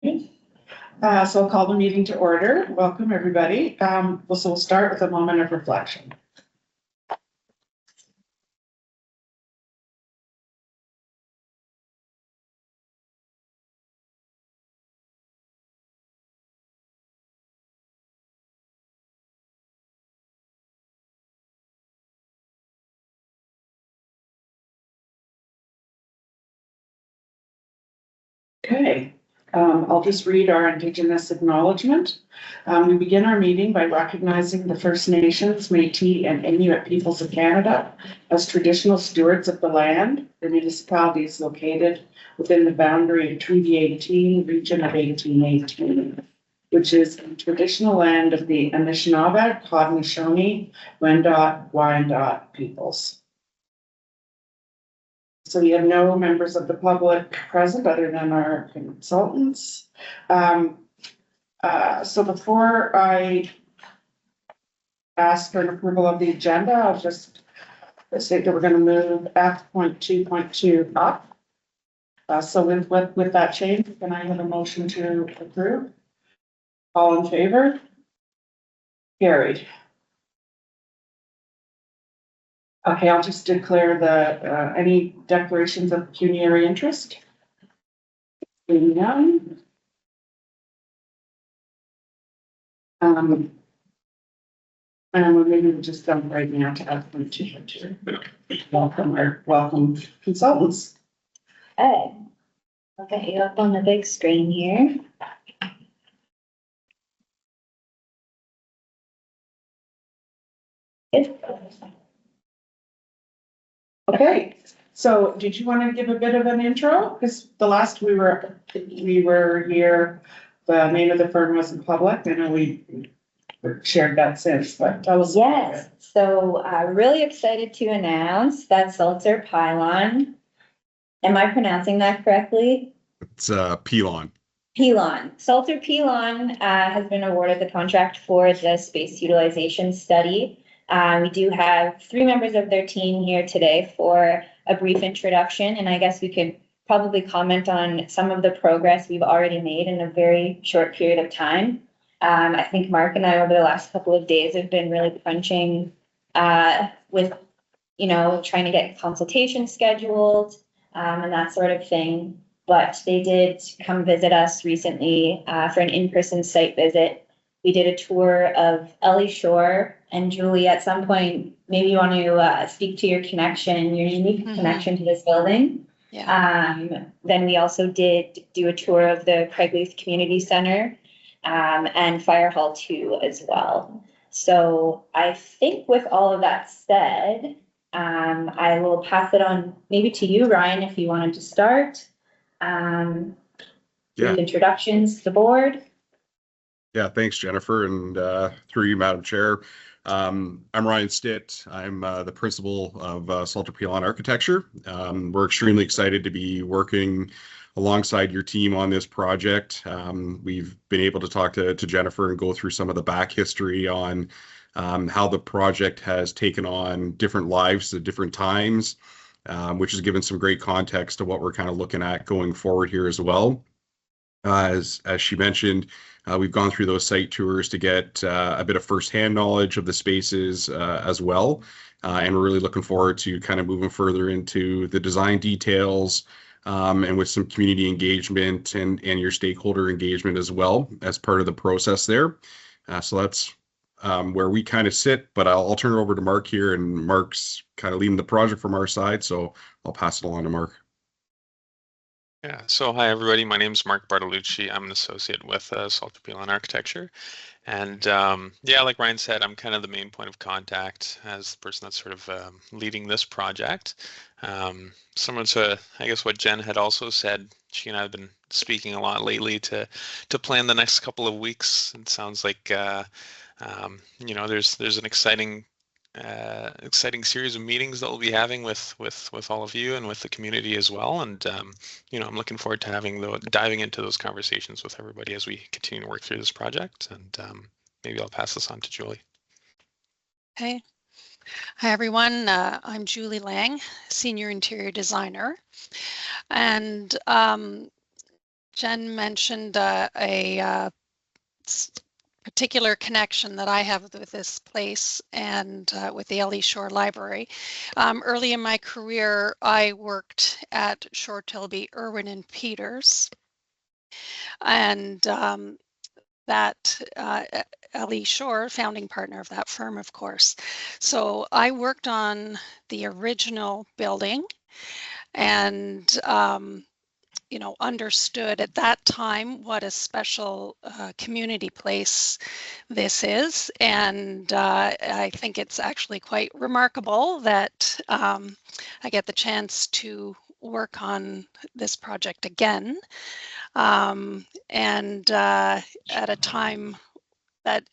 So I'll call the meeting to order. Welcome, everybody. We'll start with a moment of reflection. Okay, I'll just read our Indigenous acknowledgement. We begin our meeting by recognizing the First Nations, Métis, and Inuit peoples of Canada as traditional stewards of the land. The municipality is located within the boundary of Treaty 18, region of 1818, which is the traditional land of the Anishinaabe, Haudenosaunee, Wendat, Wyandot peoples. So we have no members of the public present other than our consultants. So before I ask for an approval of the agenda, I'll just state that we're going to move F.2.2 up. So with that change, can I have a motion to approve? All in favor? Carried. Okay, I'll just declare the any declarations of pecuniary interest. Seeing none. And we're maybe just jump right now to F.2.2. Welcome consultants. Hey, I'll get you up on the big screen here. Okay, so did you want to give a bit of an intro? Because the last we were here, the name of the firm wasn't public. I know we shared that since, but tell us. Yes, so really excited to announce that Salter Pylon. Am I pronouncing that correctly? It's Pilon. Pilon. Salter Pilon has been awarded the contract for the space utilization study. We do have 3 members of their team here today for a brief introduction, and I guess we could probably comment on some of the progress we've already made in a very short period of time. I think Mark and I over the last couple of days have been really crunching with, trying to get consultations scheduled and that sort of thing. But they did come visit us recently for an in-person site visit. We did a tour of Ellie Shore, and Julie, at some point, maybe you want to speak to your connection, your unique connection to this building. Yeah. Then we also did do a tour of the Craigleith Community Center and Fire Hall 2 as well. So I think with all of that said, I will pass it on maybe to you, Ryan, if you wanted to start. Introductions to the board. Yeah, thanks, Jennifer, and through you, Madam Chair. I'm Ryan Stitt. I'm the principal of Salter Pilon Architecture. We're extremely excited to be working alongside your team on this project. We've been able to talk to Jennifer and go through some of the back history on how the project has taken on different lives at different times, which has given some great context to what we're kind of looking at going forward here as well. As she mentioned, we've gone through those site tours to get a bit of firsthand knowledge of the spaces as well. And we're really looking forward to kind of moving further into the design details and with some community engagement and your stakeholder engagement as well as part of the process there. So that's where we kind of sit, but I'll turn it over to Mark here, and Mark's kind of leading the project from our side. So I'll pass it along to Mark. Yeah, so hi everybody, my name is Mark Bartolucci. I'm an associate with Salter Pilon Architecture. And yeah, like Ryan said, I'm kind of the main point of contact as the person that's sort of leading this project. Similar to, I guess, what Jen had also said, she and I have been speaking a lot lately to plan the next couple of weeks. It sounds like, there's an exciting series of meetings that we'll be having with all of you and with the community as well. And I'm looking forward to diving into those conversations with everybody as we continue to work through this project. And maybe I'll pass this on to Julie. Hey. Hi, everyone. I'm Julie Lang, Senior Interior Designer. And Jen mentioned particular connection that I have with this place and with the LE Shore Library. Early in my career, I worked at Shore Tilby, Irwin and Peters, and that LE Shore, founding partner of that firm, of course. So I worked on the original building and you know, understood at that time what a special community place this is. And I think it's actually quite remarkable that I get the chance to work on this project again. And at a time that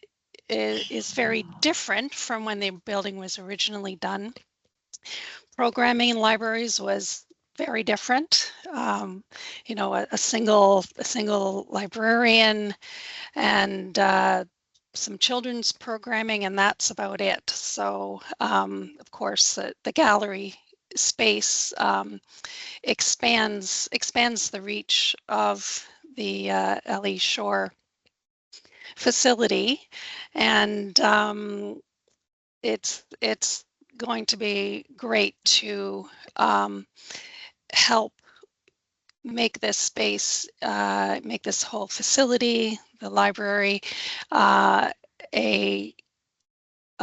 is very different from when the building was originally done. Programming in libraries was very different. You know, a single librarian and some children's programming, and that's about it. So, of course, the gallery space expands the reach of the LE Shore facility, and it's going to be great to help make this space, make this whole facility, the library, a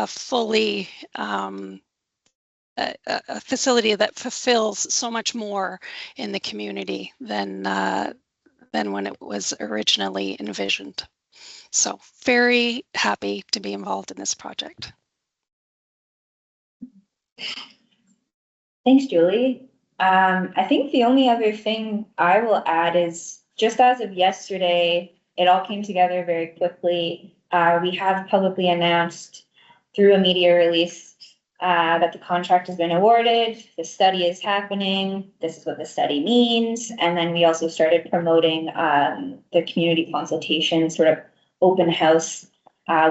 fully a facility that fulfills so much more in the community than when it was originally envisioned. So very happy to be involved in this project. Thanks, Julie. I think the only other thing I will add is just as of yesterday, it all came together very quickly. We have publicly announced through a media release that the contract has been awarded, the study is happening, this is what the study means, and then we also started promoting the community consultation sort of open house,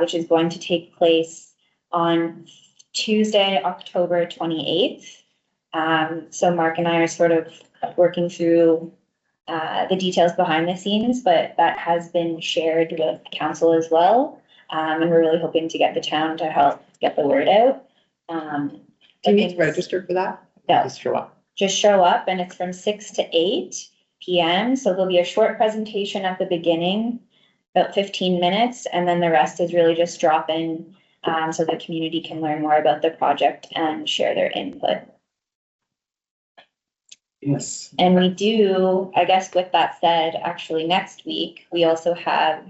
which is going to take place on Tuesday, October 28th. So Mark and I are sort of working through the details behind the scenes, but that has been shared with council as well. And we're really hoping to get the town to help get the word out. Do you need to register for that? No. Just show up. Just show up, and it's from 6 to 8 p.m. So there'll be a short presentation at the beginning, about 15 minutes, and then the rest is really just drop in so the community can learn more about the project and share their input. Yes. And we do, I guess with that said, actually next week, we also have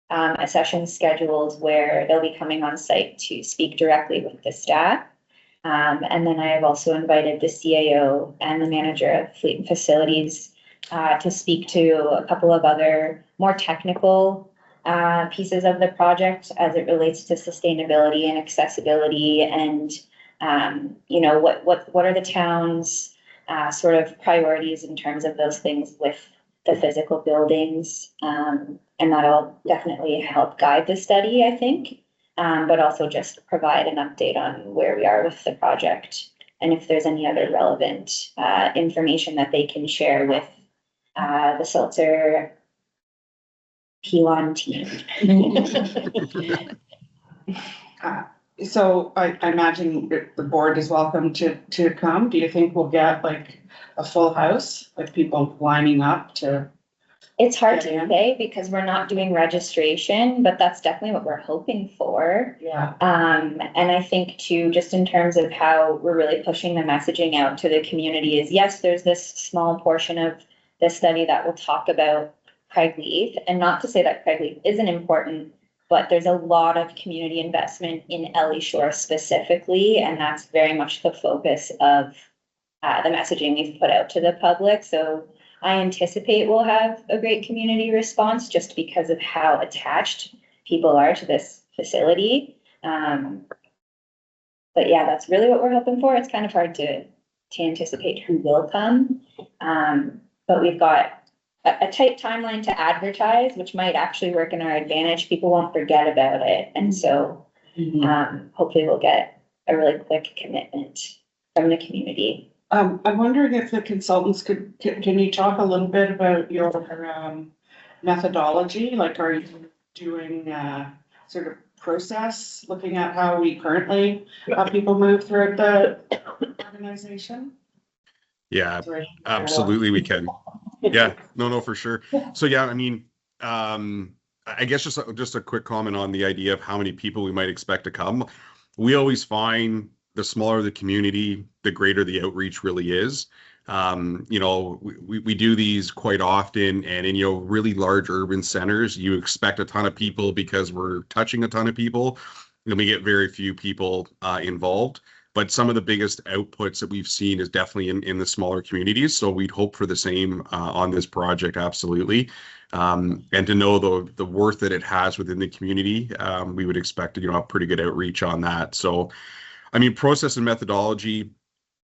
a session scheduled where they'll be coming on site to speak directly with the staff. And then I have also invited the CAO and the manager of fleet and facilities to speak to a couple of other more technical pieces of the project as it relates to sustainability and accessibility and, you know, what are the town's sort of priorities in terms of those things with the physical buildings. And that'll definitely help guide the study, I think, but also just provide an update on where we are with the project and if there's any other relevant information that they can share with the Seltzer Pelon team. So I imagine the board is welcome to come. Do you think we'll get like a full house, like people lining up to? It's hard to Yeah. say because we're not doing registration, but that's definitely what we're hoping for. Yeah. And I think too, just in terms of how we're really pushing the messaging out to the community is, yes, there's this small portion of the study that will talk about Craigleith, and not to say that Craigleith isn't important, but there's a lot of community investment in LE Shore specifically, and that's very much the focus of the messaging we've put out to the public. So I anticipate we'll have a great community response just because of how attached people are to this facility. But yeah, that's really what we're hoping for. It's kind of hard to anticipate who will come. But we've got a tight timeline to advertise, which might actually work in our advantage. People won't forget about it. And so hopefully we'll get a really quick commitment from the community. I'm wondering if the consultants can you talk a little bit about your, methodology? Like, are you doing, sort of process, looking at how we currently, how people move through the organization? Yeah, Sorry. absolutely we can. Yeah, no, for sure. So yeah, I mean, I guess just a quick comment on the idea of how many people we might expect to come. We always find the smaller the community, the greater the outreach really is. You know, we do these quite often, and in, you know, really large urban centers, you expect a ton of people because we're touching a ton of people, and we get very few people involved. But some of the biggest outputs that we've seen is definitely in the smaller communities. So we'd hope for the same on this project, absolutely. And to know the worth that it has within the community, we would expect, you know, a pretty good outreach on that. So, I mean, process and methodology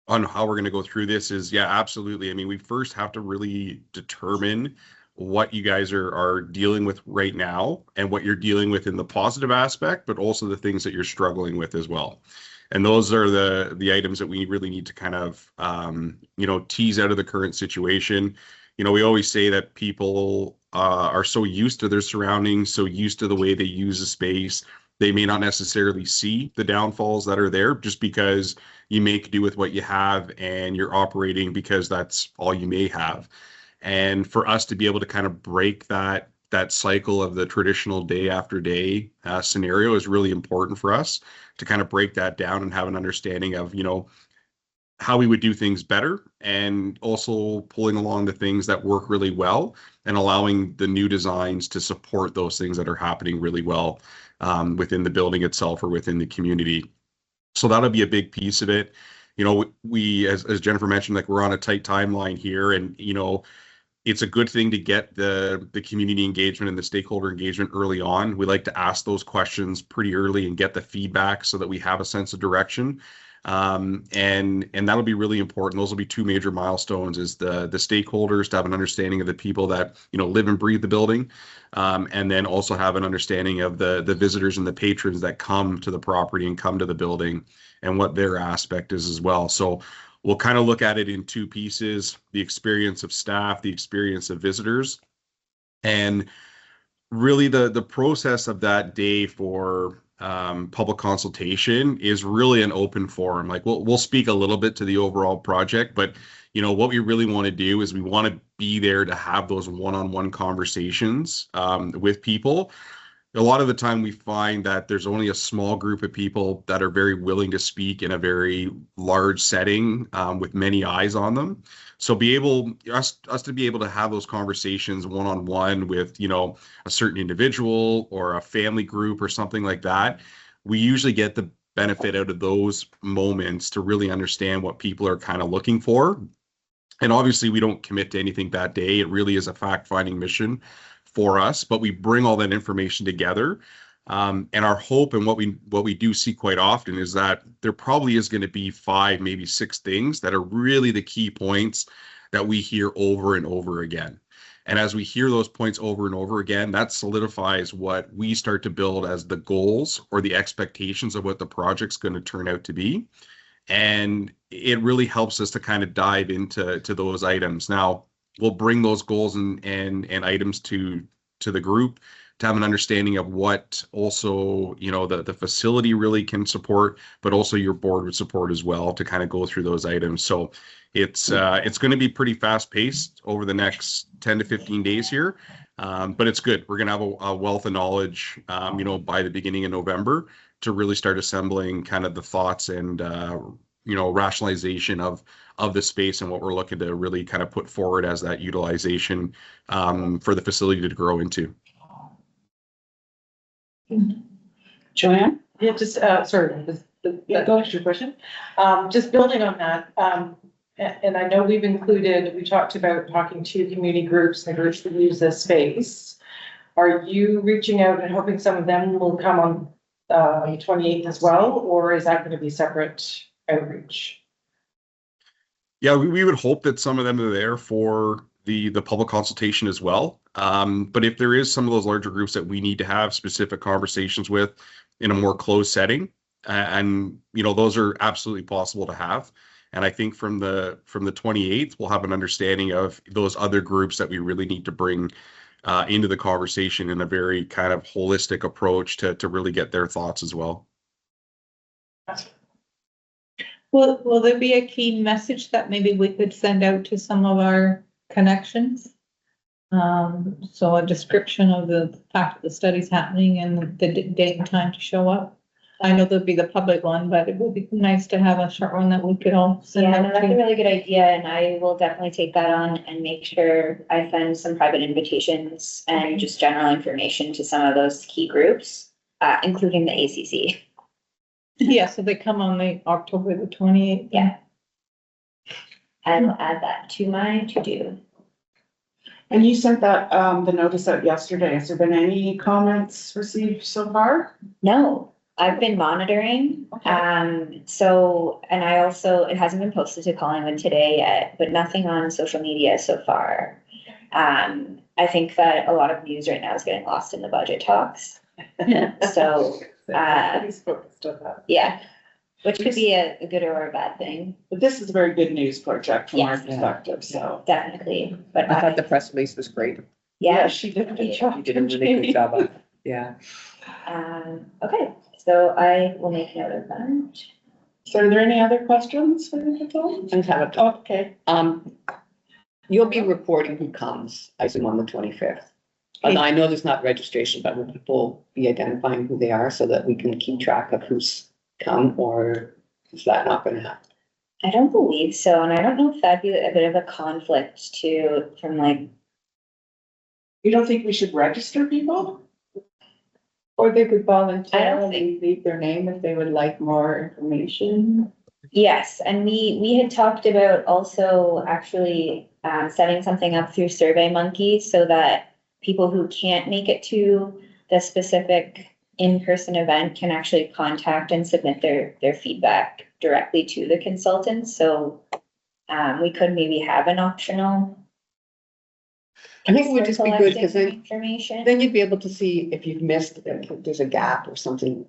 on how we're going to go through this is, yeah, absolutely. I mean, we first have to really determine what you guys are dealing with right now and what you're dealing with in the positive aspect, but also the things that you're struggling with as well. And those are the items that we really need to kind of, you know, tease out of the current situation. You know, we always say that people are so used to their surroundings, so used to the way they use the space, they may not necessarily see the downfalls that are there just because you make do with what you have and you're operating because that's all you may have. And for us to be able to kind of break that cycle of the traditional day after day scenario is really important for us to kind of break that down and have an understanding of, you know, how we would do things better, and also pulling along the things that work really well and allowing the new designs to support those things that are happening really well within the building itself or within the community. So that'll be a big piece of it. You know, we, as Jennifer mentioned, like, we're on a tight timeline here, and, you know, it's a good thing to get the community engagement and the stakeholder engagement early on. We like to ask those questions pretty early and get the feedback so that we have a sense of direction. And that'll be really important. Those will be two major milestones: is the stakeholders to have an understanding of the people that, you know, live and breathe the building, and then also have an understanding of the visitors and the patrons that come to the property and come to the building, and what their aspect is as well. So we'll kind of look at it in two pieces: the experience of staff, the experience of visitors, and really the process of that day for public consultation is really an open forum. Like, we'll speak a little bit to the overall project, but, you know, what we really want to do is we want to be there to have those one-on-one conversations with people. A lot of the time we find that there's only a small group of people that are very willing to speak in a very large setting with many eyes on them. So us to be able to have those conversations one-on-one with, you know, a certain individual or a family group or something like that, we usually get the benefit out of those moments to really understand what people are kind of looking for. And obviously we don't commit to anything that day. It really is a fact-finding mission for us, but we bring all that information together. And our hope, and what we do see quite often, is that there probably is going to be 5, maybe 6 things that are really the key points that we hear over and over again. And as we hear those points over and over again, that solidifies what we start to build as the goals or the expectations of what the project's going to turn out to be. And it really helps us to kind of dive into those items. Now, we'll bring those goals and items to the group to have an understanding of what also, you know, the facility really can support, but also your board would support as well, to kind of go through those items. So it's going to be pretty fast paced over the next 10 to 15 days here. But it's good. We're going to have a wealth of knowledge, you know, by the beginning of November, to really start assembling kind of the thoughts and, you know, rationalization of the space and what we're looking to really kind of put forward as that utilization for the facility to grow into. Joanne? Yeah, just, sorry, go ahead, your question. Just building on that, and I know we talked about talking to community groups and groups that use this space. Are you reaching out and hoping some of them will come on the 28th as well, or is that going to be separate outreach? Yeah, we would hope that some of them are there for the public consultation as well. But if there is some of those larger groups that we need to have specific conversations with in a more closed setting, and, you know, those are absolutely possible to have. And I think from the 28th, we'll have an understanding of those other groups that we really need to bring into the conversation in a very kind of holistic approach to really get their thoughts as well. Will there be a key message that maybe we could send out to some of our connections? So a description of the fact that the study's happening and the date and time to show up. I know there'll be the public one, but it would be nice to have a short one that we could all send Yeah, no, out that's a to. really good idea, and I will definitely take that on and make sure I send some private invitations and just general information to some of those key groups, including the ACC. Yeah, so they come on the October the 28th. Yeah. I will add that to my to-do. And you sent that, the notice out yesterday. Has there been any comments received so far? No, I've been monitoring. So, and I also, it hasn't been posted to Collingwood today yet, but nothing on social media so far. I think that a lot of news right now is getting lost in the budget talks. So, Everybody's focused on that. yeah, which could be a good or a bad thing, But this is a very good news project from our Yes. perspective, so. definitely, but I thought the press release was great. yeah. She did a good job. You did a really good job on it. Yeah. Okay, so I will make note of that. So are there any other questions for the consultant? And have a, Okay, you'll be reporting who comes, I assume, on the 25th. And I know there's not registration, but will people be identifying who they are so that we can keep track of who's come, or is that not gonna happen? I don't believe so, and I don't know if that'd be a bit of a conflict too, from like, you don't think we should register people? Or they could I voluntarily don't think- leave their name if they would like more information. yes, and we had talked about also actually setting something up through SurveyMonkey so that people who can't make it to the specific in-person event can actually contact and submit their feedback directly to the consultants, so we could maybe have an optional. I think it would just be good, because then Information. you'd be able to see if you've missed, if there's a gap or something,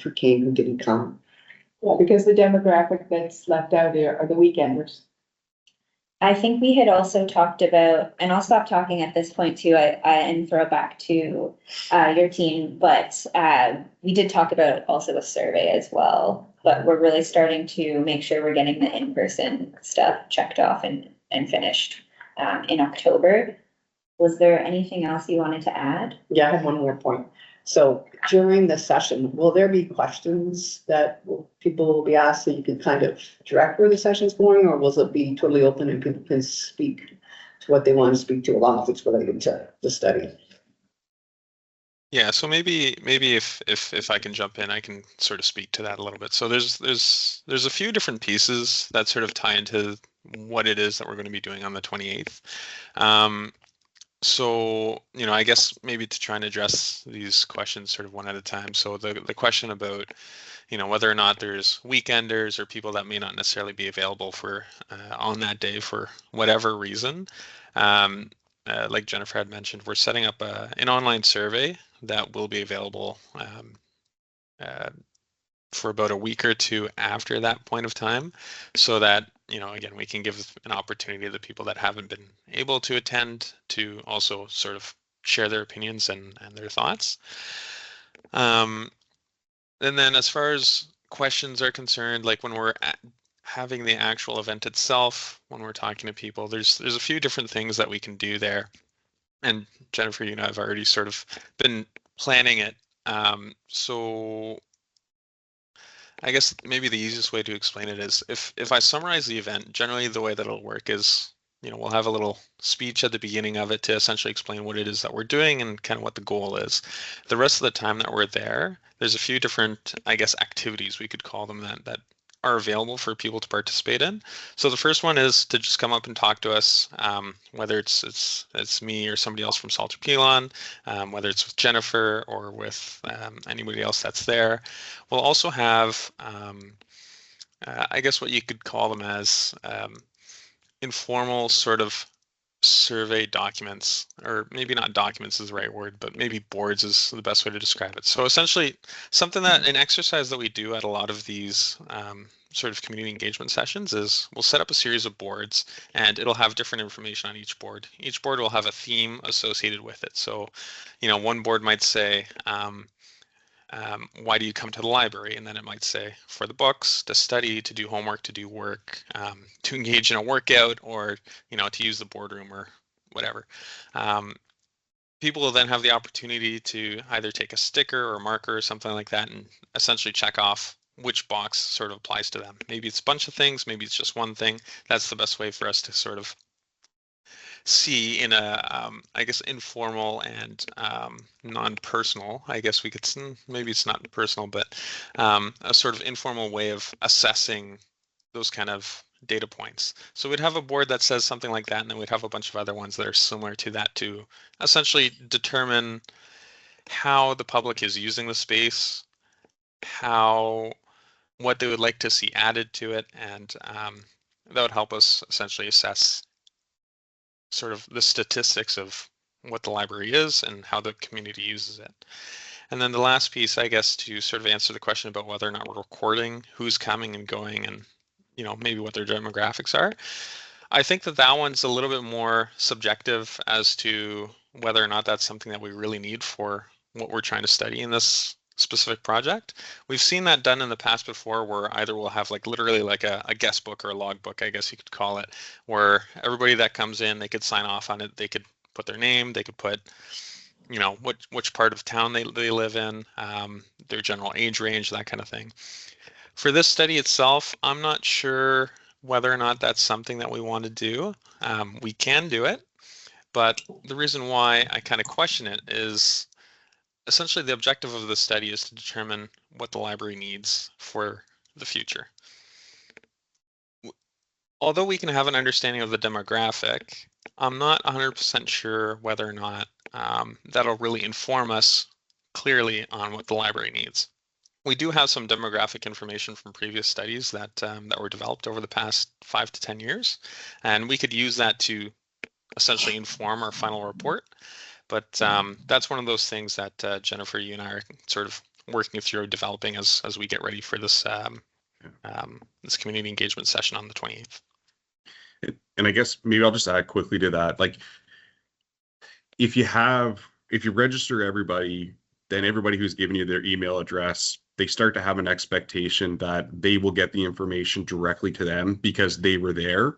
who came, who didn't come. Well, because the demographic that's left out here are the weekenders. I think we had also talked about, and I'll stop talking at this point too, and throw it back to your team, but we did talk about also a survey as well. But we're really starting to make sure we're getting the in-person stuff checked off and finished in October. Was there anything else you wanted to add? Yeah, I have one more point. So during the session, will there be questions that people will be asked so you can kind of direct where the session's going, or will it be totally open and people can speak to what they want to speak to, as long as it's related to the study? Yeah, so maybe if I can jump in, I can sort of speak to that a little bit. So there's a few different pieces that sort of tie into what it is that we're going to be doing on the 28th. So, I guess maybe to try and address these questions sort of one at a time. So the question about, whether or not there's weekenders or people that may not necessarily be available for on that day for whatever reason. Like Jennifer had mentioned, we're setting up an online survey that will be available for about a week or two after that point of time, so that, again, we can give an opportunity to the people that haven't been able to attend to also sort of share their opinions and their thoughts. And then as far as questions are concerned, like when we're having the actual event itself, when we're talking to people, there's a few different things that we can do there. And Jennifer, I've already sort of been planning it. So I guess maybe the easiest way to explain it is if I summarize the event, generally the way that it'll work is, we'll have a little speech at the beginning of it to essentially explain what it is that we're doing and kind of what the goal is. The rest of the time that we're there's a few different, I guess, activities, we could call them, that are available for people to participate in. So the first one is to just come up and talk to us, whether it's me or somebody else from Salter Pilon, whether it's with Jennifer or with anybody else that's there. We'll also have, I guess what you could call them as informal sort of survey documents, or maybe not documents is the right word, but maybe boards is the best way to describe it. So essentially an exercise that we do at a lot of these sort of community engagement sessions is we'll set up a series of boards, and it'll have different information on each board. Each board will have a theme associated with it. So, one board might say, why do you come to the library? And then it might say for the books, to study, to do homework, to do work, to engage in a workout, or to use the boardroom or whatever. People will then have the opportunity to either take a sticker or a marker or something like that and essentially check off which box sort of applies to them. Maybe it's a bunch of things, maybe it's just one thing. That's the best way for us to sort of see in a, I guess, informal and non-personal, I guess we could, maybe it's not personal, but a sort of informal way of assessing those kind of data points. So we'd have a board that says something like that, and then we'd have a bunch of other ones that are similar to that to essentially determine how the public is using the space, what they would like to see added to it, and that would help us essentially assess sort of the statistics of what the library is and how the community uses it. And then the last piece, I guess, to sort of answer the question about whether or not we're recording who's coming and going and maybe what their demographics are. I think that one's a little bit more subjective as to whether or not that's something that we really need for what we're trying to study in this specific project. We've seen that done in the past before, where either we'll have literally a guest book or a log book, I guess you could call it, where everybody that comes in, they could sign off on it. They could put their name, they could put which part of town they live in, their general age range, that kind of thing. For this study itself, I'm not sure whether or not that's something that we want to do. We can do it, but the reason why I kind of question it is essentially the objective of the study is to determine what the library needs for the future. Although we can have an understanding of the demographic, I'm not 100% sure whether or not that'll really inform us clearly on what the library needs. We do have some demographic information from previous studies that were developed over the past 5 to 10 years, and we could use that to essentially inform our final report. But that's one of those things that Jennifer, you and I are sort of working through developing as we get ready for this this community engagement session on the 28th. And I guess maybe I'll just add quickly to that. If you register everybody, then everybody who's given you their email address, they start to have an expectation that they will get the information directly to them because they were there.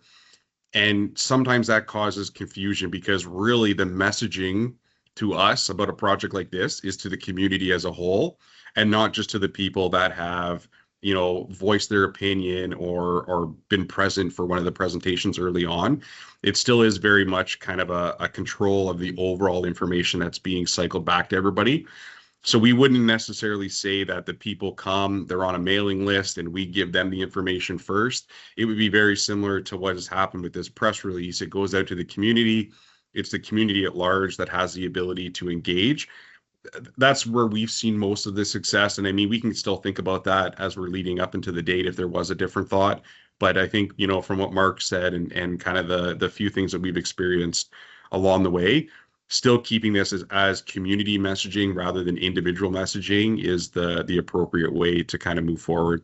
And sometimes that causes confusion because really the messaging to us about a project like this is to the community as a whole and not just to the people that have, voiced their opinion or been present for one of the presentations early on. It still is very much kind of a control of the overall information that's being cycled back to everybody. So we wouldn't necessarily say that the people come, they're on a mailing list and we give them the information first. It would be very similar to what has happened with this press release. It goes out to the community. It's the community at large that has the ability to engage. That's where we've seen most of the success. And I mean, we can still think about that as we're leading up into the date if there was a different thought. But I think, from what Mark said and kind of the few things that we've experienced along the way, still keeping this as community messaging rather than individual messaging is the appropriate way to kind of move forward.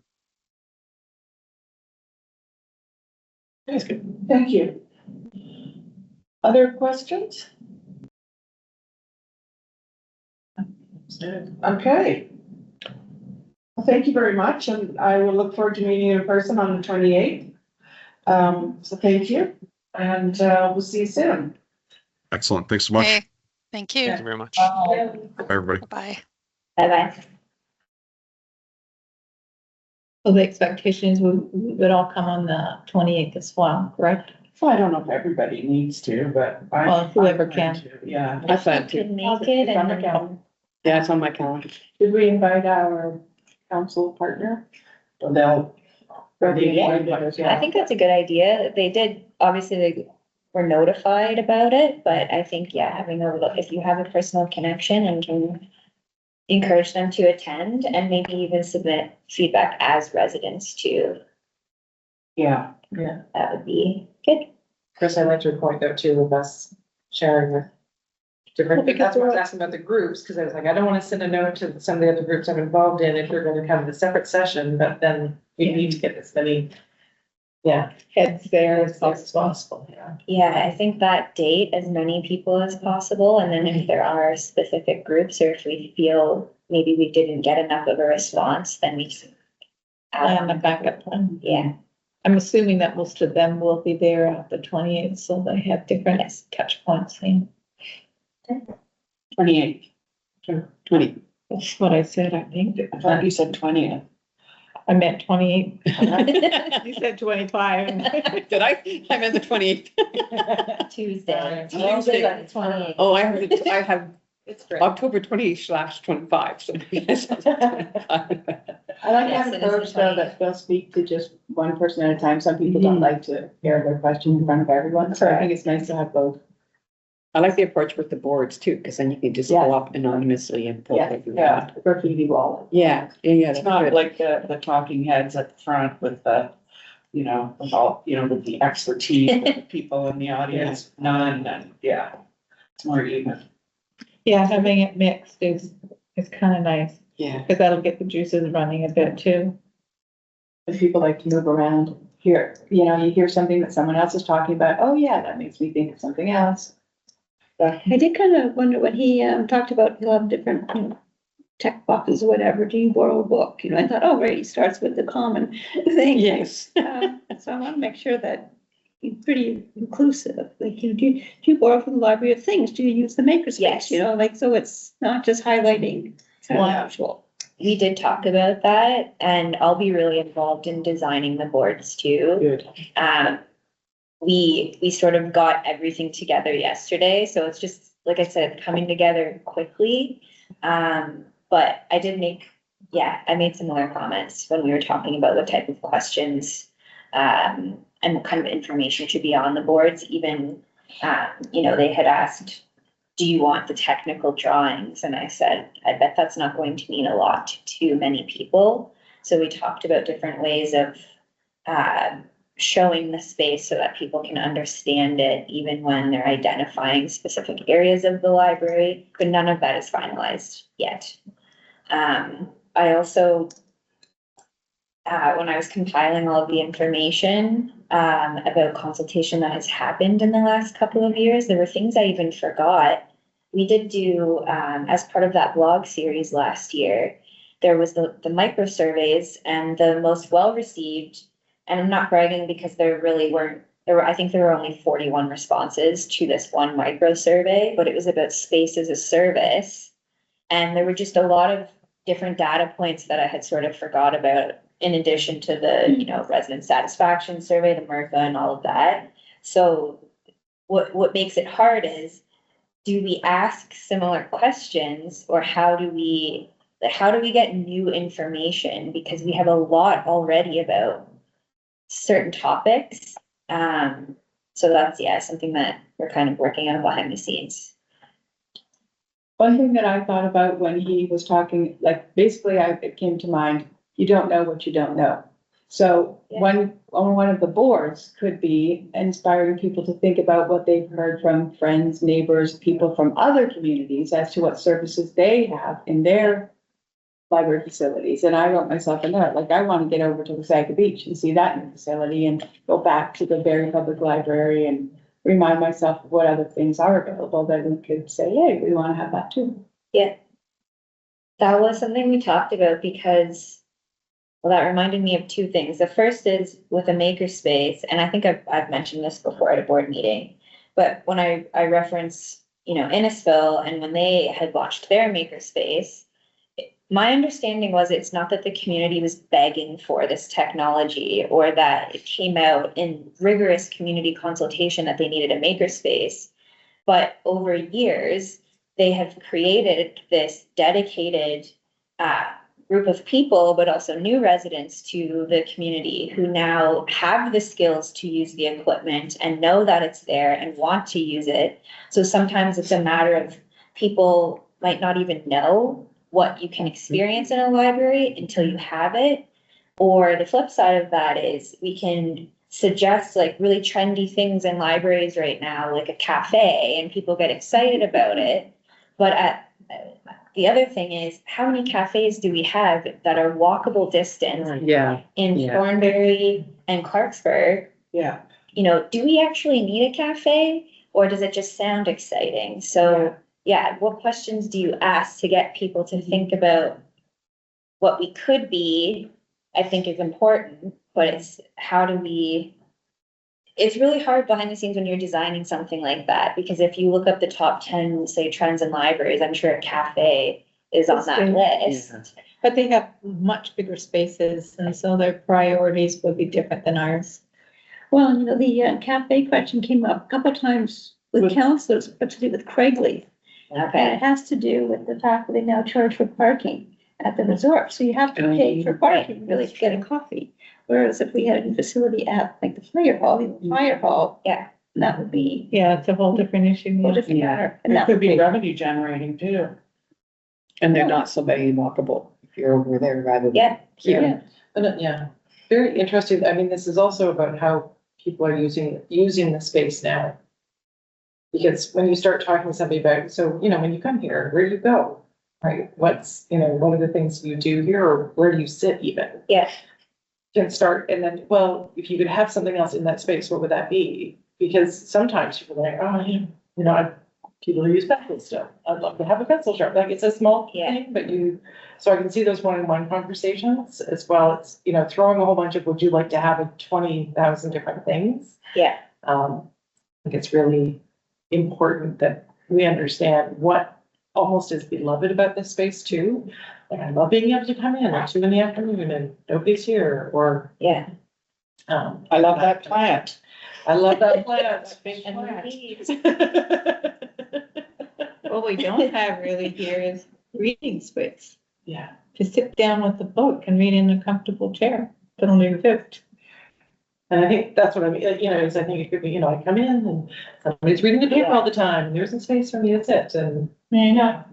That's good. Thank you. Other questions? Okay. Well, thank you very much, and I will look forward to meeting you in person on the 28th. So thank you, and we'll see you soon. Excellent. Thanks so much. Okay, thank you. Thank you very much. Bye, everybody. Bye. Bye-bye. So the expectation is we would all come on the 28th as well, correct? So I don't know if everybody needs to, but Well, whoever can. Yeah. I plan to. Can make it It's on the and calendar. Yeah, it's on my calendar. Did we invite our council partner? Or they'll. I think that's a good idea. They did, obviously they were notified about it, but I think, having a look, if you have a personal connection and can encourage them to attend and maybe even submit feedback as residents too, Yeah. that would be good. Chris, I liked your point though too with us sharing with different, but that's why I was asking about the groups, because I was like, I don't want to send a note to some of the other groups I'm involved in if we're going to have a separate session, but then we need to get as many. Yeah. Heads there As possible, yeah. Yeah, I think that date as many people as possible, and then if there are specific groups, or if we feel maybe we didn't get enough of a response, then we can plan a backup plan. Yeah, I'm assuming that most of them will be there at the 28th, so they have different touch points. And 28th. 20. that's what I said, I think. I thought you said 20th. I meant 28. You said 25. Did I? I meant the 28th. Tuesday. Tuesday. That's 28. Oh, I have It's great. October 20/25, so. I like Yes, that it is approach the though, 20th. that they'll speak to just one person at a time. Some people don't like to hear their question in front of everyone, so I think it's nice to have both. I like the approach with the boards too, because then you can just go up anonymously and pull what you want. Graffiti wall. Yeah, It's that's not good. like the talking heads at the front with the, with all, with the expertise of the people in the audience, none, and it's more even. Yeah, having it mixed is kind of nice, Yeah. because that'll get the juices running a bit too. If people like to move around, you hear something that someone else is talking about, oh yeah, that makes me think of something else. I did kind of wonder when he talked about a lot of different, tech boxes or whatever, do you borrow a book? I thought, oh, right, he starts with the common thing. Yes. So I want to make sure that you're pretty inclusive. Like, do you borrow from the Library of Things? Do you use the makerspace? Yes. So it's not just highlighting one actual. We did talk about that, and I'll be really involved in designing the boards too. Good. We sort of got everything together yesterday, so it's just, like I said, coming together quickly. But I did I made similar comments when we were talking about what type of questions, and what kind of information should be on the boards. Even, they had asked, do you want the technical drawings? And I said, I bet that's not going to mean a lot to many people. So we talked about different ways of, showing the space so that people can understand it, even when they're identifying specific areas of the library, but none of that is finalized yet. I also, when I was compiling all of the information, about consultation that has happened in the last couple of years, there were things I even forgot. We did do, as part of that blog series last year, there was the micro surveys, and the most well-received, and I'm not bragging because there really weren't, I think there were only 41 responses to this one micro survey, but it was about space as a service. And there were just a lot of different data points that I had sort of forgot about, in addition to the, resident satisfaction survey, the MRFA and all of that. So what makes it hard is, do we ask similar questions, or how do we get new information? Because we have a lot already about certain topics. So that's, something that we're kind of working on behind the scenes. One thing that I thought about when he was talking, like, basically it came to mind, you don't know what you don't know. So one of the boards could be inspiring people to think about what they've heard from friends, neighbors, people from other communities as to what services they have in their library facilities. And I wrote myself a note, like, I want to get over to Wasaga Beach and see that new facility, and go back to the Barrie Public Library and remind myself of what other things are available that we could say, hey, we want to have that too. Yeah. That was something we talked about because, that reminded me of two things. The first is with a makerspace, and I think I've mentioned this before at a board meeting, but when I reference, Innisfil, and when they had launched their makerspace, my understanding was it's not that the community was begging for this technology, or that it came out in rigorous community consultation that they needed a makerspace, but over years, they have created this dedicated, group of people, but also new residents to the community who now have the skills to use the equipment and know that it's there and want to use it. So sometimes it's a matter of people might not even know what you can experience in a library until you have it. Or the flip side of that is we can suggest like really trendy things in libraries right now, like a cafe, and people get excited about it. But the other thing is, how many cafes do we have that are walkable distance Yeah, in Yeah. Thornbury and Clarksburg? yeah. You know, do we actually need a cafe, or does it just sound exciting? So, yeah, what questions do you ask to get people to think about what we could be? I think is important, but it's how do we, it's really hard behind the scenes when you're designing something like that, because if you look up the top 10, say, trends in libraries, I'm sure a cafe is on that list. But they have much bigger spaces, and so their priorities would be different than ours. Well, you know, the cafe question came up a couple times with councillors, but to do with Craigley. And Okay, it has to do with the fact that they now charge for parking at the resort, so you have to pay for parking really to get a coffee. Whereas if we had a facility at like the fire hall, yeah, that would be Yeah, it's a whole different issue. a whole yeah. different matter. And It that could would be be, revenue generating too. And they're not so many walkable if you're over there rather than yeah, here. yeah, And, yeah, very interesting. I mean, this is also about how people are using the space now. Because when you start talking to somebody about, so, you know, when you come here, where do you go? Right? What's, you know, what are the things you do here, or where do you sit even? yeah, Can start, and then, well, if you could have something else in that space, what would that be? Because sometimes people are like, oh, you know, people use pencils still. I'd love to have a pencil sharp. Like, it's a small Yeah. thing, but so I can see those one-on-one conversations as well. It's, you know, throwing a whole bunch of, would you like to have 20,000 different things? yeah, I think it's really important that we understand what almost is beloved about this space too. Like, I love being able to come in at 2 PM and nobody's here, or, yeah. I love that plant. I love that plant. Big And plant. weeds. What we don't have really here is reading space. Yeah. To sit down with the book and read in a comfortable chair. That only exists. And I think that's what I mean, like, you know, is I think it could be, you know, I come in and somebody's reading the paper all the time, and there's some space for me to sit, and, Yeah.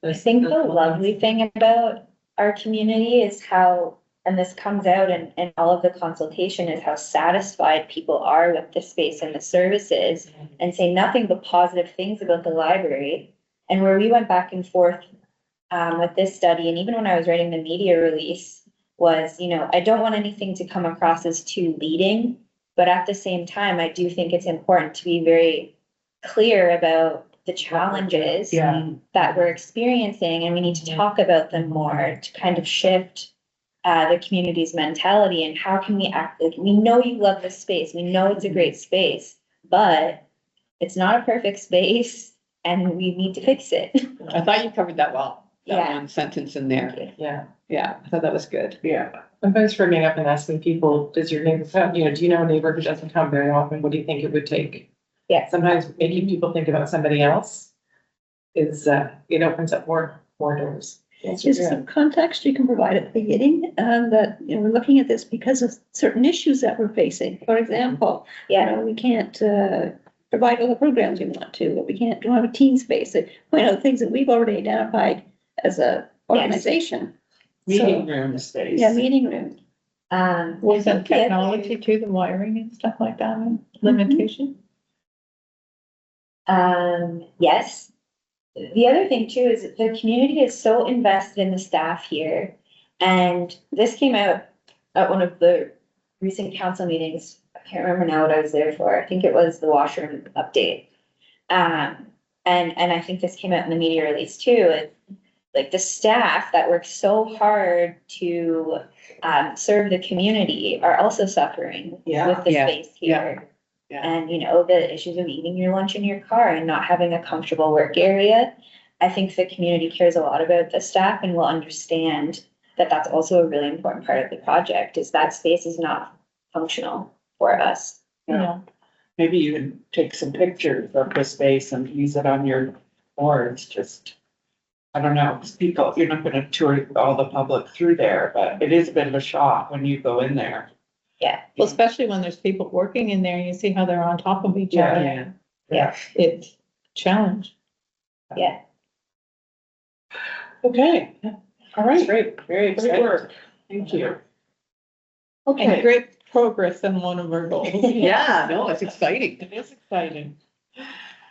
I think the lovely thing about our community is how, and this comes out in all of the consultation, is how satisfied people are with the space and the services, and say nothing but positive things about the library. And where we went back and forth with this study, and even when I was writing the media release, was, you know, I don't want anything to come across as too leading, but at the same time, I do think it's important to be very clear about the challenges Yeah. that we're experiencing, and we need to talk about them more to kind of shift the community's mentality, and how can we act, like, we know you love this space, we know it's a great space, but it's not a perfect space and we need to fix it. I thought you covered that well, that Yeah. one sentence in there. Yeah. Yeah, I thought that was good. Yeah. Sometimes ringing up and asking people, does your neighbor come, you know, do you know a neighbor who doesn't come very often? What do you think it would take? Yeah. Sometimes making people think about somebody else is, it opens up more doors. just some context you can provide at the beginning, that, you know, we're looking at this because of certain issues that we're facing. For example, you Yeah, know, we can't, provide all the programs we want to, but we don't have a teen space. Point out the things that we've already identified as a organization. Meeting room space. Yeah, meeting room. Was I that think the other- technology too, the wiring and stuff like that, limitation? Yes. The other thing too is that the community is so invested in the staff here. And this came out at one of the recent council meetings. I can't remember now what I was there for. I think it was the washroom update. And I think this came out in the media release too. It's like the staff that works so hard to serve the community are also suffering with the Yeah, space yeah. here. Yeah. And, you know, the issues of eating your lunch in your car and not having a comfortable work area. I think the community cares a lot about the staff and will understand that that's also a really important part of the project, is that space is not functional for us. Yeah. Maybe you can take some pictures of the space and use it on your boards, just, I don't know, 'cause people, you're not gonna tour all the public through there, but it is a bit of a shock when you go in there. Yeah, Well, especially when there's people working in there and you see how they're on top of each other. Yeah. yeah, It's a challenge. yeah. Okay, all right, Great, very great exciting. work, thank you. And Okay, great progress on one of our goals. Yeah, no, it's exciting. It is exciting.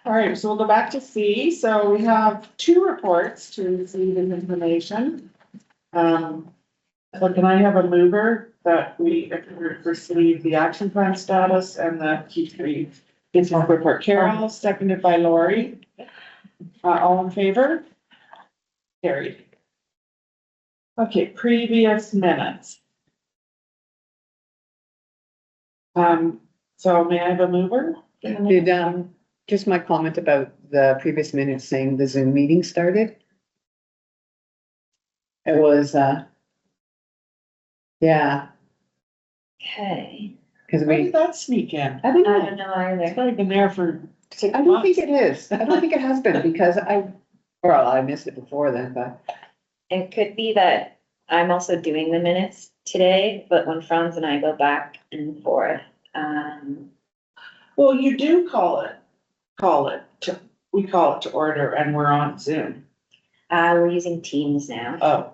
All right, so we'll go back to C. So we have 2 reports to receive this information. So can I have a mover that we receive the action plan status and the Q3 business report? Carol, seconded by Lori. All in favor? Carried. Okay, previous minutes. So may I have a mover? Did, just my comment about the previous minutes saying the Zoom meeting started. It was, yeah, Okay. because Where we, did that sneak in? I don't I know. don't know either. It's only been there for 6 I don't think months. it is. I don't think it has been because I missed it before then, but It could be that I'm also doing the minutes today, but when Franz and I go back and forth, Well, you do we call it to order and we're on Zoom. we're using Teams now. Oh.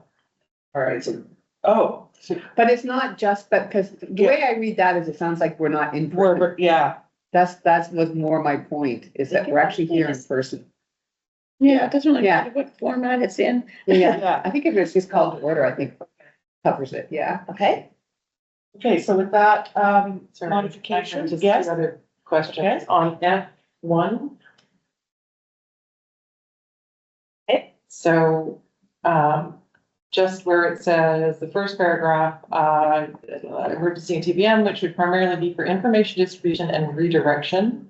All right, so, oh, but it's not just, but because the way I read that is it sounds like we're not in person. yeah, That's was more my point, is that we're actually here in person. Yeah, it doesn't really Yeah. matter what format it's in. Yeah, yeah. I think if it's just called to order, I think covers it, yeah. Okay. Okay, so with that, Sorry, modification, just yes? two other questions Okay. on F1. Okay. So, just where it says, the first paragraph, emergency and TBM, which would primarily be for information distribution and redirection.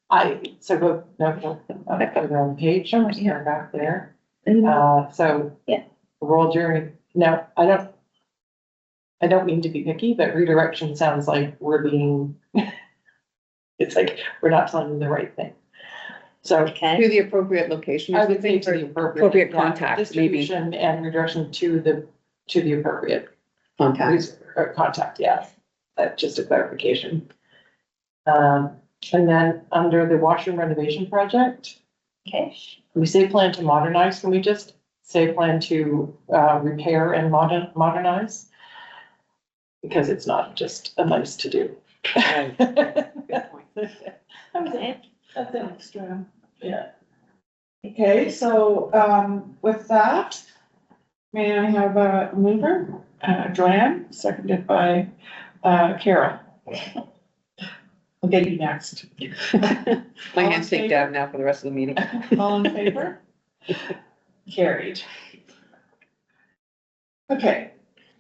Go further on the page, Oh, start yeah. back there. And So. Yeah. Role during, no, I don't mean to be picky, but redirection sounds like we're being, it's like, we're not telling them the right thing. So Okay. To the appropriate location. I or would say something, to the or appropriate. contact, maybe Distribution and redirection to the appropriate contact. contact, yeah. That's just a clarification. And then under the washroom renovation project, Okay. we say plan to modernize, can we just say plan to repair and modernize? Because it's not just a nice to do. That's an extra. Yeah. Okay, so, with that, may I have a mover? Joanne, seconded by, Carol. I'll get you next. My handshake down now for the rest of the meeting. All in favor? Carried. Okay.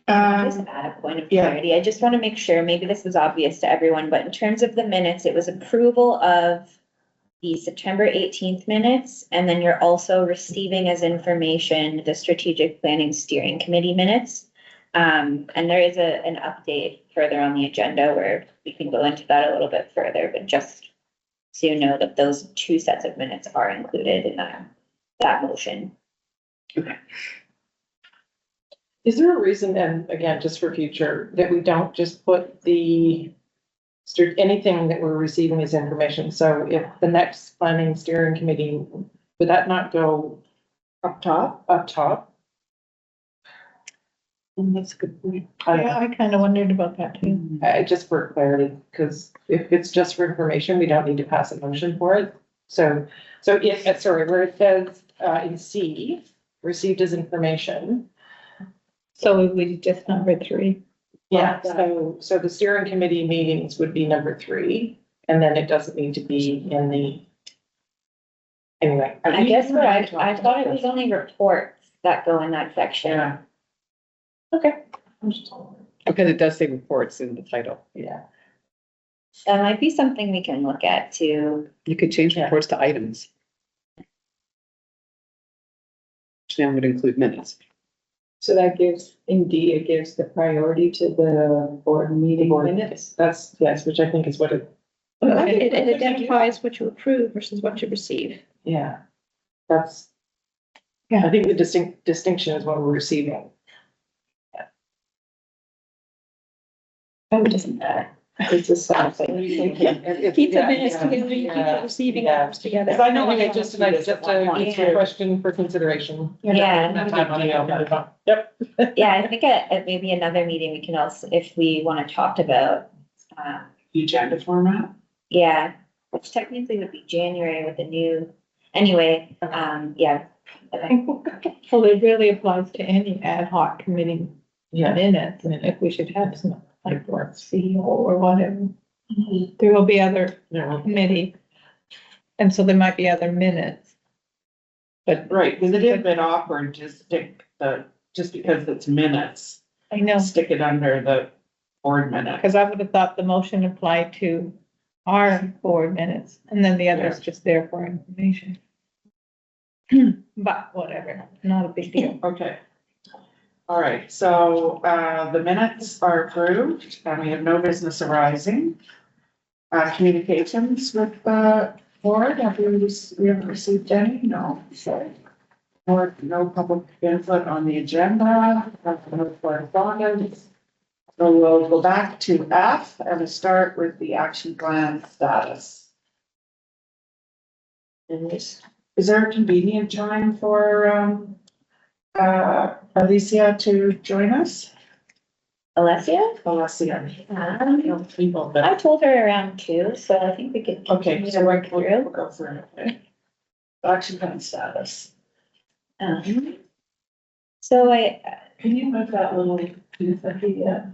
Just add a point of yeah. clarity. I just want to make sure, maybe this was obvious to everyone, but in terms of the minutes, it was approval of the September 18th minutes, and then you're also receiving as information the strategic planning steering committee minutes. And there is an update further on the agenda where we can go into that a little bit further, but just so you know that those 2 sets of minutes are included in that motion. Is there a reason then, again, just for future, that we don't just put anything that we're receiving as information? So if the next planning steering committee, would that not go Up top? up top? That's a good point. Yeah, I kind of wondered about that too. Just for clarity, because if it's just for information, we don't need to pass a motion for it. So if, sorry, where it says, in C, received as information. So it would just number 3. Yeah, so the steering committee meetings would be number 3, and then it doesn't need to be in the. Anyway. I guess what I thought it was only reports that go in that section. Yeah. Okay. Because it does say reports in the title. Yeah. That might be something we can look at too. You could change Yeah. reports to items. Which then would include minutes. So that gives, in D, it gives the priority to the board meeting minutes. That's, yes, which I think is what it, it identifies what you approve versus what you receive. yeah. That's. Yeah. I think the distinction is what we're receiving. Oh, it doesn't matter. It's just something. Keep the minutes together, you keep the receiving hours together. Because I know, it's just a question for consideration. Yeah. That time on the email. Yep. Yeah, I think at maybe another meeting, we can also, if we want to talk about, The agenda format. yeah, which technically would be January with the new, anyway, yeah. Okay. Well, it really applies to any ad hoc committee Yeah. minutes, and if we should have some, like, or CEO or whatever. There will be other Yeah. committee, and so there might be other minutes. But Right, because it is a bit awkward to stick just because it's minutes, I know, stick it under the board minute. because I would have thought the motion applied to our board minutes, and then the others just there for information. But whatever, not a big deal. Okay. All right, so, the minutes are approved, and we have no business arising. Communications with the board, we haven't received any? No, sorry. Or no public input on the agenda, no correspondence. So we'll go back to F and we'll start with the action plan status. Is there a convenient time for, Alicia to join us? Alessia? Alicia. Um, I told her around 2, so I think we could. Okay, continue so to we'll work through. go through it. Okay. Action plan status. So I, Can you move that little piece of the,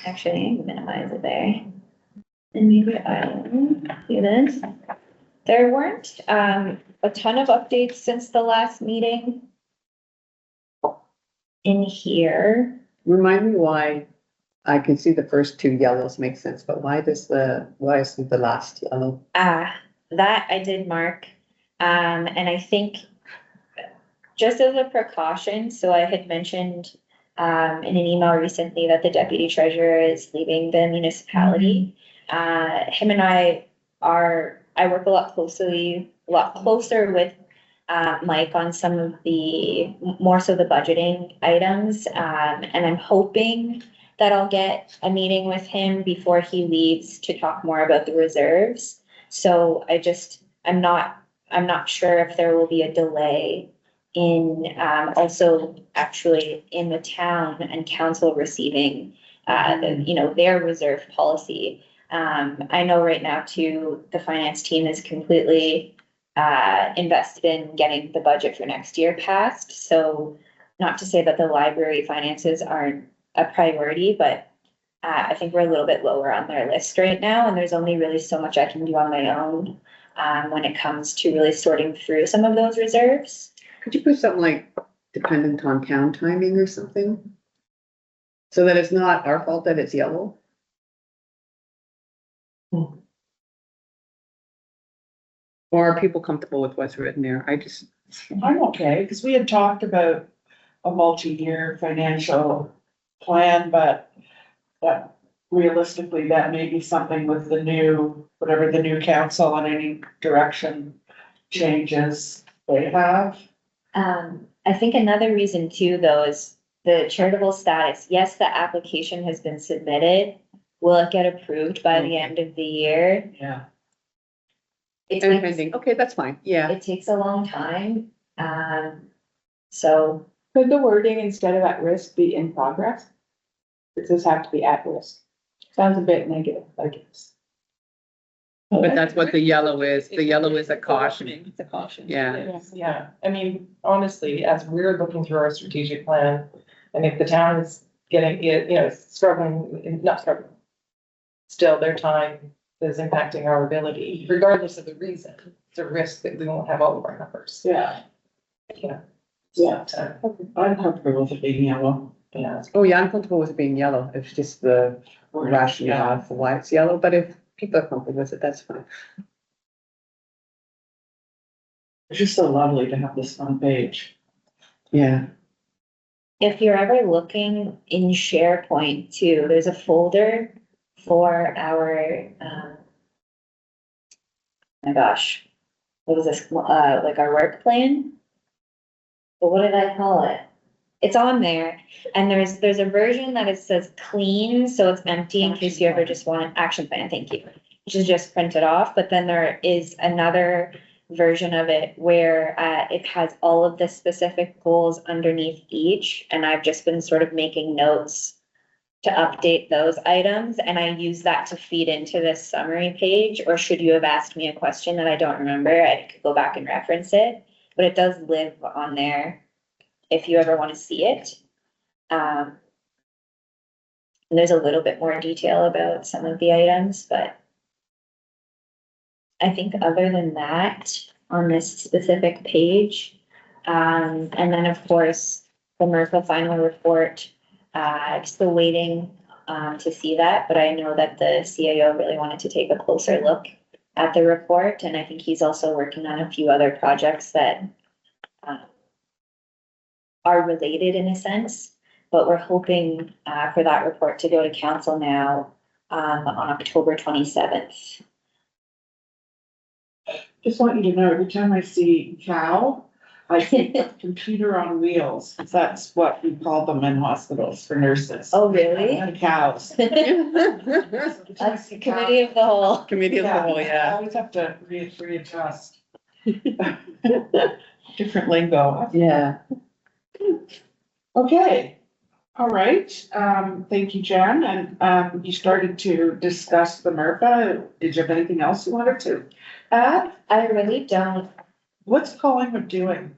actually minimize it there. And maybe I'll do this. There weren't, a ton of updates since the last meeting. In here, Remind me why I can see the first two yellows make sense, but why is the last yellow? that I did mark. And I think just as a precaution, so I had mentioned in an email recently that the deputy treasurer is leaving the municipality. Him and I work a lot closer with Mike on some of the, more so the budgeting items. And I'm hoping that I'll get a meeting with him before he leaves to talk more about the reserves. So I'm not sure if there will be a delay in, also actually in the town and council receiving, their reserve policy. I know right now too, the finance team is completely invested in getting the budget for next year passed. So not to say that the library finances aren't a priority, but I think we're a little bit lower on their list right now, and there's only really so much I can do on my own when it comes to really sorting through some of those reserves. Could you put something like dependent on town timing or something? So that it's not our fault that it's yellow? Or are people comfortable with what's written there? I'm okay, because we had talked about a multi-year financial plan, but realistically, that may be something with the new, whatever the new council and any direction changes they have. I think another reason too, though, is the charitable status. Yes, the application has been submitted. Will it get approved by the end of the year? Yeah. It And takes, pending, okay, that's fine, yeah. it takes a long time. So Could the wording instead of at risk be in progress? Does this have to be at risk? Sounds a bit negative, I guess. But that's what the yellow is. The yellow is a caution. It's a caution. Yeah. Yeah, I mean, honestly, as we're looking through our strategic plan, and if the town is getting it, struggling, not struggling. Still, their time is impacting our ability, regardless of the reason. It's a risk that we won't have all of our numbers. Yeah. Yeah. Yeah. So, I'm comfortable with it being yellow. yeah. Oh, yeah, I'm comfortable with it being yellow. It's just the rationale for why it's yellow, but if people are comfortable with it, that's fine. It's just so lovely to have this on page. Yeah. if you're ever looking in SharePoint too, there's a folder for our, my gosh, what was this, like our work plan? But what did I call it? It's on there, and there's a version that it says clean, so it's empty in case you ever just want action plan, thank you. Which is just printed off, but then there is another version of it where it has all of the specific goals underneath each, and I've just been sort of making notes to update those items, and I use that to feed into this summary page, or should you have asked me a question that I don't remember, I could go back and reference it, but it does live on there if you ever want to see it. And there's a little bit more detail about some of the items, but I think other than that, on this specific page, and then of course, the MERPA final report, I'm still waiting to see that, but I know that the CAO really wanted to take a closer look at the report, and I think he's also working on a few other projects that are related in a sense, but we're hoping for that report to go to council now on October 27th. Just want you to know, every time I see cow, I think of computer on wheels, 'cause that's what we call them in hospitals for nurses. Oh, really? And cows. That's the committee of the whole. Committee of the whole, I yeah. always have to readjust. Different lingo. Yeah. Okay, all right, thank you, Jen, and, you started to discuss the MERPA, did you have anything else you wanted to add? I really don't. What's Collingwood doing?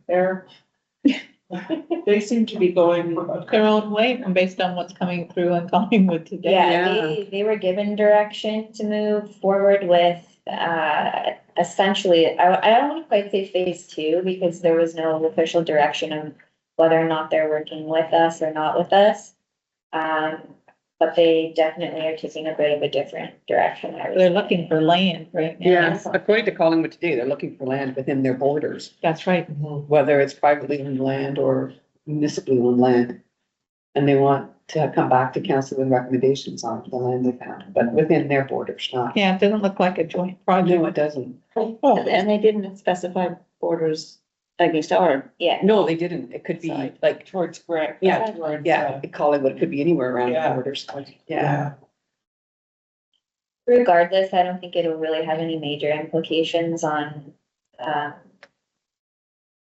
They seem to be going, Their own way, and based on what's coming through on Collingwood today. Yeah, they were given direction to move forward with, essentially, I don't want to quite say phase two, because there was no official direction of whether or not they're working with us or not with us. But they definitely are taking a bit of a different direction. They're looking for land right now. Yeah, according to Collingwood today, they're looking for land within their borders, That's right. whether it's privately owned land or municipally owned land. And they want to come back to council with recommendations on the land they found, but within their borders, not. Yeah, it doesn't look like a joint No, project. it doesn't. And they didn't specify borders against our. Yeah, No, they didn't. It could be Side. like, towards Greg. Yeah, towards, yeah, Collingwood, it could be anywhere around the Yeah. borders. Yeah. Yeah, regardless, I don't think it'll really have any major implications on, our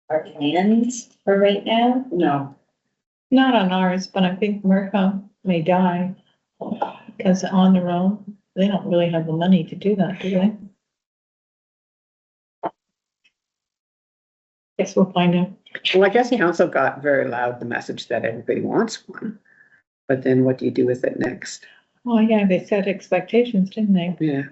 plans for right now. no, Not on ours, but I think MERCO may die. Because on their own, they don't really have the money to do that, do they? Guess we'll find out. Well, I guess council got very loud the message that everybody wants one. But then what do you do with it next? Oh, yeah, they set expectations, didn't they? Yeah.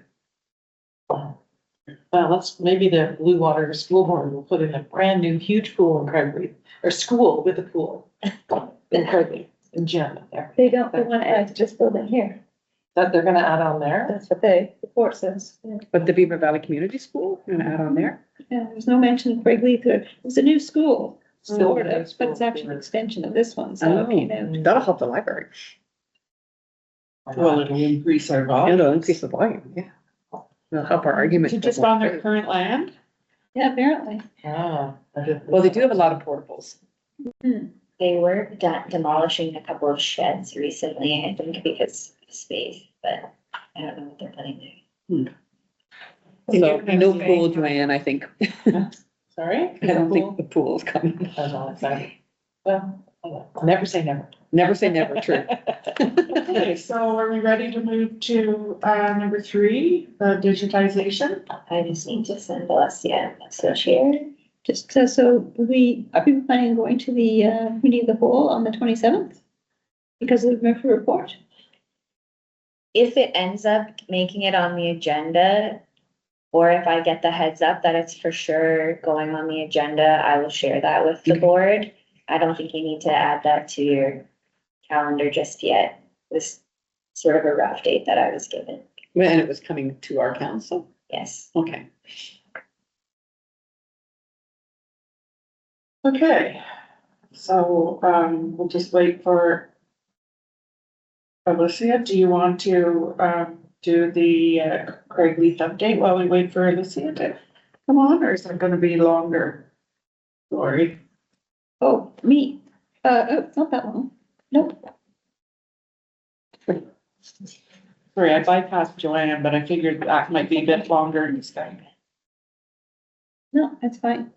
Maybe the Blue Water School Board will put in a brand new huge pool in Craiglee, or school with a pool in Craiglee, in gym there. They want to add to this building here. That they're gonna add on there? That's what the report says. Yeah. But the Beaver Valley Community School, you gonna add on there? Yeah, there's no mention of Craig Leith. It's a new school, sort new of, but it's school. actually an extension of this one, so, you know. That'll help the library. well, it'll increase our volume. It'll increase the volume, yeah. It'll help our argument. Is it just on their current land? Yeah, apparently. Ah. Well, they do have a lot of portables. They were demolishing a couple of sheds recently, I think because of space, but I don't know what they're putting there. So no pool, Joanne, I think. Sorry? I don't think the pool's coming. I'm not excited. Well, never say never. Never say never, true. Okay, so are we ready to move to, number 3, the digitization? I just need to send Alessia a share. Just, so are we planning on going to the, committee of the whole on the 27th? Because of the Murphy report? If it ends up making it on the agenda, or if I get the heads up that it's for sure going on the agenda, I will share that with the board. I don't think you need to add that to your calendar just yet. This sort of a rough date that I was given. And it was coming to our council? Yes. Okay. Okay, so, we'll just wait for Alicia. Do you want to, do the, Craig Leith update while we wait for Alicia to come on, or is it gonna be longer? Sorry. Oh, me. It's not that long. Nope. Sorry, I bypassed Joanne, but I figured that might be a bit longer this time. No, that's fine.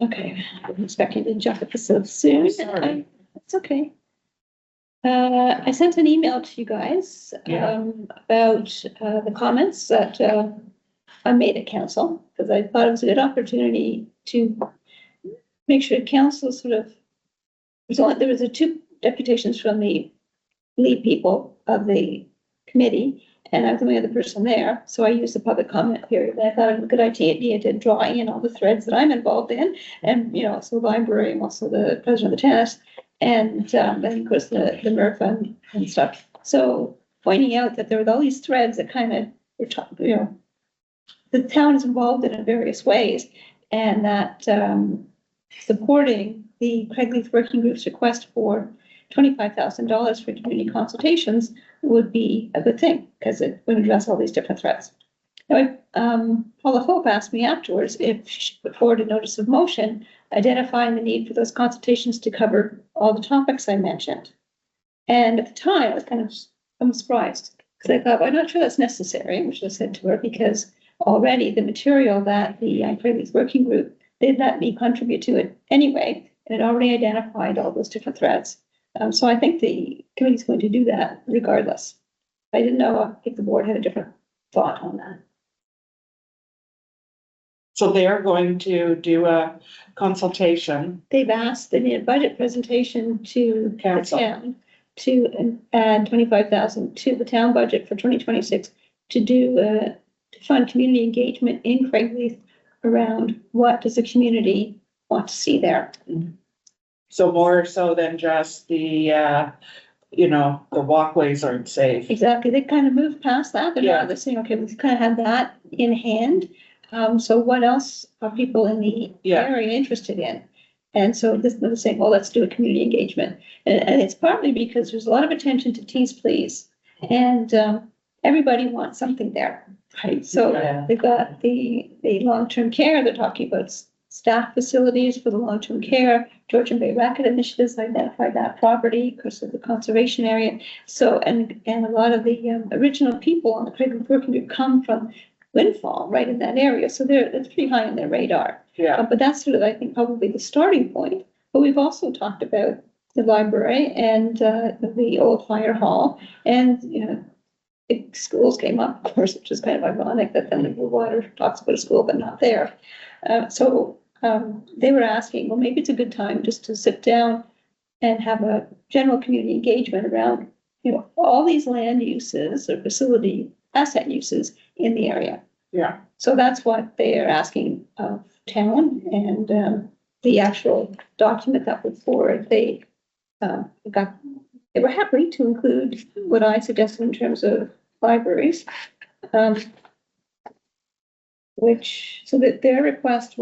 Okay, I'm expecting to jump episode soon. Sorry. It's okay. I sent an email to you guys, Yeah. about, the comments that, I made at council, because I thought it was a good opportunity to make sure council sort of, there was two deputations from the lead people of the committee, and I was the only other person there, so I used the public comment period. And I thought it was a good idea to draw in all the threads that I'm involved in, and, you know, so the library, and also the president of the tennis, and then of course the MRF and stuff. So pointing out that there were all these threads that kind of were, you know, the town is involved in various ways, and that supporting the Craigleith Working Group's request for $25,000 for community consultations would be a good thing, because it would address all these different threats. Anyway, Paula Hope asked me afterwards if she put forward a notice of motion identifying the need for those consultations to cover all the topics I mentioned. And at the time, I was kind of, I'm surprised, because I thought, well, I'm not sure that's necessary, which I said to her, because already the material that the Craigleith Working Group did let me contribute to it anyway, and it already identified all those different threats. So I think the committee's going to do that regardless. I didn't know if the board had a different thought on that. So they're going to do a consultation. They've asked, they need a budget presentation to the Council. town to add 25,000 to the town budget for 2026 to do, to fund community engagement in Craigleith around what does the community want to see there. So more so than just the, you know, the walkways aren't safe. Exactly, they kind of moved past that, they're saying, okay, we've kind of had that in hand. So what else are people in the Yeah. area interested in? And so this is saying, well, let's do a community engagement. And it's partly because there's a lot of attention to Tees Please. And everybody wants something there, right? So Yeah. they've got the long-term care, they're talking about staff facilities for the long-term care. Georgian Bay Racket Initiatives identified that property because of the conservation area. So, and a lot of the original people on the Craigleith Working Group come from Windfall, right in that area. So that's pretty high on their radar. Yeah. But that's sort of, I think, probably the starting point. But we've also talked about the library and the old fire hall, and, you know, schools came up, of course, which is kind of ironic that then the water talks about a school, but not there. So they were asking, well, maybe it's a good time just to sit down and have a general community engagement around, you know, all these land uses or facility asset uses in the area. Yeah. So that's what they are asking of town, and the actual document that was forward, they were happy to include what I suggested in terms of libraries. So that their request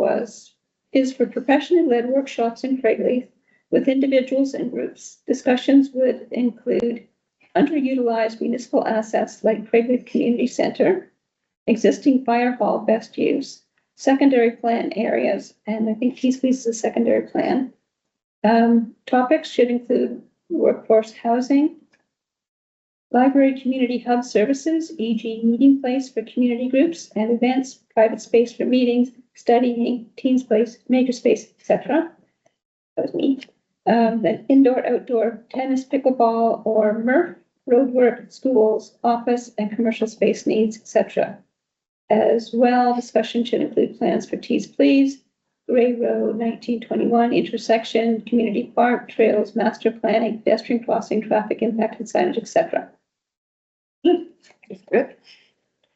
is for professionally led workshops in Craigleith with individuals and groups. Discussions would include underutilized municipal assets like Craigleith Community Center, existing fire hall best use, secondary plan areas, and I think Tees Please is a secondary plan. Topics should include workforce housing, library community hub services, e.g. meeting place for community groups and events, private space for meetings, studying, teens place, makerspace, etc. That was me. Then indoor, outdoor tennis, pickleball, or MRF, roadwork, schools, office, and commercial space needs, etc. As well, discussion should include plans for Tees Please, Gray Road, 1921 intersection, community park, trails, master planning, pedestrian crossing, traffic impact, and signage, etc. Good.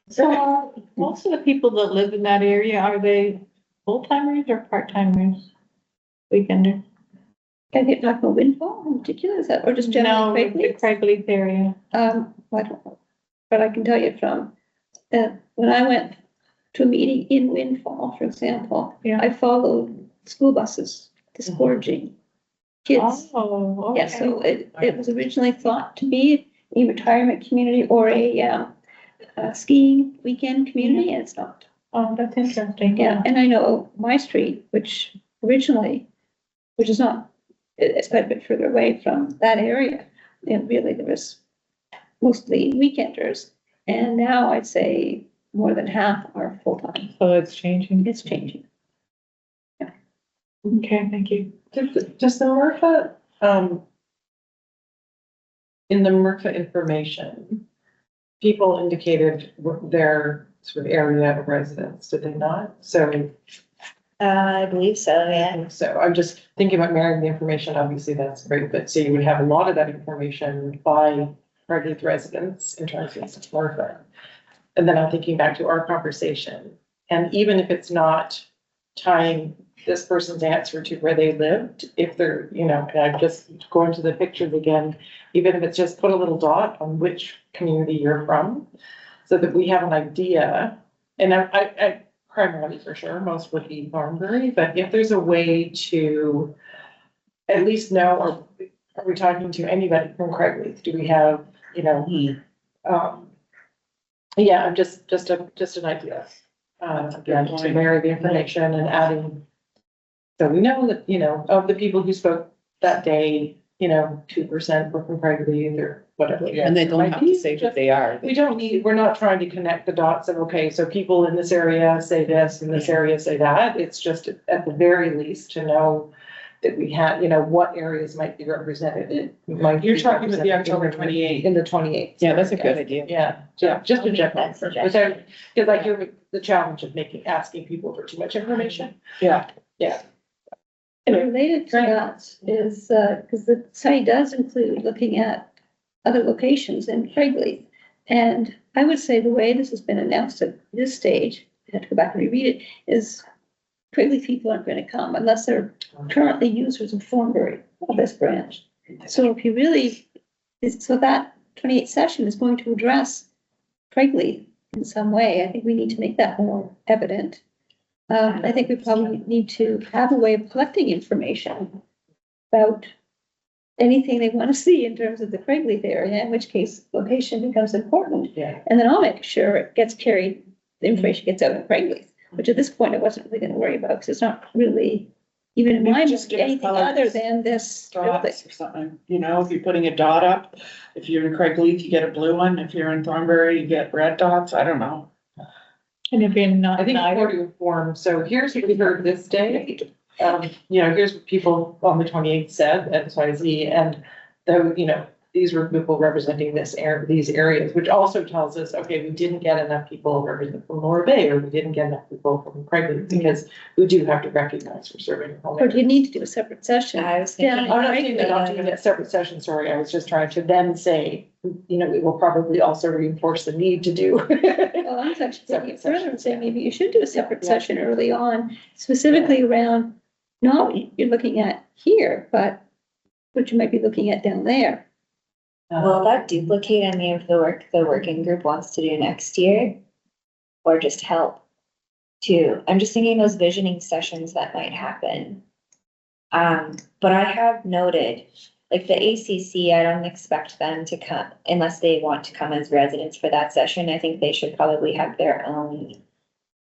So most of the people that live in that area, are they full-timers or part-timers? Weekender? Can you talk about Windfall in particular, is that, or just generally No, the Craigleith? Craigleith area. I don't know, but I can tell you from, when I went to a meeting in Windfall, for example, Yeah. I followed school buses disgorging kids. Oh, okay. Yeah, so it was originally thought to be a retirement community or a skiing weekend community, and it's not. Oh, that's interesting. Yeah, and I know my street, which originally which is not, it's quite a bit further away from that area. And really, there was mostly weekenders. And now I'd say more than half are full-time. So it's changing. It's changing. Okay, thank you. Does the MRFA, in the MRFA information, people indicated their sort of area of residence, did they not? So, I believe so, I yeah. think so I'm just thinking about marrying the information, obviously that's great, but so you would have a lot of that information by Craigleith residents in terms of MRFA. And then I'm thinking back to our conversation, and even if it's not tying this person's answer to where they lived, if they're, you know, and I'm just going to the pictures again, even if it's just put a little dot on which community you're from, so that we have an idea. And I primarily for sure, most would be Thornbury, but if there's a way to at least know, or are we talking to anybody from Craigleith? Do we have, you know, yeah, I'm just an idea. Again, to marry the information and adding. So we know that, you know, of the people who spoke that day, you know, 2% were from Craigleith or whatever. And they don't have to say that they are. We don't need, we're not trying to connect the dots of, okay, so people in this area say this, in this area say that. It's just at the very least to know that we had, you know, what areas might be represented. You're talking about the October 28th. In the 28th. Yeah, that's a good idea. Yeah, just a general, That's suggestion. without, because I hear the challenge of asking people for too much information. Yeah. And related to that is, because the study does include looking at other locations in Craigleith. And I would say the way this has been announced at this stage, I have to go back and reread it, is Craigleith people aren't going to come unless they're currently users of Thornbury, of this branch. So if you really, so that 28th session is going to address Craigleith in some way. I think we need to make that more evident. I think we probably need to have a way of collecting information about anything they want to see in terms of the Craigleith area, in which case location becomes important. Yeah. And then I'll make sure it gets carried, the information gets out in Craigleith, which at this point I wasn't really going to worry about because it's not really, even in Maybe my just mind, give it anything colors. other than this. Dots or something, you know, if you're putting a dot up, if you're in Craigleith, you get a blue one. If you're in Thornbury, you get red dots. I don't know. And if you're not, I think it's more neither, to inform, so here's what we heard this day. You know, here's what people on the 28th said, X, Y, Z, and though, you know, these were people representing these areas, which also tells us, okay, we didn't get enough people represented from Lower Bay, or we didn't get enough people from Craigleith, because we do have to recognize we're serving. Or do you need to do a separate session? I was thinking. Down in I'm not saying that Craigleith. I'm doing that separate session, sorry, I was just trying to then say, you know, it will probably also reinforce the need to do. Well, I was actually taking it Separate further and sessions, saying maybe you should do a separate Yeah. session early on, specifically around, not what you're looking at here, but what you might be looking at down there. Will that duplicate any of the work the working group wants to do next year? Or just help to, I'm just thinking those visioning sessions that might happen. But I have noted, like the ACC, I don't expect them to come unless they want to come as residents for that session. I think they should probably have their own.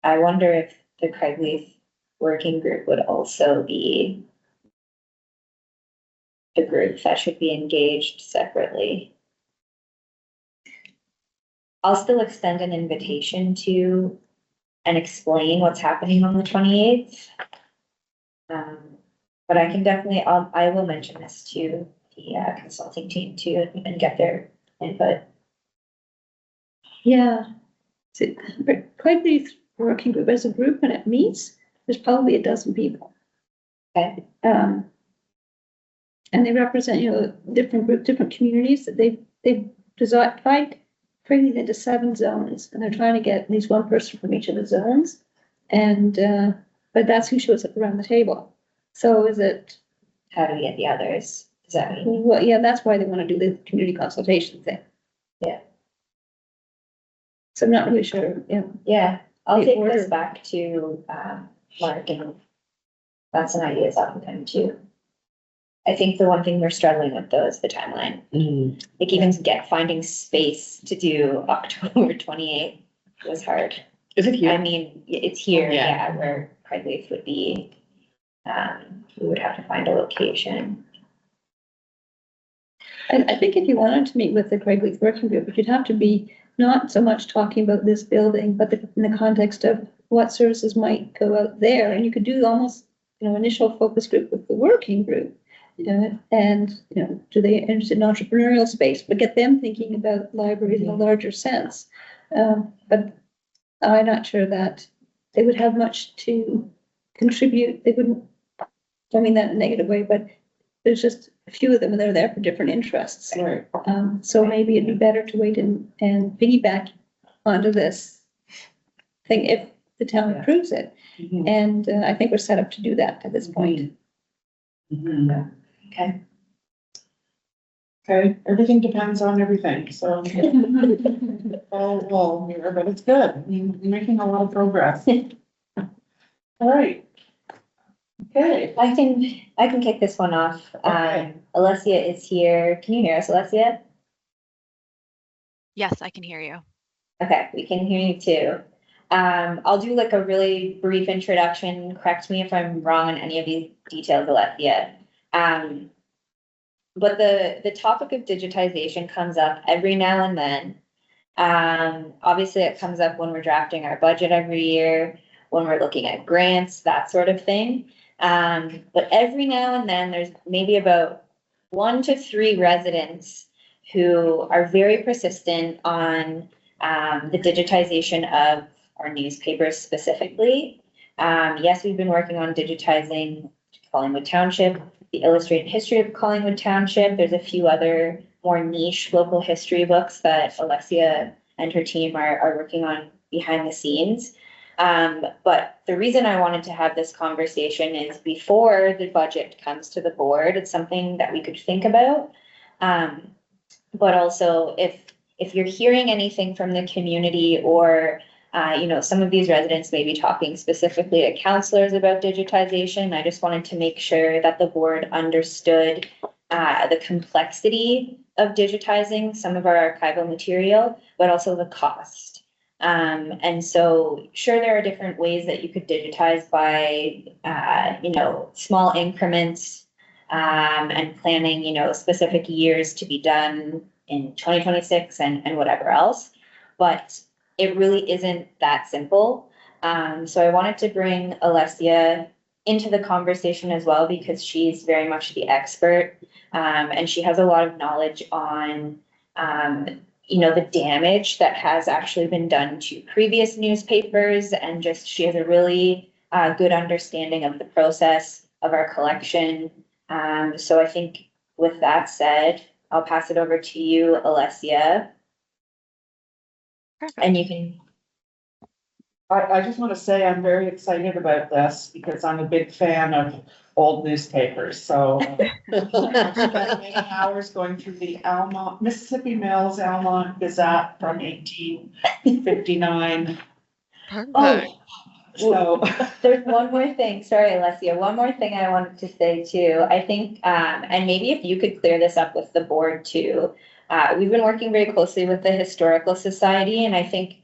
I wonder if the Craigleith working group would also be the group that should be engaged separately. I'll still extend an invitation to and explain what's happening on the 28th. But I can definitely, I will mention this to the consulting team too and get their input. Yeah. So, Craigleith working group as a group, when it meets, there's probably a dozen people. Okay. And they represent, you know, different group, different communities that they've divided Craigleith into 7 zones, and they're trying to get at least one person from each of the zones. And, but that's who shows up around the table. So is it, How do we get the others? Is that what you mean? well, yeah, that's why they want to do the community consultation thing. Yeah. So I'm not really sure, yeah. Yeah, I'll The take order. this back to Mark, and that's an idea that can come too. I think the one thing we're struggling with though is the timeline. Like even finding space to do October 28th was hard. Is it I here? mean, it's here, Yeah. yeah, where Craigleith would be. We would have to find a location. And I think if you wanted to meet with the Craig Leith Working Group, you'd have to be not so much talking about this building, but in the context of what services might go out there. And you could do almost, initial focus group with the working group. And, do they interested in entrepreneurial space, but get them thinking about libraries in a larger sense. But I'm not sure that they would have much to contribute. They wouldn't, I mean that in a negative way, but there's just a few of them and they're there for different interests. Right. So maybe it'd be better to wait and piggyback onto this thing if the town approves it. Mhm. And I think we're set up to do that at this point. Mhm. Okay. Okay, everything depends on everything, so. Oh, well, here, but it's good. You're making a lot of progress. All right. Okay. I can kick this one off. Okay. Alessia is here. Can you hear us, Alessia? Yes, I can hear you. Okay, we can hear you too. I'll do like a really brief introduction. Correct me if I'm wrong on any of these details, Alessia. But the topic of digitization comes up every now and then. Obviously it comes up when we're drafting our budget every year, when we're looking at grants, that sort of thing. But every now and then there's maybe about 1 to 3 residents who are very persistent on the digitization of our newspapers specifically. Yes, we've been working on digitizing Collingwood Township, the Illustrated History of Collingwood Township. There's a few other more niche local history books that Alessia and her team are working on behind the scenes. But the reason I wanted to have this conversation is before the budget comes to the board, it's something that we could think about. But also if you're hearing anything from the community or some of these residents may be talking specifically to counselors about digitization. I just wanted to make sure that the board understood the complexity of digitizing some of our archival material, but also the cost. And so sure, there are different ways that you could digitize by, small increments and planning, specific years to be done in 2026 and whatever else. But it really isn't that simple. So I wanted to bring Alessia into the conversation as well, because she's very much the expert. And she has a lot of knowledge on, the damage that has actually been done to previous newspapers. And just, she has a really good understanding of the process of our collection. So I think with that said, I'll pass it over to you, Alessia. Perfect. And you can. I just want to say I'm very excited about this because I'm a big fan of old newspapers, so. I've spent many hours going through the Mississippi Mills Almont Gazette from 1859. Oh, So. there's one more thing. Sorry, Alessia. One more thing I wanted to say too. I think, and maybe if you could clear this up with the board too. We've been working very closely with the Historical Society, and I think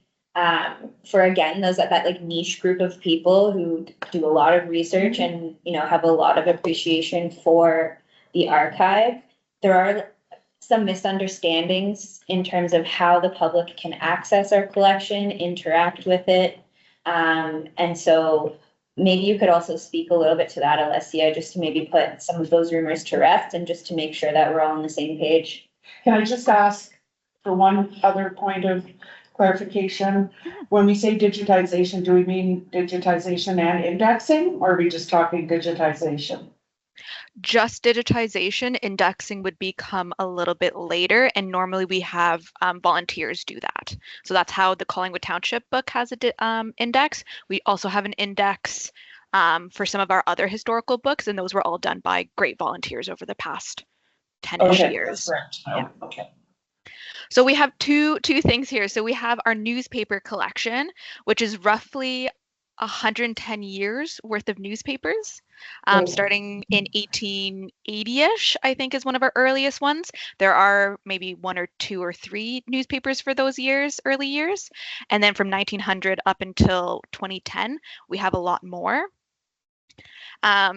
for again those that like niche group of people who do a lot of research and have a lot of appreciation for the archive, there are some misunderstandings in terms of how the public can access our collection, interact with it. And so maybe you could also speak a little bit to that, Alessia, just to maybe put some of those rumors to rest and just to make sure that we're all on the same page. Can I just ask for one other point of clarification? When we say digitization, do we mean digitization and indexing, or are we just talking digitization? Just digitization, indexing would become a little bit later, and normally we have volunteers do that. So that's how the Collingwood Township book has an index. We also have an index for some of our other historical books, and those were all done by great volunteers over the past 10-ish years. Yeah. Okay. So we have two things here. So we have our newspaper collection, which is roughly 110 years worth of newspapers, starting in 1880-ish, I think is one of our earliest ones. There are maybe 1 or 2 or 3 newspapers for those early years. And then from 1900 up until 2010, we have a lot more.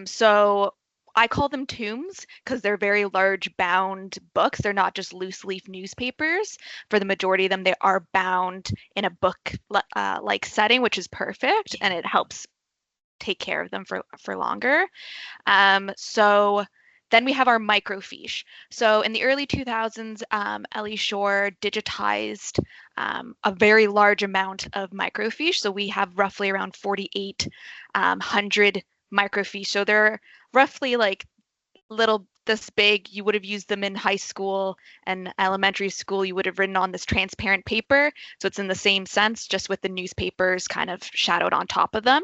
So I call them tomes because they're very large bound books. They're not just loose leaf newspapers. For the majority of them, they are bound in a book like setting, which is perfect, and it helps take care of them for longer. So then we have our microfiche. So in the early 2000s, Ellie Shore digitized a very large amount of microfiche. So we have roughly around 4,800 microfiche. So they're roughly like little this big. You would have used them in high school and elementary school. You would have written on this transparent paper. So it's in the same sense, just with the newspapers kind of shadowed on top of them.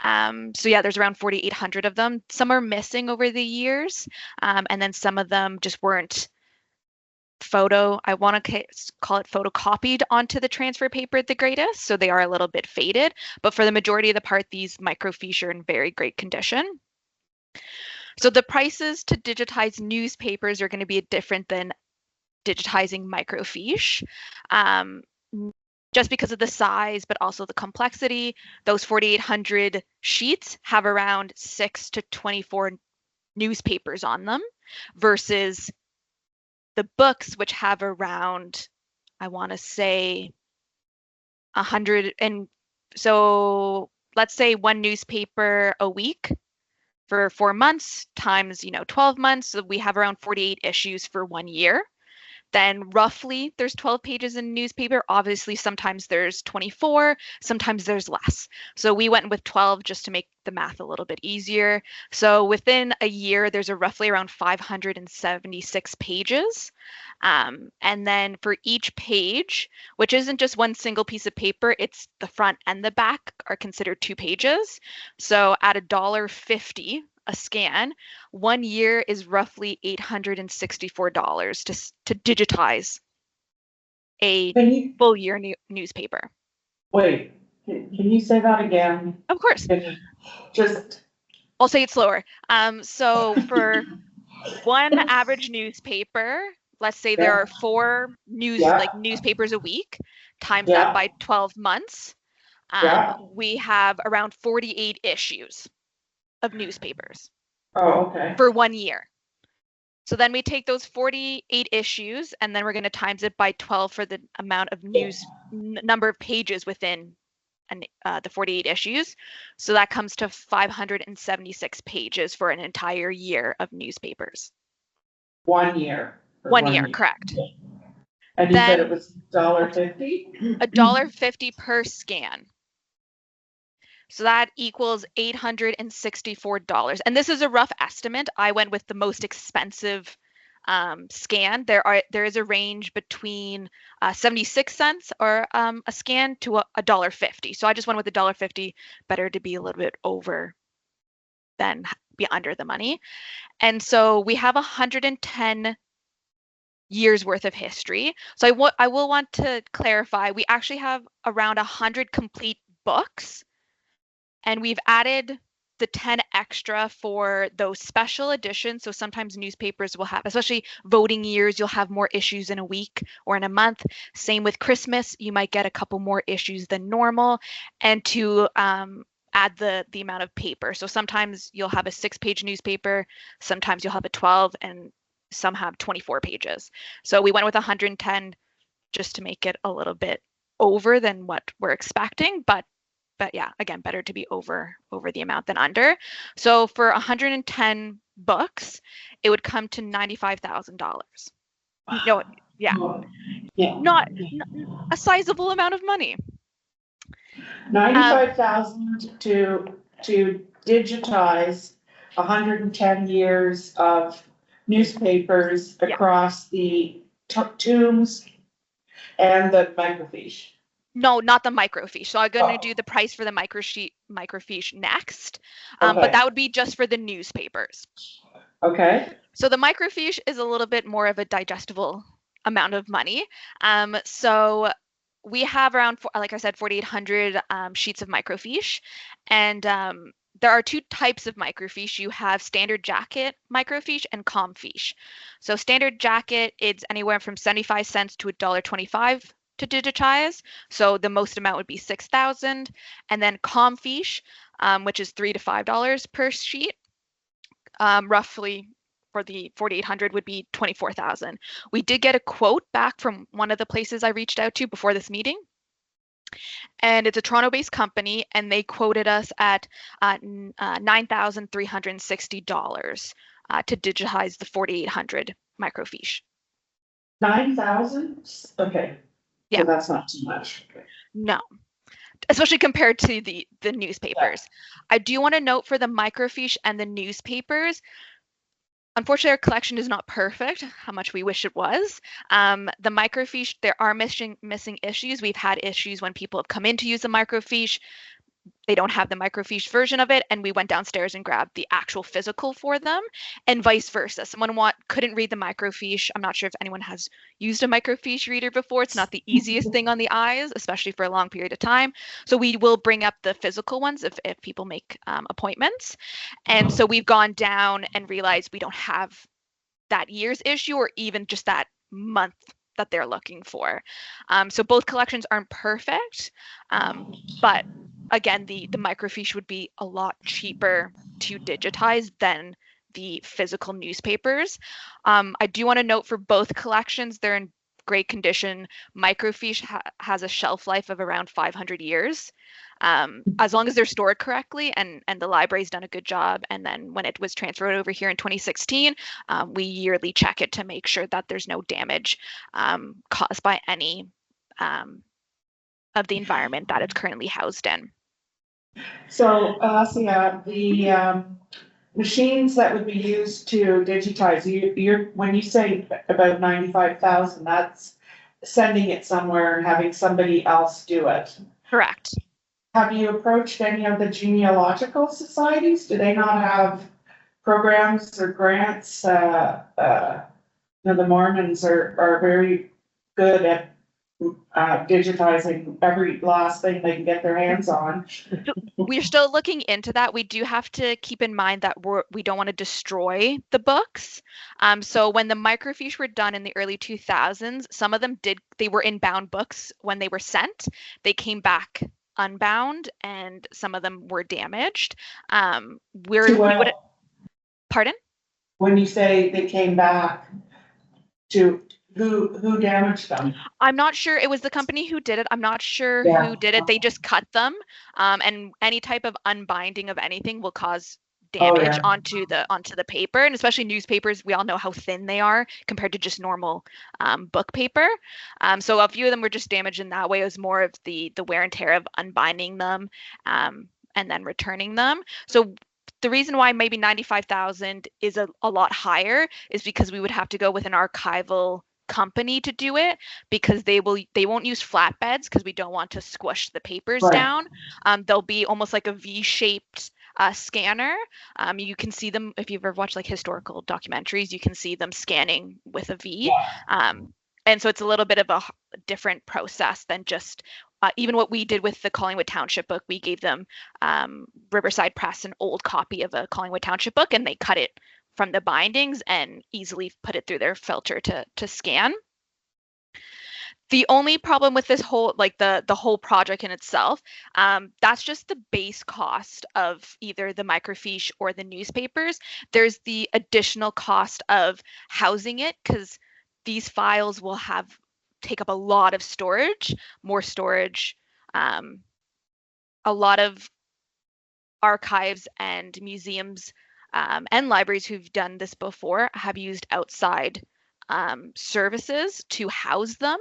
So yeah, there's around 4,800 of them. Some are missing over the years, and then some of them just weren't I want to call it photocopied onto the transfer paper the greatest, so they are a little bit faded. But for the majority of the part, these microfiche are in very great condition. So the prices to digitize newspapers are going to be different than digitizing microfiche. Just because of the size, but also the complexity. Those 4,800 sheets have around 6 to 24 newspapers on them versus the books, which have around, I want to say, 100. And so let's say one newspaper a week for 4 months times, 12 months. So we have around 48 issues for 1 year. Then roughly there's 12 pages in a newspaper. Obviously, sometimes there's 24, sometimes there's less. So we went with 12 just to make the math a little bit easier. So within a year, there's a roughly around 576 pages. And then for each page, which isn't just one single piece of paper, it's the front and the back are considered 2 pages. So at $1.50 a scan, 1 year is roughly $864 to digitize a full year newspaper. Wait, can you say that again? Of course. I'll say it slower. So for one average newspaper, let's say there are 4 newspapers a week, times that by 12 months, we have around 48 issues of newspapers. Oh, okay. For 1 year. So then we take those 48 issues and then we're going to times it by 12 for the amount of number of pages within the 48 issues. So that comes to 576 pages for an entire year of newspapers. 1 year. 1 year, correct. And you said it was $1.50? $1.50 per scan. So that equals $864. And this is a rough estimate. I went with the most expensive scan. There is a range between 76 cents or a scan to $1.50. So I just went with $1.50, better to be a little bit over than be under the money. And so we have 110 years worth of history. So I will want to clarify, we actually have around 100 complete books. And we've added the 10 extra for those special editions. So sometimes newspapers will have, especially voting years, you'll have more issues in a week or in a month. Same with Christmas, you might get a couple more issues than normal. And to add the amount of paper. So sometimes you'll have a 6-page newspaper, sometimes you'll have a 12, and some have 24 pages. So we went with 110 just to make it a little bit over than what we're expecting, but yeah, again, better to be over the amount than under. So for 110 books, it would come to $95,000. No, yeah, not a sizable amount of money. 95,000 to digitize 110 years of newspapers across the tombs and the microfiche. No, not the microfiche. So I'm going to do the price for the microfiche next, but that would be just for the newspapers. Okay. So the microfiche is a little bit more of a digestible amount of money. So we have around, like I said, 4,800 sheets of microfiche, and there are 2 types of microfiche. You have standard jacket microfiche and comfiche. So standard jacket, it's anywhere from 75 cents to $1.25 to digitize. So the most amount would be 6,000. And then comfiche, which is $3 to $5 per sheet. Roughly for the 4,800 would be 24,000. We did get a quote back from one of the places I reached out to before this meeting. And it's a Toronto-based company, and they quoted us at $9,360 to digitize the 4,800 microfiche. 9,000? Okay. Yeah. So that's not too much. No, especially compared to the newspapers. I do want to note for the microfiche and the newspapers, unfortunately, our collection is not perfect, how much we wish it was. The microfiche, there are missing issues. We've had issues when people have come in to use the microfiche. They don't have the microfiche version of it, and we went downstairs and grabbed the actual physical for them, and vice versa. Someone couldn't read the microfiche. I'm not sure if anyone has used a microfiche reader before. It's not the easiest thing on the eyes, especially for a long period of time. So we will bring up the physical ones if people make appointments. And so we've gone down and realized we don't have that year's issue or even just that month that they're looking for. So both collections aren't perfect, but again, the microfiche would be a lot cheaper to digitize than the physical newspapers. I do want to note for both collections, they're in great condition. Microfiche has a shelf life of around 500 years, as long as they're stored correctly, and the library's done a good job. And then when it was transferred over here in 2016, we yearly check it to make sure that there's no damage caused by any of the environment that it's currently housed in. So, Alessia, the machines that would be used to digitize, when you say about 95,000, that's sending it somewhere and having somebody else do it. Correct. Have you approached any of the genealogical societies? Do they not have programs or grants? The Mormons are very good at digitizing every last thing they can get their hands on. We're still looking into that. We do have to keep in mind that we don't want to destroy the books. So when the microfiche were done in the early 2000s, some of them they were in bound books when they were sent. They came back unbound, and some of them were damaged. Pardon? When you say they came back, to who damaged them? I'm not sure. It was the company who did it. I'm not sure who did it. They just cut them, and any type of unbinding of anything will cause damage onto the paper, and especially newspapers. We all know how thin they are compared to just normal book paper. So a few of them were just damaged in that way. It was more of the wear and tear of unbinding them and then returning them. So the reason why maybe 95,000 is a lot higher is because we would have to go with an archival company to do it, because they won't use flatbeds because we don't want to squish the papers down. They'll be almost like a V-shaped scanner. You can see them if you've ever watched like historical documentaries. You can see them scanning with a V. And so it's a little bit of a different process than just even what we did with the Collingwood Township book. We gave them Riverside Press an old copy of a Collingwood Township book, and they cut it from the bindings and easily put it through their filter to scan. The only problem with this whole, like the whole project in itself, that's just the base cost of either the microfiche or the newspapers. There's the additional cost of housing it, because these files will take up a lot of storage, more storage. A lot of archives and museums and libraries who've done this before have used outside services to house them.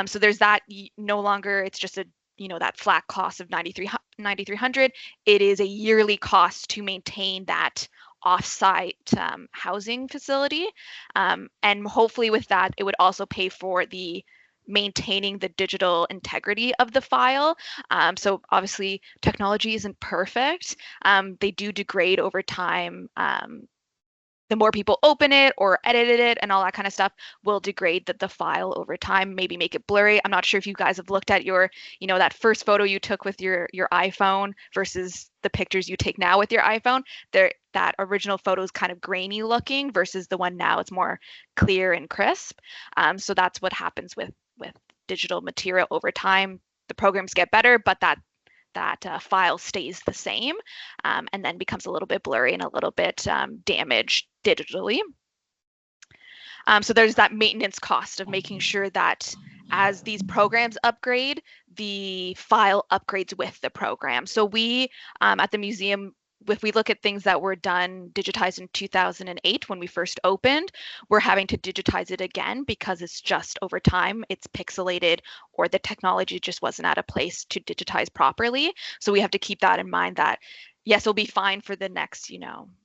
So there's that. No longer it's just that flat cost of $9,300. It is a yearly cost to maintain that off-site housing facility, and hopefully with that it would also pay for the maintaining the digital integrity of the file. So obviously technology isn't perfect. They do degrade over time. The more people open it or edit it and all that kind of stuff will degrade the file over time, maybe make it blurry. I'm not sure if you guys have looked at your, that first photo you took with your iPhone versus the pictures you take now with your iPhone. That original photo is kind of grainy looking versus the one now. It's more clear and crisp. So that's what happens with digital material over time. The programs get better, but that file stays the same, and then becomes a little bit blurry and a little bit damaged digitally. So there's that maintenance cost of making sure that as these programs upgrade, the file upgrades with the program. So we at the museum, if we look at things that were done digitized in 2008 when we first opened, we're having to digitize it again because it's just over time, it's pixelated or the technology just wasn't at a place to digitize properly. So we have to keep that in mind that yes, it'll be fine for the next,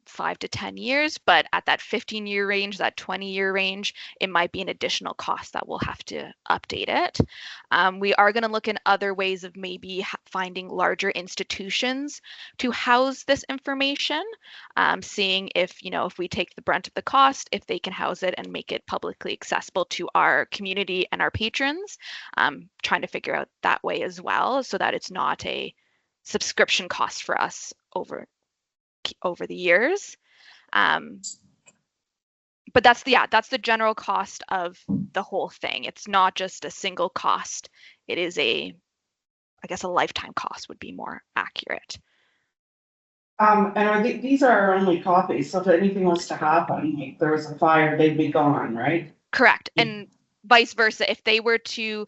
5 to 10 years, but at that 15-year range, that 20-year range, it might be an additional cost that we'll have to update it. We are going to look in other ways of maybe finding larger institutions to house this information, seeing if, if we take the brunt of the cost, if they can house it and make it publicly accessible to our community and our patrons, trying to figure out that way as well so that it's not a subscription cost for us over the years. But that's the general cost of the whole thing. It's not just a single cost. It is I guess a lifetime cost would be more accurate. And these are our only copies, so if anything was to happen, like there was a fire, they'd be gone, right? Correct. And vice versa, if we were to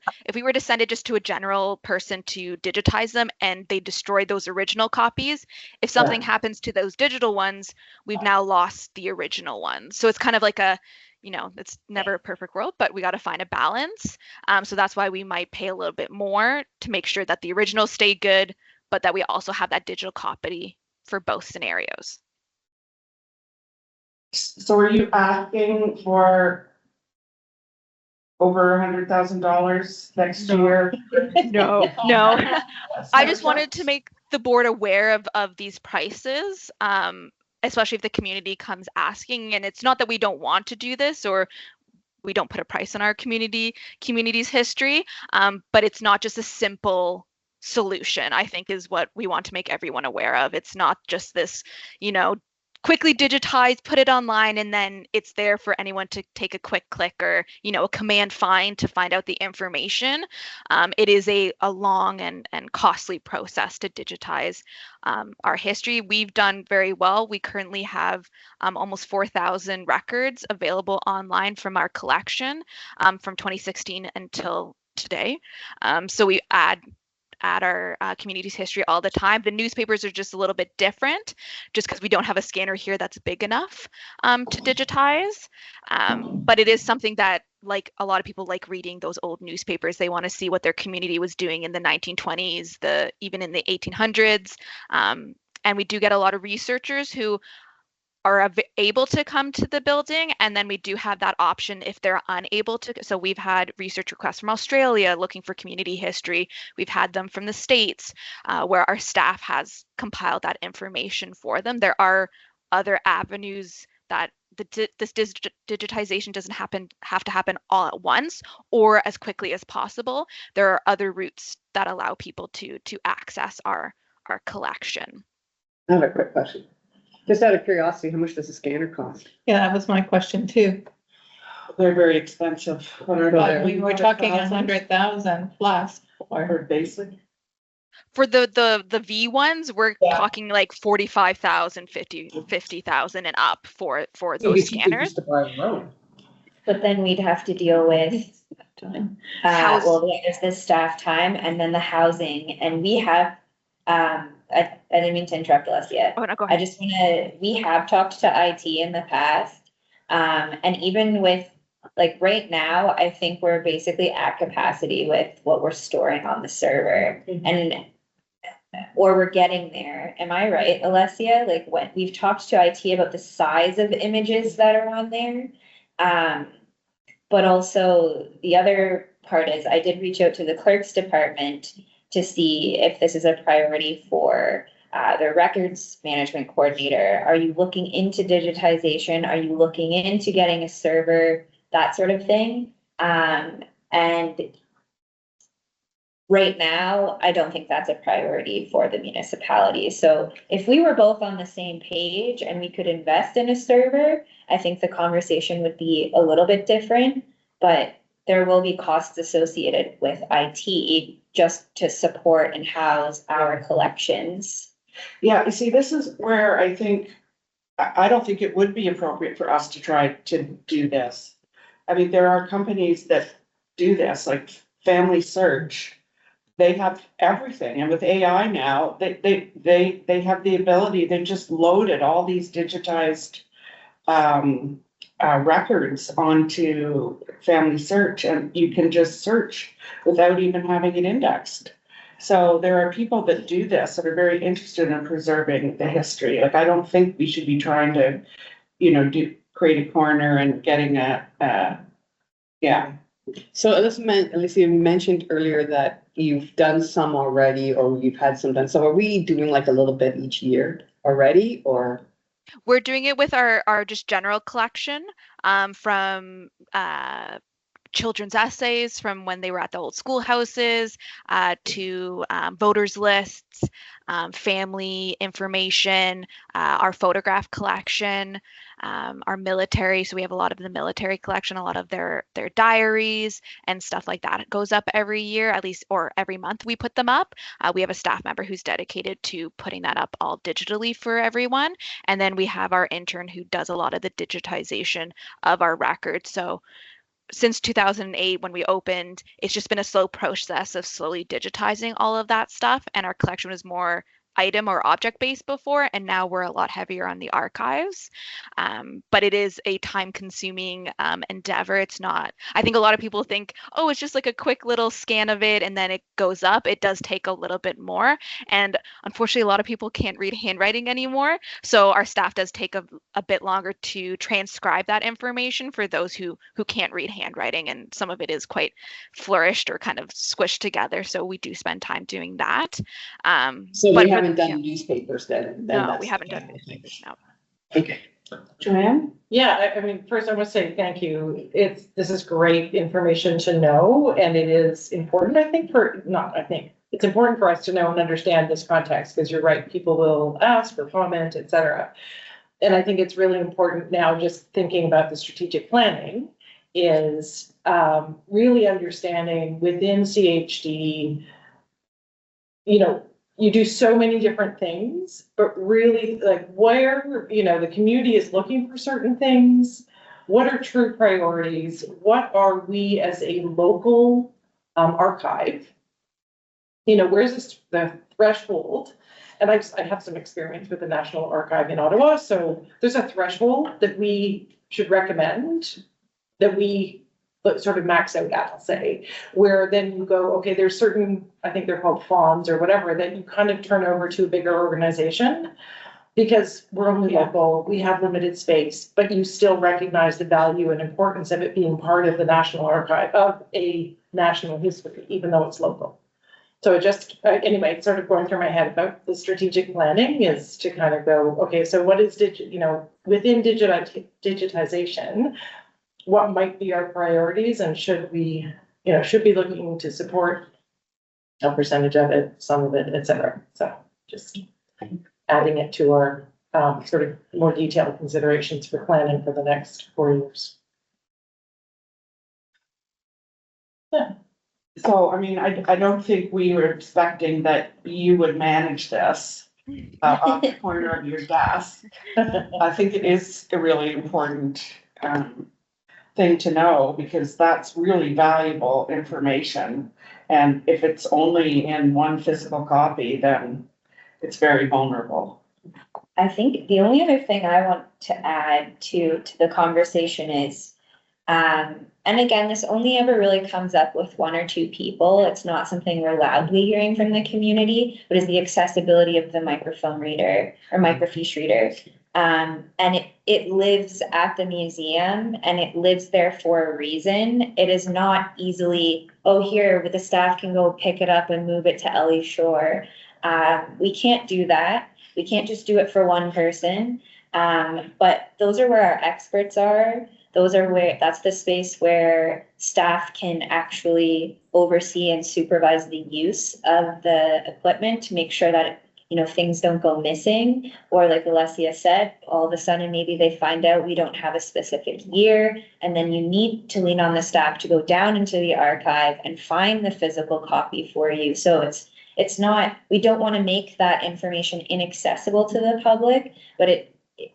send it just to a general person to digitize them and they destroy those original copies, if something happens to those digital ones, we've now lost the original ones. So it's kind of like it's never a perfect world, but we got to find a balance. So that's why we might pay a little bit more to make sure that the originals stay good, but that we also have that digital copy for both scenarios. So are you asking for over $100,000 next year? No. I just wanted to make the board aware of these prices, especially if the community comes asking. And it's not that we don't want to do this or we don't put a price on our community's history, but it's not just a simple solution, I think, is what we want to make everyone aware of. It's not just this, quickly digitize, put it online, and then it's there for anyone to take a quick click or, a command find to find out the information. It is a long and costly process to digitize our history. We've done very well. We currently have almost 4,000 records available online from our collection from 2016 until today. So we add our community's history all the time. The newspapers are just a little bit different just because we don't have a scanner here that's big enough to digitize. But it is something that, like, a lot of people like reading those old newspapers. They want to see what their community was doing in the 1920s, even in the 1800s. And we do get a lot of researchers who are able to come to the building, and then we do have that option if they're unable to. So we've had research requests from Australia looking for community history. We've had them from the States where our staff has compiled that information for them. There are other avenues that this digitization doesn't have to happen all at once or as quickly as possible. There are other routes that allow people to access our collection. I have a quick question. Just out of curiosity, how much does a scanner cost? Yeah, that was my question too. They're very expensive. We were talking 100,000 plus for basic. For the V ones, we're talking like 45,000, 50,000 and up for those scanners. But then we'd have to deal with there's the staff time and then the housing, and we have I didn't mean to interrupt, Alessia. Oh, no, go ahead. We have talked to IT in the past. And even with, like, right now, I think we're basically at capacity with what we're storing on the server. Or we're getting there. Am I right, Alessia? Like, when we've talked to IT about the size of images that are on there. But also the other part is I did reach out to the clerk's department to see if this is a priority for the records management coordinator. Are you looking into digitization? Are you looking into getting a server, that sort of thing? And right now, I don't think that's a priority for the municipality. So if we were both on the same page and we could invest in a server, I think the conversation would be a little bit different, but there will be costs associated with IT just to support and house our collections. Yeah, you see, this is where I think, I don't think it would be appropriate for us to try to do this. I mean, there are companies that do this, like Family Search. They have everything, and with AI now, they have the ability, they've just loaded all these digitized records onto Family Search, and you can just search without even having it indexed. So there are people that do this that are very interested in preserving the history. Like, I don't think we should be trying to, create a corner and getting yeah. So Alicia, you mentioned earlier that you've done some already, or you've had some done. So are we doing like a little bit each year already, or? We're doing it with our just general collection from children's essays from when they were at the old schoolhouses to voters lists, family information, our photograph collection, our military. So we have a lot of the military collection, a lot of their diaries and stuff like that. It goes up every year, at least, or every month we put them up. We have a staff member who's dedicated to putting that up all digitally for everyone. And then we have our intern who does a lot of the digitization of our records. So since 2008, when we opened, it's just been a slow process of slowly digitizing all of that stuff. And our collection was more item or object based before, and now we're a lot heavier on the archives. But it is a time consuming endeavor. It's not, I think a lot of people think, oh, it's just like a quick little scan of it and then it goes up. It does take a little bit more. And unfortunately, a lot of people can't read handwriting anymore. So our staff does take a bit longer to transcribe that information for those who can't read handwriting. And some of it is quite flourished or kind of squished together. So we do spend time doing that. So we haven't done newspapers then? No, we haven't done newspapers, no. Okay. Joanne? Yeah, I mean, first I want to say thank you. This is great information to know, and it is important, it's important for us to know and understand this context, because you're right, people will ask or comment, et cetera. And I think it's really important now, just thinking about the strategic planning, is really understanding within CHD, you do so many different things, but really like where, the community is looking for certain things. What are true priorities? What are we as a local archive? Where's the threshold? And I have some experience with the National Archive in Ottawa. So there's a threshold that we should recommend that we sort of max out at, I'll say, where then you go, okay, there's certain, I think they're called fonds or whatever, that you kind of turn over to a bigger organization because we're only local, we have limited space, but you still recognize the value and importance of it being part of the National Archive of a national history, even though it's local. So it just, anyway, it's sort of going through my head about the strategic planning is to kind of go, okay, so what is within digitization, what might be our priorities, and should we be looking to support a percentage of it, some of it, et cetera. So just adding it to our sort of more detailed considerations for planning for the next 4 years. Yeah. So, I mean, I don't think we were expecting that you would manage this off the corner of your desk. I think it is a really important thing to know, because that's really valuable information. And if it's only in one physical copy, then it's very vulnerable. I think the only other thing I want to add to the conversation is, and again, this only ever really comes up with one or two people. It's not something we're loudly hearing from the community, but is the accessibility of the microfilm reader or microfiche reader. And it lives at the museum, and it lives there for a reason. It is not easily, here, the staff can go pick it up and move it to Ellie Shore. We can't do that. We can't just do it for one person. But those are where our experts are. That's the space where staff can actually oversee and supervise the use of the equipment to make sure that things don't go missing, or like Alessia said, all of a sudden, maybe they find out we don't have a specific year, and then you need to lean on the staff to go down into the archive and find the physical copy for you. So it's not, we don't want to make that information inaccessible to the public, but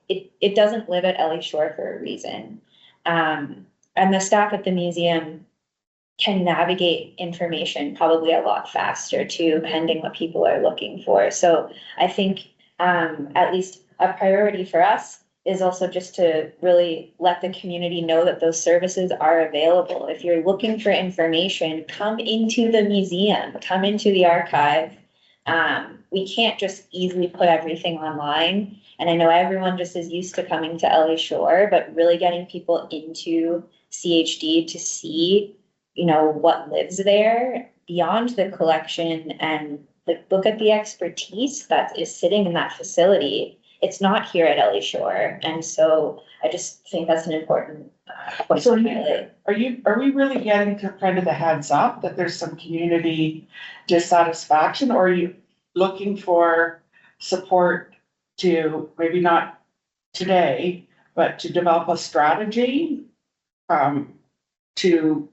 it doesn't live at Ellie Shore for a reason. And the staff at the museum can navigate information probably a lot faster too, pending what people are looking for. So I think at least a priority for us is also just to really let the community know that those services are available. If you're looking for information, come into the museum, come into the archive. We can't just easily put everything online. And I know everyone just is used to coming to Ellie Shore, but really getting people into CHD to see, what lives there beyond the collection, and look at the expertise that is sitting in that facility. It's not here at Ellie Shore. And so I just think that's an important point So to highlight. are we really getting to kind of the heads up that there's some community dissatisfaction, or are you looking for support to, maybe not today, but to develop a strategy to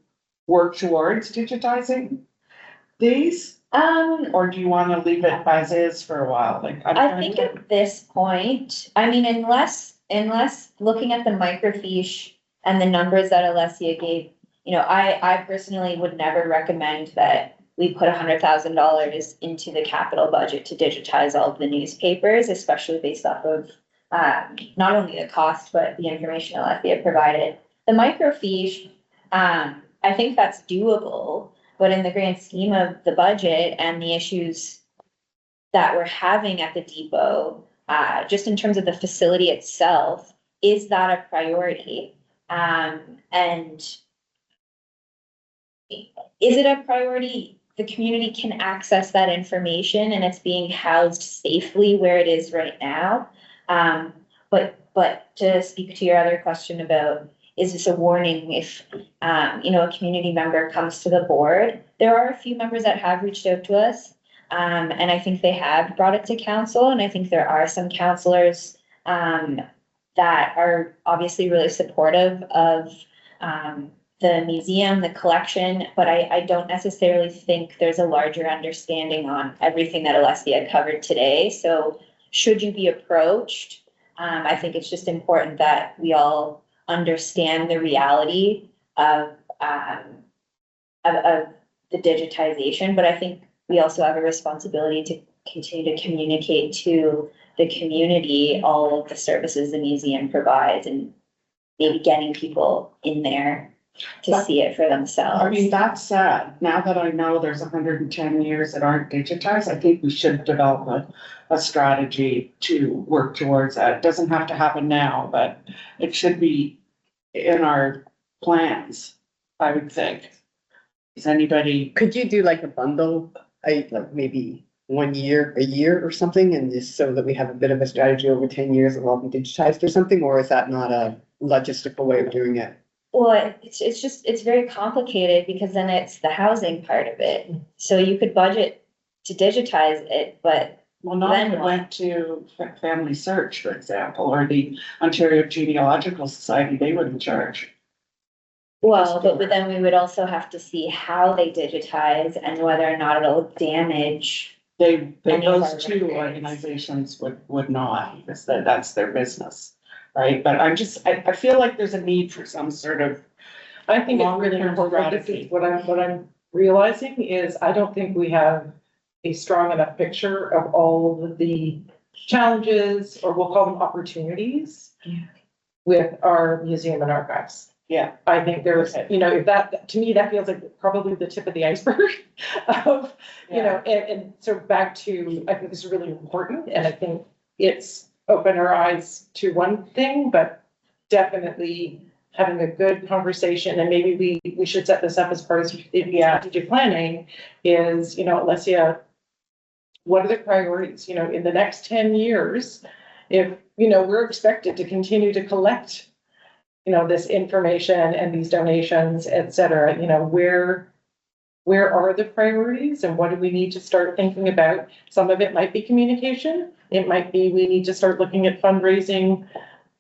work towards digitizing these? Or do you want to leave it as is for a while? I think at this point, unless looking at the microfiche and the numbers that Alessia gave, I personally would never recommend that we put $100,000 into the capital budget to digitize all of the newspapers, especially based off of not only the cost, but the information Alessia provided. The microfiche, I think that's doable, but in the grand scheme of the budget and the issues that we're having at the depot, just in terms of the facility itself, is that a priority? And is it a priority? The community can access that information and it's being housed safely where it is right now. But to speak to your other question about, is this a warning if, a community member comes to the board? There are a few members that have reached out to us, and I think they have brought it to council, and I think there are some councillors that are obviously really supportive of the museum, the collection, but I don't necessarily think there's a larger understanding on everything that Alessia covered today. So should you be approached, I think it's just important that we all understand the reality of the digitization, but I think we also have a responsibility to continue to communicate to the community all of the services the museum provides, and maybe getting people in there to see it for themselves. I mean, that's sad. Now that I know there's 110 years that aren't digitized, I think we should develop a strategy to work towards that. It doesn't have to happen now, but it should be in our plans, I would think. Is anybody? Could you do like a bundle, like maybe a year or something, and just so that we have a bit of a strategy over 10 years of all be digitized or something, or is that not a logistical way of doing it? Well, it's very complicated because then it's the housing part of it. So you could budget to digitize it, but Well, not if it went to Family Search, for example, or the Ontario Genealogical Society, they wouldn't charge. but then we would also have to see how they digitize and whether or not it'll damage. Any of Those our two records. organizations would not, because that's their business, right? But I feel like there's a need for some sort of, I think it's really Longer-term important. This strategy. is what I'm realizing is I don't think we have a strong enough picture of all of the challenges, or we'll call them opportunities, with our museum and archives. yeah, I think there's, if that, to me, that feels like probably the tip of the iceberg of, and so back to, I think this is really important, and I think it's opened our eyes to one thing, but definitely having a good conversation, and maybe we should set this up as part of strategic planning, is, Alessia, what are the priorities, in the next 10 years, if, we're expected to continue to collect this information and these donations, et cetera, where where are the priorities and what do we need to start thinking about? Some of it might be communication. It might be, we need to start looking at fundraising,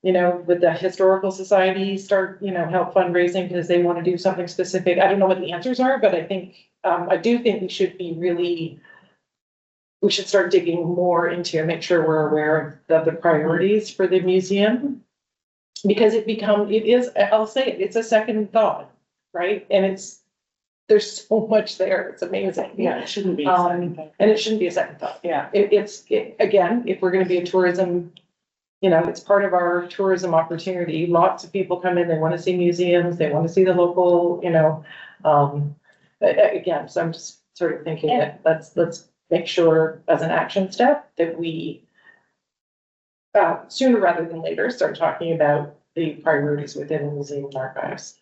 you know, with the historical society, start, you know, help fundraising because they want to do something specific. I don't know what the answers are, but I think, I do think we should be really, we should start digging more into and make sure we're aware of the priorities for the museum. Because it is, I'll say it, it's a second thought, right? And there's so much there. It's amazing. Yeah, it shouldn't be. And it shouldn't be a second thought. Yeah. Again, if we're gonna be a tourism, you know, it's part of our tourism opportunity. Lots of people come in, they wanna see museums, they wanna see the local, you know, again, so I'm just sort of thinking that let's make sure as an action step that we sooner rather than later start talking about the priorities within the museum and archives.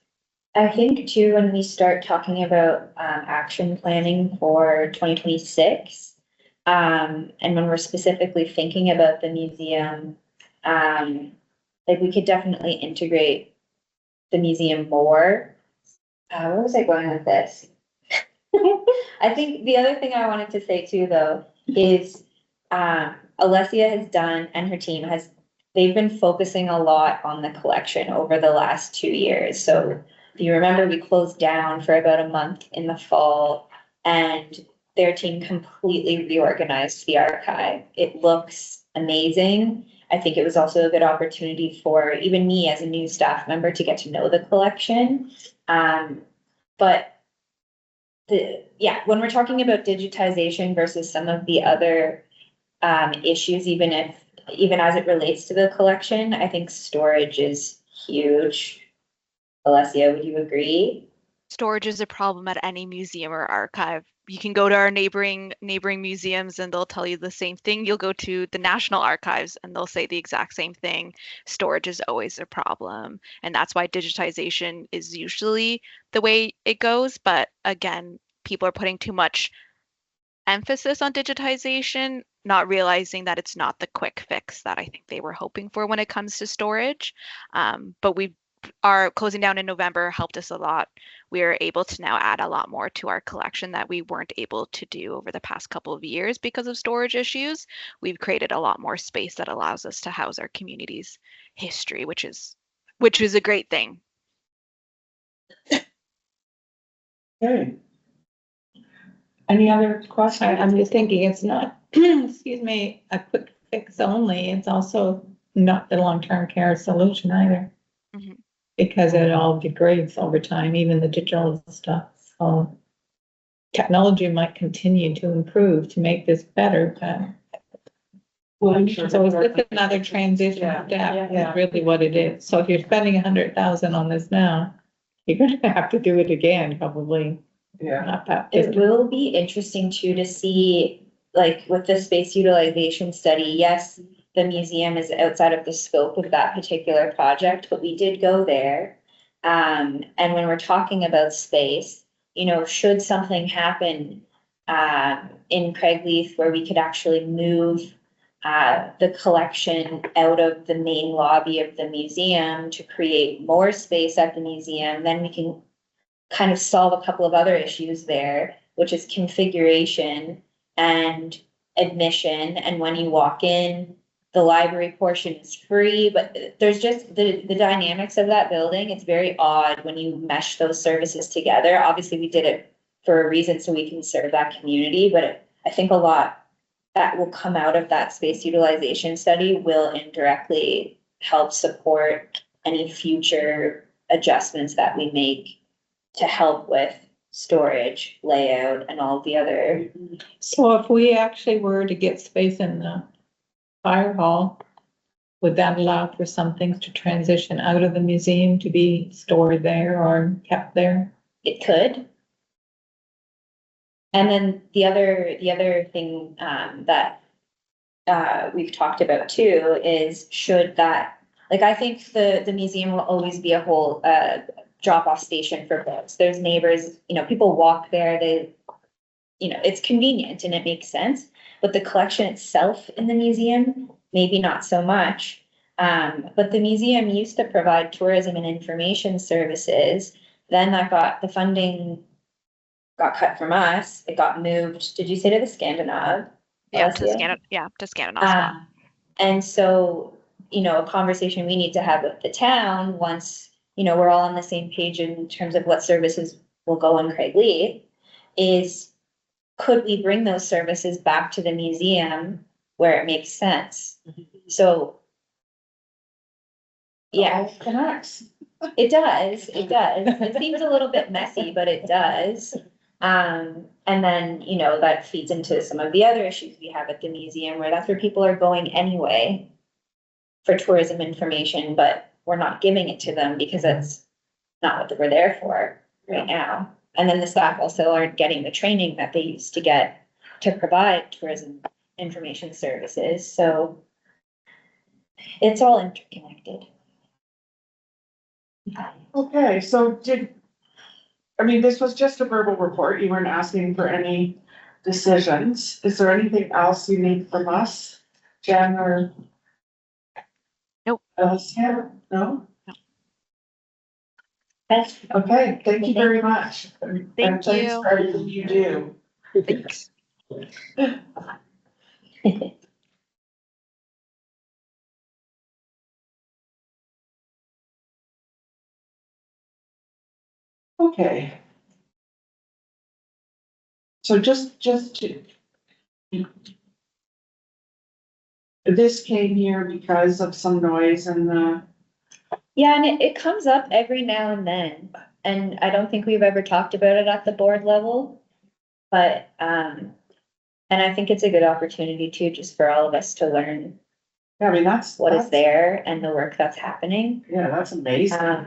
I think too, when we start talking about action planning for 2026, and when we're specifically thinking about the museum, like we could definitely integrate the museum more. Where was I going with this? I think the other thing I wanted to say too, though, is Alessia has done, and her team they've been focusing a lot on the collection over the last 2 years. So if you remember, we closed down for about a month in the fall, and their team completely reorganized the archive. It looks amazing. I think it was also a good opportunity for even me as a new staff member to get to know the collection. But when we're talking about digitization versus some of the other issues, even as it relates to the collection, I think storage is huge. Alessia, would you agree? Storage is a problem at any museum or archive. You can go to our neighboring museums and they'll tell you the same thing. You'll go to the National Archives and they'll say the exact same thing. Storage is always a problem. And that's why digitization is usually the way it goes. But again, people are putting too much emphasis on digitization, not realizing that it's not the quick fix that I think they were hoping for when it comes to storage. But our closing down in November helped us a lot. We are able to now add a lot more to our collection that we weren't able to do over the past couple of years because of storage issues. We've created a lot more space that allows us to house our community's history, which is a great thing. Okay. Any other questions? I'm just thinking it's not, excuse me, a quick fix only. It's also not the long-term care solution either. Mhm. Because it all degrades over time, even the digital stuff. So technology might continue to improve to make this better, but Well, I'm sure. so it's just another transition step, is really what it is. So if you're spending 100,000 on this now, you're gonna have to do it again, probably. Yeah. Not that It distant. will be interesting too to see, like with the space utilization study, yes, the museum is outside of the scope of that particular project, but we did go there. And when we're talking about space, you know, should something happen in Craigleith where we could actually move the collection out of the main lobby of the museum to create more space at the museum, then we can kind of solve a couple of other issues there, which is configuration and admission. And when you walk in, the library portion is free, but there's just the dynamics of that building. It's very odd when you mesh those services together. Obviously, we did it for a reason so we can serve that community, but I think a lot that will come out of that space utilization study will indirectly help support any future adjustments that we make to help with storage, layout, and all the other. So if we actually were to get space in the fire hall, would that allow for some things to transition out of the museum to be stored there or kept there? It could. And then the other thing that we've talked about too is should that, like, I think the museum will always be a whole drop-off station for books. There's neighbors, you know, people walk there, it's convenient and it makes sense, but the collection itself in the museum, maybe not so much. But the museum used to provide tourism and information services. Then that got the funding got cut from us, it got moved, did you say to the Scandinav? Yeah, Alessia? to Scandinavia. And so, you know, a conversation we need to have with the town, once, you know, we're all on the same page in terms of what services will go on Craigleith, is could we bring those services back to the museum where it makes sense? So. Yeah, All connects. it does, it does. It seems a little bit messy, but it does. And then, you know, that feeds into some of the other issues we have at the museum, where that's where people are going anyway for tourism information, but we're not giving it to them because that's not what we're there for right now. And then the staff also aren't getting the training that they used to get to provide tourism information services, so it's all interconnected. Okay, so this was just a verbal report. You weren't asking for any decisions. Is there anything else you need from us, Jen or? Nope. Alessia? No? That's Okay, thank you very much. And Thank thanks you. for everything you do. Thanks. Okay. So just to. This came here because of some noise in the, Yeah, and it comes up every now and then, and I don't think we've ever talked about it at the board level. But, and I think it's a good opportunity too, just for all of us to learn that's. what is there and the work that's happening. Yeah, that's amazing.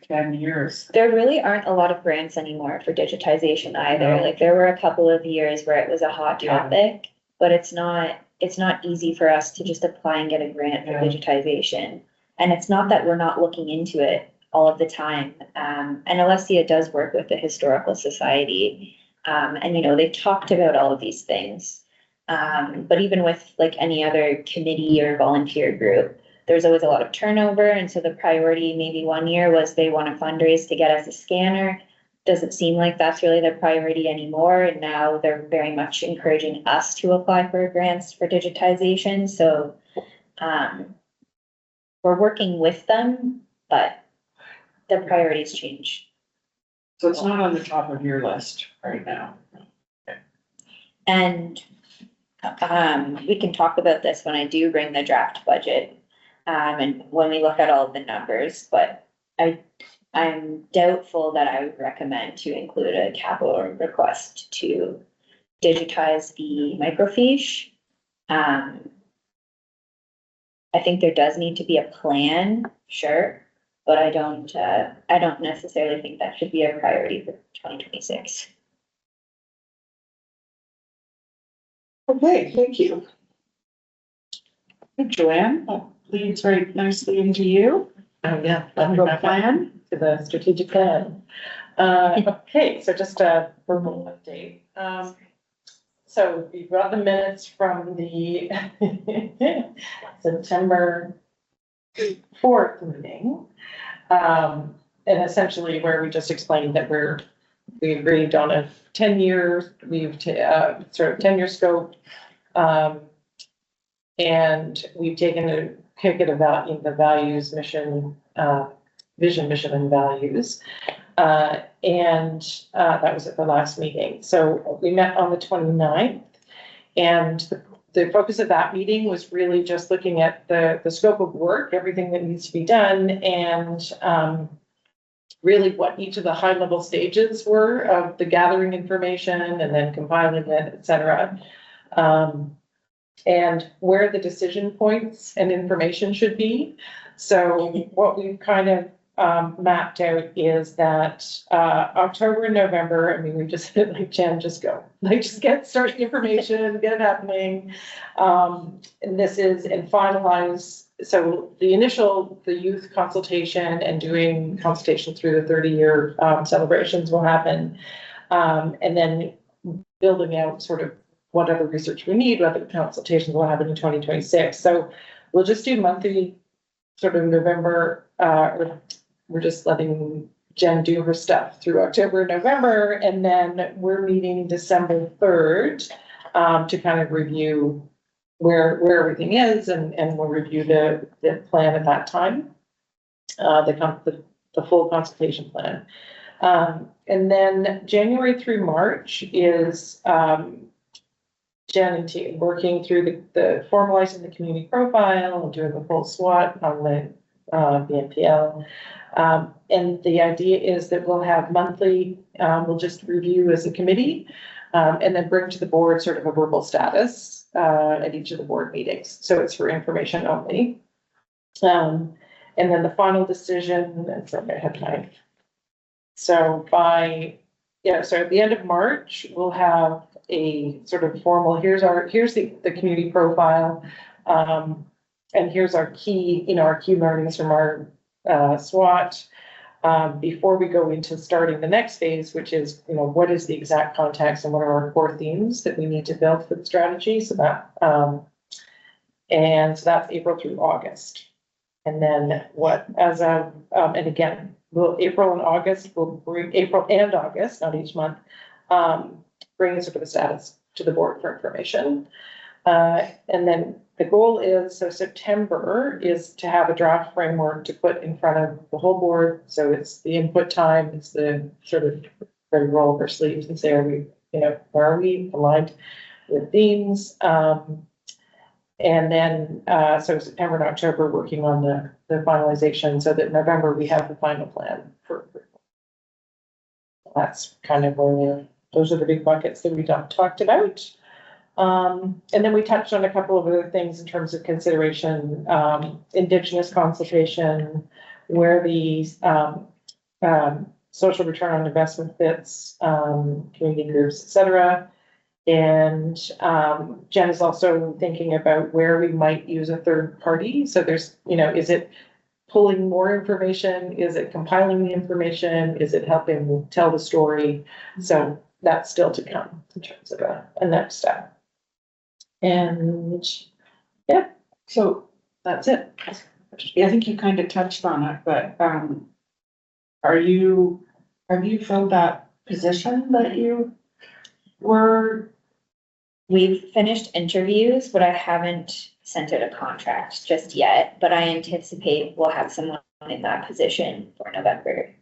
10 years. There really aren't a lot of grants anymore for digitization either. No. Like there were a couple of years where it was a hot Yeah. topic, but it's not easy for us to just apply and get a grant for Yeah. digitization. And it's not that we're not looking into it all of the time. And Alessia does work with the Historical Society. And you know, they've talked about all of these things. But even with like any other committee or volunteer group, there's always a lot of turnover. And so the priority maybe one year was they want to fundraise to get us a scanner. Doesn't seem like that's really their priority anymore. And now they're very much encouraging us to apply for grants for digitization. So we're working with them, but the priorities change. So it's not on the top of your list right now. And we can talk about this when I do bring the draft budget. And when we look at all of the numbers, but I'm doubtful that I would recommend to include a capital request to digitize the microfiche. I think there does need to be a plan, sure, but I don't necessarily think that should be a priority for 2026. Okay, thank you. Joanne, that leads very nicely into you. Oh, yeah. The plan. To the strategic plan. Okay, so just a verbal update. So we've got the minutes from the September 4th meeting. And essentially where we just explained that we agreed on a 10-year, sort of 10-year scope. And we've taken a pick at the values, mission, vision, mission, and values. And that was at the last meeting. So we met on the 29th, and the focus of that meeting was really just looking at the scope of work, everything that needs to be done, and really what each of the high level stages were of the gathering information and then compiling it, et cetera. And where the decision points and information should be. So what we've kind of mapped out is that October and November, I mean, we just like Jen, just go, like just start the information, get it happening. And this is and finalize. So the youth consultation and doing consultation through the 30-year celebrations will happen. And then building out sort of what other research we need, what other consultations will happen in 2026. So we'll just do monthly sort of November, we're just letting Jen do her stuff through October, November, and then we're meeting December 3rd to kind of review where everything is, and we'll review the plan at that time. The full consultation plan. And then January through March is Jen and team working through the formalizing the community profile and doing the full SWOT on the BNPL. And the idea is that we'll have monthly, we'll just review as a committee, and then bring to the board sort of a verbal status at each of the board meetings. So it's for information only. And then the final decision, and so I have time. So so at the end of March, we'll have a sort of formal, here's the community profile. And here's our key, our key learnings from our SWOT. Before we go into starting the next phase, which is, what is the exact context and what are our core themes that we need to build for the strategy. So that, and so that's April through August. And then and again, April and August, not each month, bring sort of a status to the board for information. And then the goal is, so September is to have a draft framework to put in front of the whole board. So it's the input time, it's the sort of ready to roll up our sleeves and say, where are we aligned with themes? And then, so September and October working on the finalization so that November we have the final plan for approval. That's kind of where those are the big buckets that we talked about. And then we touched on a couple of other things in terms of consideration, Indigenous consultation, where the social return on investment fits, community groups, etc. And Jen is also thinking about where we might use a third party. So there's, is it pulling more information? Is it compiling the information? Is it helping tell the story? So that's still to come in terms of a next step. And yeah, so that's it. I think you kind of touched on it, but have you filled that position that you were? We've finished interviews, but I haven't sent out a contract just yet, but I anticipate we'll have someone in that position for November.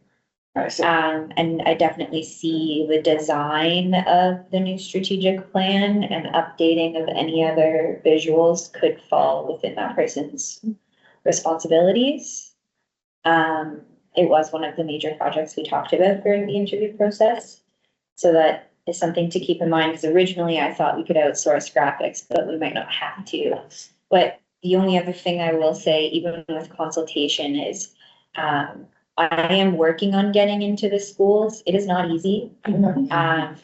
And I definitely see the design of the new strategic plan and updating of any other visuals could fall within that person's responsibilities. It was one of the major projects we talked about during the interview process. So that is something to keep in mind, because originally I thought we could outsource graphics, but we might not have to. But the only other thing I will say, even with consultation, is I am working on getting into the schools. It is not easy. And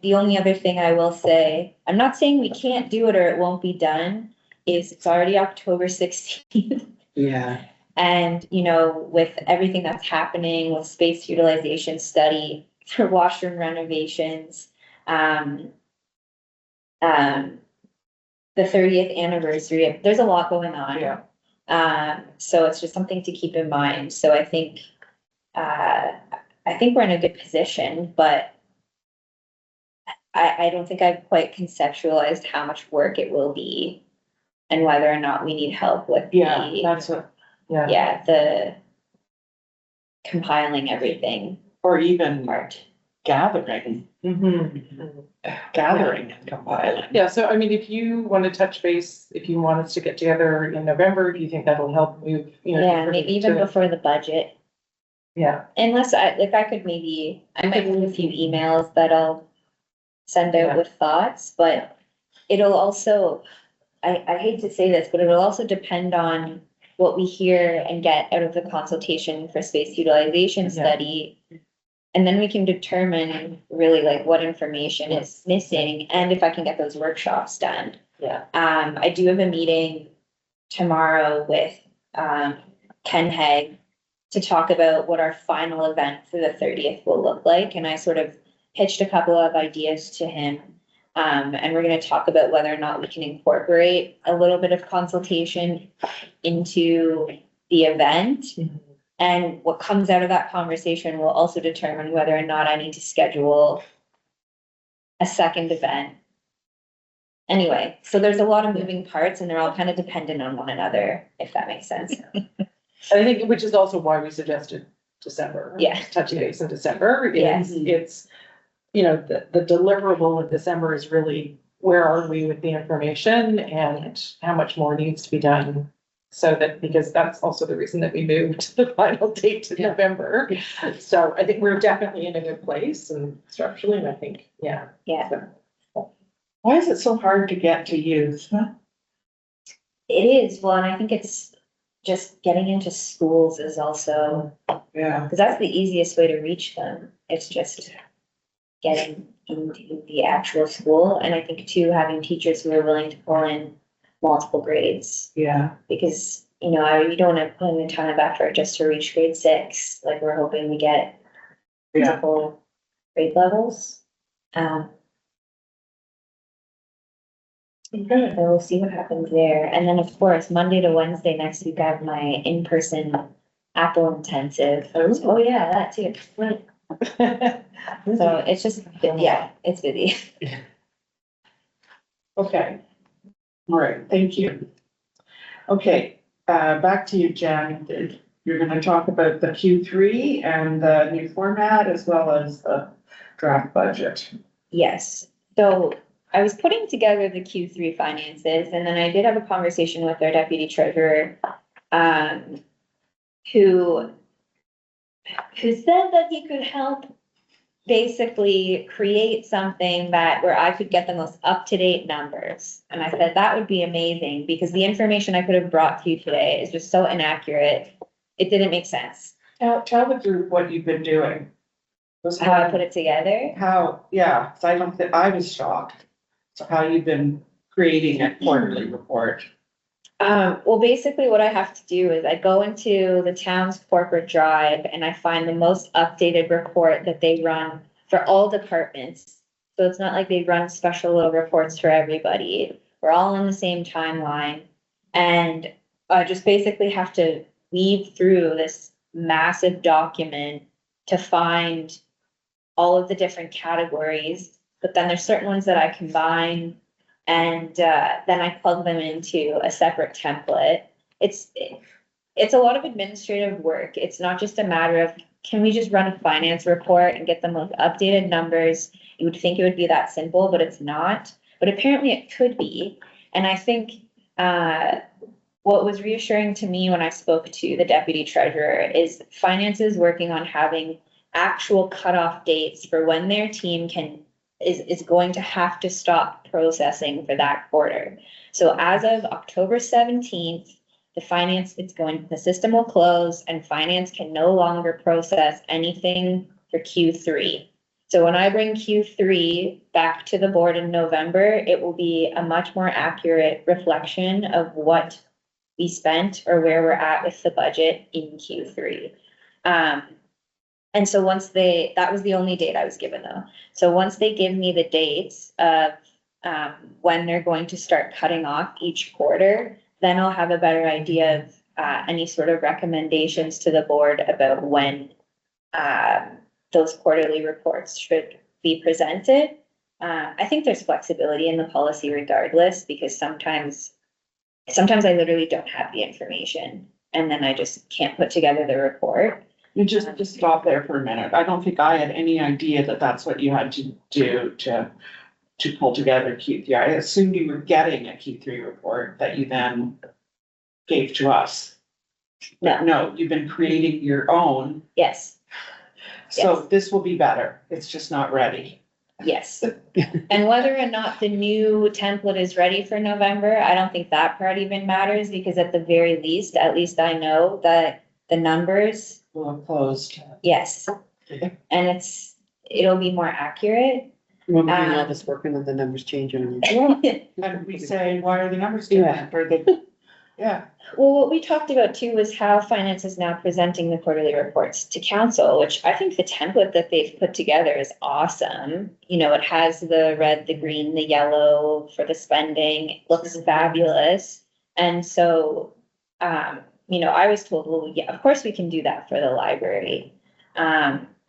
the only other thing I will say, I'm not saying we can't do it or it won't be done, is it's already October 16th. Yeah. And, with everything that's happening with space utilization study for washroom renovations, the 30th anniversary, there's a lot going on. Yeah. So it's just something to keep in mind. So I think we're in a good position, but I don't think I've quite conceptualized how much work it will be and whether or not we need help with the compiling everything. Or even part. gathering and compiling. Yeah, so I mean, if you want to touch base, if you want us to get together in November, do you think that'll help move? Maybe even before the budget. Yeah. Unless I might have a few emails that I'll send out with thoughts, but it'll also, I hate to say this, but it'll also depend on what we hear and get out of the consultation for space utilization study. And then we can determine really what information is missing and if I can get those workshops done. Yeah. I do have a meeting tomorrow with Ken Haig to talk about what our final event for the 30th will look like. And I sort of pitched a couple of ideas to him. And we're going to talk about whether or not we can incorporate a little bit of consultation into the event. And what comes out of that conversation will also determine whether or not I need to schedule a second event. Anyway, so there's a lot of moving parts and they're all kind of dependent on one another, if that makes sense. I think, which is also why we suggested December. Yeah. Touching base in December, Yes. it's, you know, the deliverable in December is really, where are we with the information and how much more needs to be done? So that, because that's also the reason that we moved the final date to Yeah. November. So I think we're definitely in a good place and structurally, and I think, yeah. Yeah, Why is it so hard to get to youth? it is. Well, and I think it's just getting into schools is also, Yeah. because that's the easiest way to reach them. It's just getting into the actual school. And I think too, having teachers who are willing to pull in multiple grades. Yeah. Because, you know, you don't want to put in a ton of effort just to reach grade 6, like we're hoping to get Yeah. multiple grade levels. Good. So we'll see what happens there. And then of course, Monday to Wednesday next week, I have my in-person Apple intensive. Oh yeah, that too. So it's just, yeah, it's busy. Okay. All right, thank you. Okay, back to you, Jen. You're gonna talk about the Q3 and the new format as well as the draft budget. Yes, so I was putting together the Q3 finances and then I did have a conversation with our deputy treasurer, who said that he could help basically create something that where I could get the most up-to-date numbers. And I said that would be amazing because the information I could have brought to you today is just so inaccurate. It didn't make sense. Tell the group what you've been doing. How I put it together. How, yeah, 'cause I don't think, I was shocked. So how you've been creating a quarterly report. Well, basically what I have to do is I go into the town's corporate drive and I find the most updated report that they run for all departments. So it's not like they run special little reports for everybody. We're all on the same timeline. And I just basically have to weave through this massive document to find all of the different categories. But then there's certain ones that I combine. And then I plug them into a separate template. It's a lot of administrative work. It's not just a matter of, can we just run a finance report and get the most updated numbers? You would think it would be that simple, but it's not. But apparently it could be. And I think what was reassuring to me when I spoke to the deputy treasurer is finance is working on having actual cutoff dates for when their team is going to have to stop processing for that quarter. So as of October 17th, the system will close and finance can no longer process anything for Q3. So when I bring Q3 back to the board in November, it will be a much more accurate reflection of what we spent or where we're at with the budget in Q3. And so that was the only date I was given though. So once they give me the dates of when they're going to start cutting off each quarter, then I'll have a better idea of any sort of recommendations to the board about when those quarterly reports should be presented. I think there's flexibility in the policy regardless, because sometimes I literally don't have the information and then I just can't put together the report. You just stop there for a minute. I don't think I had any idea that that's what you had to do to pull together Q3. I assumed you were getting a Q3 report that you then gave to us. No, you've been creating your own. Yes. So Yes. this will be better. It's just not ready. Yes. And whether or not the new template is ready for November, I don't think that part even matters, because at the very least, at least I know that the numbers, We'll have closed. yes. And it'll be more accurate. When we do all this working and the numbers change on you. And we say, why are the numbers different? Or they, yeah. Well, what we talked about too was how finance is now presenting the quarterly reports to council, which I think the template that they've put together is awesome. You know, it has the red, the green, the yellow for the spending. It looks fabulous. And so, you know, I was told, well, yeah, of course we can do that for the library.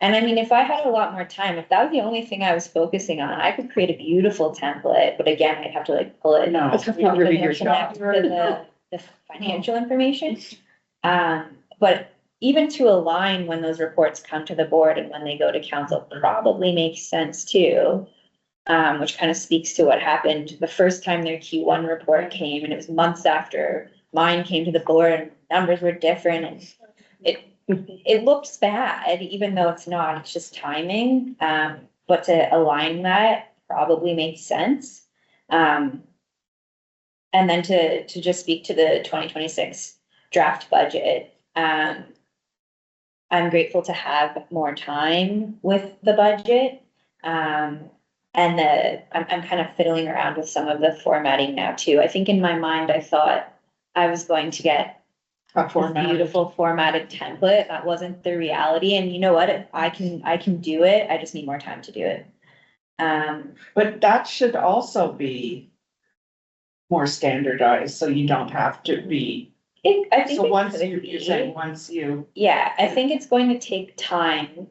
And I mean, if I had a lot more time, if that was the only thing I was focusing on, I could create a beautiful template, but again, I'd have to like pull it. No, That's not really your connect job. to the financial information. But even to align when those reports come to the board and when they go to council probably makes sense too. Which kind of speaks to what happened the first time their Q1 report came, and it was months after mine came to the board and numbers were different, and it looks bad, even though it's not, it's just timing. But to align that probably makes sense. And then to just speak to the 2026 draft budget, I'm grateful to have more time with the budget. And I'm kind of fiddling around with some of the formatting now too. I think in my mind, I thought I was going to get a beautiful formatted template. That wasn't the reality. And you know what? I can do it. I just need more time to do it. but that should also be more standardized, so you don't have to be, I think so it once could you're be. saying, once you. Yeah, I think it's going to take time.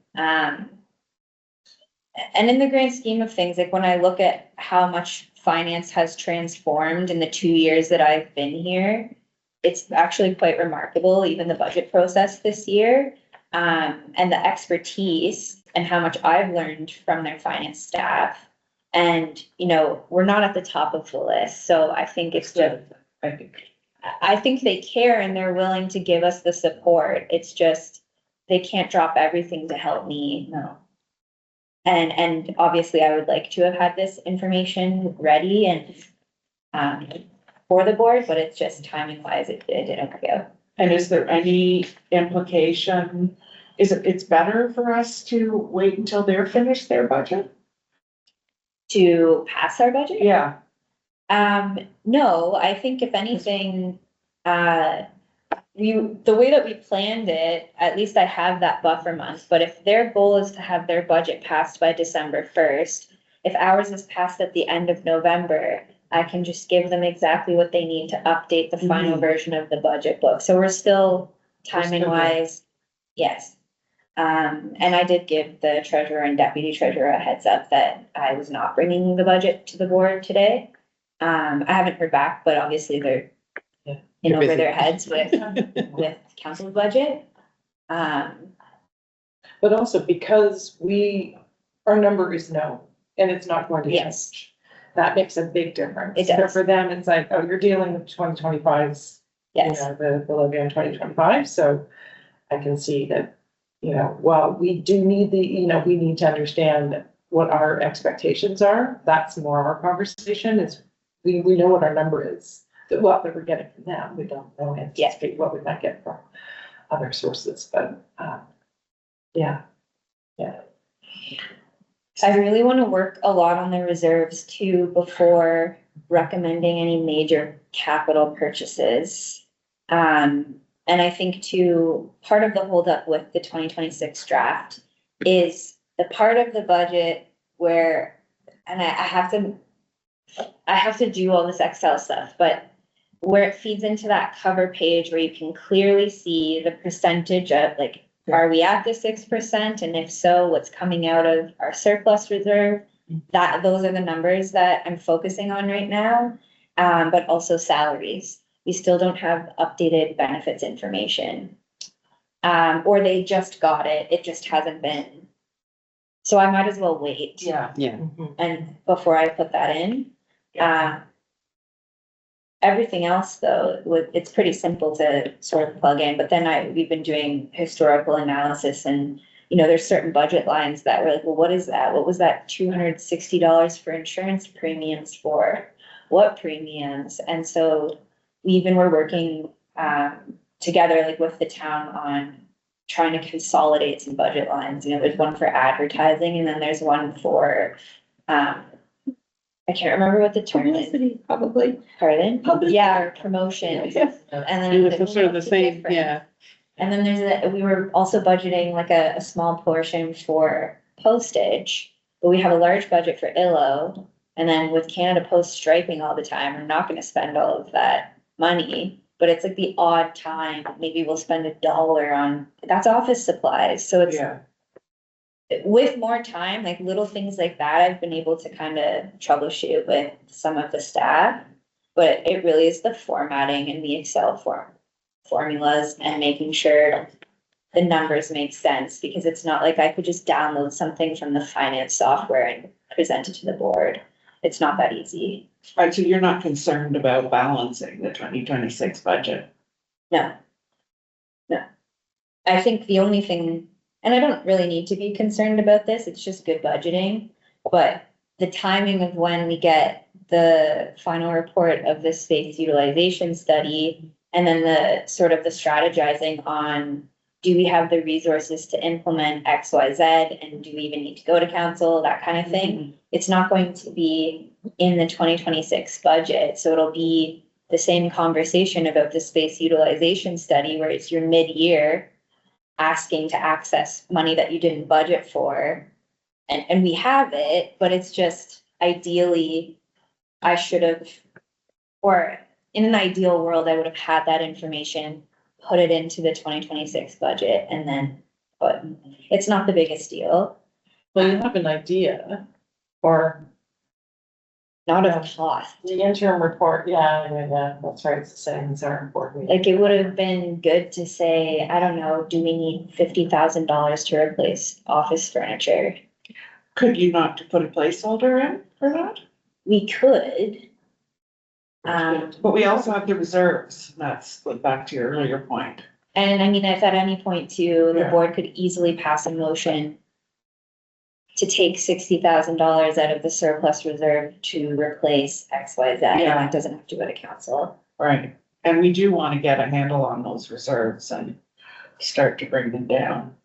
And in the grand scheme of things, like when I look at how much finance has transformed in the 2 years that I've been here, it's actually quite remarkable, even the budget process this year. And the expertise and how much I've learned from their finance staff. And, you know, we're not at the top of the list, so I think it's just, I think they care and they're willing to give us the support. It's just, they can't drop everything to help me. No. And obviously I would like to have had this information ready and, for the board, but it's just timing wise, it didn't go. And is there any implication, it's better for us to wait until they're finished their budget? To pass our budget? Yeah, No, I think if anything, the way that we planned it, at least I have that buffer month, but if their goal is to have their budget passed by December 1st, if ours is passed at the end of November, I can just give them exactly what they need to update the final version of the budget book. So we're still timing wise, yes. And I did give the treasurer and deputy treasurer a heads up that I was not bringing the budget to the board today. I haven't heard back, but obviously they're in You're over busy. their heads with council's budget. But also because our number is known and it's not going to Yes. change. That makes a big difference. It does. So for them, it's like, oh, you're dealing with 2025's, you Yes, know, the levy on 2025, so I can see that, you know, while we do need we need to understand what our expectations are. That's more our conversation is, we know what our number is, that we're getting from them. We don't know anticipate what we might get from other sources, but, yeah. I really want to work a lot on the reserves too before recommending any major capital purchases. And I think too, part of the holdup with the 2026 draft is the part of the budget where, and I have to do all this Excel stuff, but where it feeds into that cover page where you can clearly see the percentage of like, are we at the 6%? And if so, what's coming out of our surplus reserve? Those are the numbers that I'm focusing on right now. But also salaries. We still don't have updated benefits information. Or they just got it. It just hasn't been. So I might as well wait. yeah. And before I put that in. Everything else though, it's pretty simple to sort of plug in, but then we've been doing historical analysis and, you know, there's certain budget lines that were like, well, what is that? What was that $260 for insurance premiums for? What premiums? And so we even were working, together like with the town on trying to consolidate some budget lines. You know, there's one for advertising and then there's one for, I can't remember what the term is. Publicity, probably. Pardon? Public- Yeah, or promotions. And then. It's sort of the same, different. yeah. And then we were also budgeting like a small portion for postage, but we have a large budget for ILO. And then with Canada Post striping all the time, we're not gonna spend all of that money. but it's like the odd time, maybe we'll spend $1 on, that's office supplies, so it's Yeah, with more time, like little things like that, I've been able to kind of troubleshoot with some of the staff. But it really is the formatting and the Excel formulas and making sure the numbers make sense, because it's not like I could just download something from the finance software and present it to the board. It's not that easy. right, so you're not concerned about balancing the 2026 budget? No. No. I think the only thing, and I don't really need to be concerned about this, it's just good budgeting. But the timing of when we get the final report of the space utilization study, and then the sort of the strategizing on, do we have the resources to implement X, Y, Z, and do we even need to go to council, that kind of thing. It's not going to be in the 2026 budget, so it'll be the same conversation about the space utilization study, where it's your mid-year asking to access money that you didn't budget for. And we have it, but it's just ideally, I should have, or in an ideal world, I would have had that information, put it into the 2026 budget, and then, but it's not the biggest deal, Well, you have an idea, or not a lot. the interim report, yeah, that's right, it's the same as our report. Like, it would have been good to say, I don't know, do we need $50,000 to replace office furniture? Could you not put a placeholder in for that? We could. But we also have the reserves, that's back to your earlier point. And I mean, if at any point too, the Yeah. board could easily pass a motion to take $60,000 out of the surplus reserve to replace X, Y, Z, and Yeah. that doesn't have to go to council. Right, and we do want to get a handle on those reserves and start to bring them down.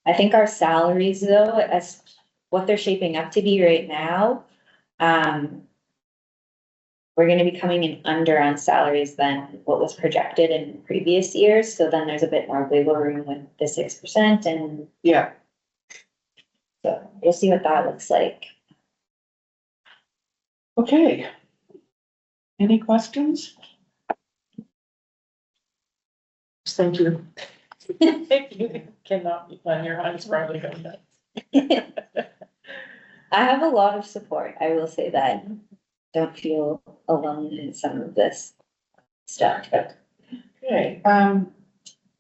I think our salaries though, as what they're shaping up to be right now, we're gonna be coming in under on salaries than what was projected in previous years, so then there's a bit more wiggle room with the 6%, and Yeah, so we'll see what that looks like. okay. Any questions? Thank you. You cannot be fun, your mind's probably going nuts. I have a lot of support, I will say that. Don't feel alone in some of this stuff. Okay,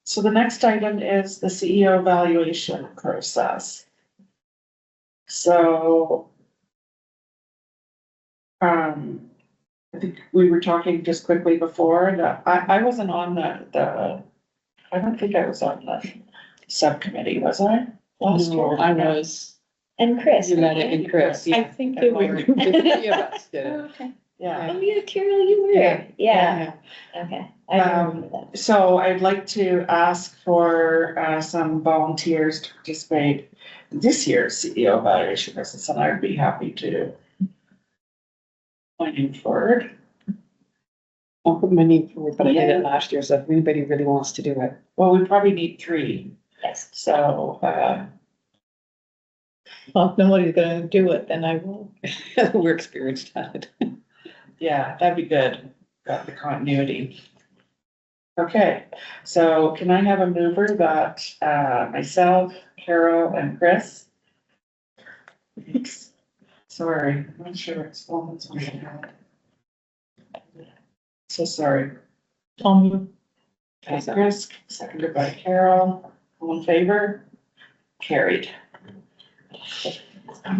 so the next item is the CEO evaluation process. So, I think we were talking just quickly before that I wasn't on I don't think I was on the subcommittee, was I? Last year? I was, And Chris. you let it in Chris, I yeah. think they were. The three of us did it. Okay. Yeah. Oh, yeah, Carol, you were. Yeah. Yeah, okay. I remember that. So I'd like to ask for some volunteers to participate in this year's CEO evaluation process, and I'd be happy to point you forward. I'll put my name forward, but I did it last year, so if anybody really wants to do it. Well, we probably need 3, Yes. so, Well, if nobody's gonna do it, then I will. We're experienced at it. yeah, that'd be good. Got the continuity. Okay, so can I have a mover that, myself, Carol, and Chris? Sorry, I'm not sure it's on. So sorry. Tom, Okay, Chris, seconded by Carol, all in favor? Carried.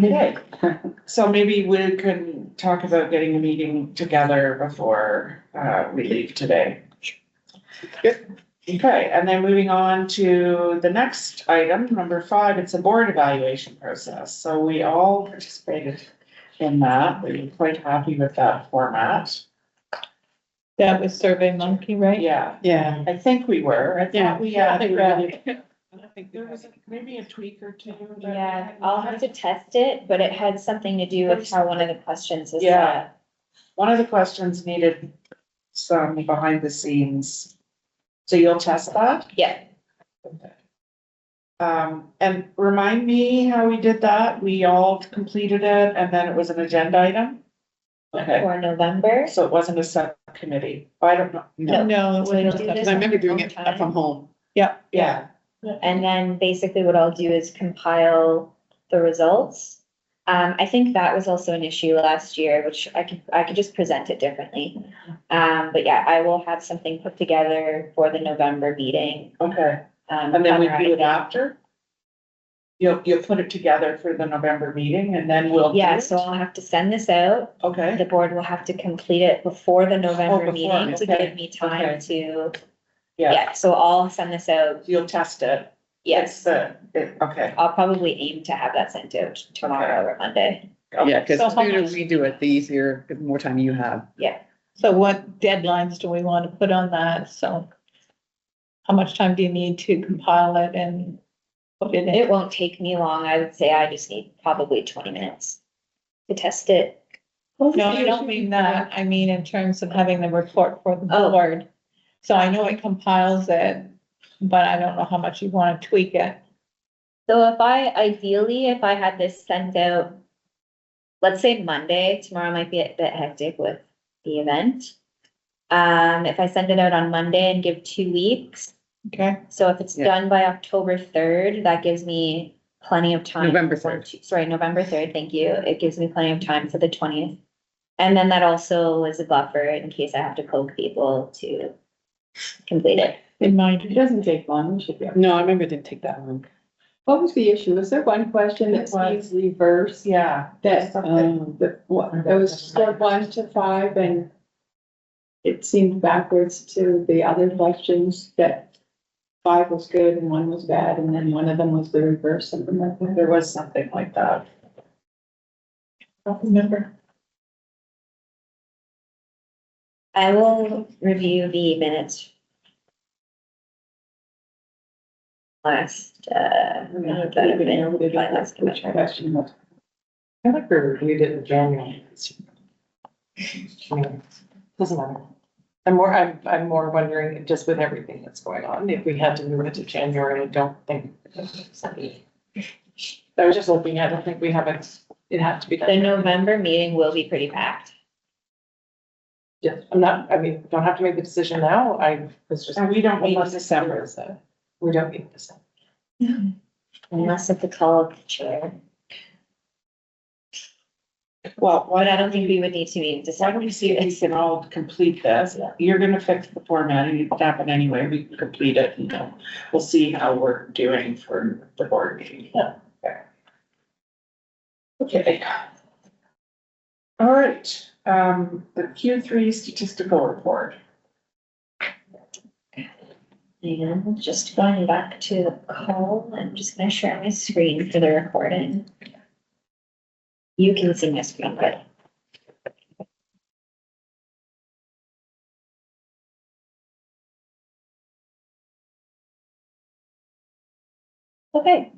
Okay, so maybe we can talk about getting a meeting together before, we leave today. Good. Okay, and then moving on to the next item, number 5, it's a board evaluation process. So we all participated in that. We were quite happy with that format. that was Survey Monkey, right? Yeah, Yeah. I think we were. I Yeah, thought we I had. think There was maybe a tweak or two. that we Yeah, had. I'll have to test it, but it had something to do with how one of the questions was Yeah. set. One of the questions needed some behind the scenes. So you'll test that? Yeah, And remind me how we did that. We all completed it and then it was an agenda item? Okay, for November. so it wasn't a separate committee. I don't know. No, it So we'll wasn't. do a this Cause I remember on doing our it time. from home. Yeah, Yeah, And then basically what I'll do is compile the results. I think that was also an issue last year, which I could just present it differently. But yeah, I will have something put together for the November meeting. okay. And then we do it summarizing. after? You'll put it together for the November meeting and then we'll. do Yeah, it? so I'll have to send this out. Okay, The board will have to complete it before the November before, meeting to okay, give me time okay. to, yeah, yeah, so I'll send this out. you'll test it. Yes, Okay, I'll probably aim to have that sent out tomorrow or Monday. Yeah, cause So the how sooner much- we do it, the easier, the more time you have. so what deadlines do we want to put on that? So how much time do you need to compile it and put it in? It won't take me long. I would say I just need probably 20 minutes to test it. No, I don't mean that. I mean in terms of having the report for the Oh. board. So I know it compiles it, but I don't know how much you want to tweak it. So if I had this sent out, let's say Monday, tomorrow might be a bit hectic with the event. If I send it out on Monday and give 2 weeks, Okay. so if it's Yeah. done by October 3rd, that gives me plenty of time. November 3rd. Sorry, November 3rd, thank you. It gives me plenty of time for the 20th. And then that also is a buffer in case I have to poke people to complete it. In mind. It doesn't take long, we should be. No, I remember it didn't take that long. What was the issue? Was there one question that It was. needs reverse? yeah. That, Um, that was scored 1 to 5 and it seemed backwards to the other questions that 5 was good and 1 was bad, and then one of them was the reverse, something like that. There was something like that. I don't remember. I will review the minutes. Last, that have been my last Which commitment. question was. I like we reviewed it in January. I mean, doesn't matter. I'm more wondering, just with everything that's going on, if we had to move it to January, I don't think. I was just looking, I don't think we have it, it has to be The done. November meeting will be pretty packed. Yes, don't have to make the decision now, I was just. And we don't meet in Unless December. We don't need this. Unless at the call of the chair, Well, but I don't think we would need to meet in why December. don't we see if we can all complete this? You're gonna fix the formatting, it happen anyway, we can complete it and then we'll see how we're doing for the board meeting. Yeah. Okay. All right, the Q3 statistical report. And just going back to the call, I'm just gonna share my screen for the recording. You can see my screen, but. Okay.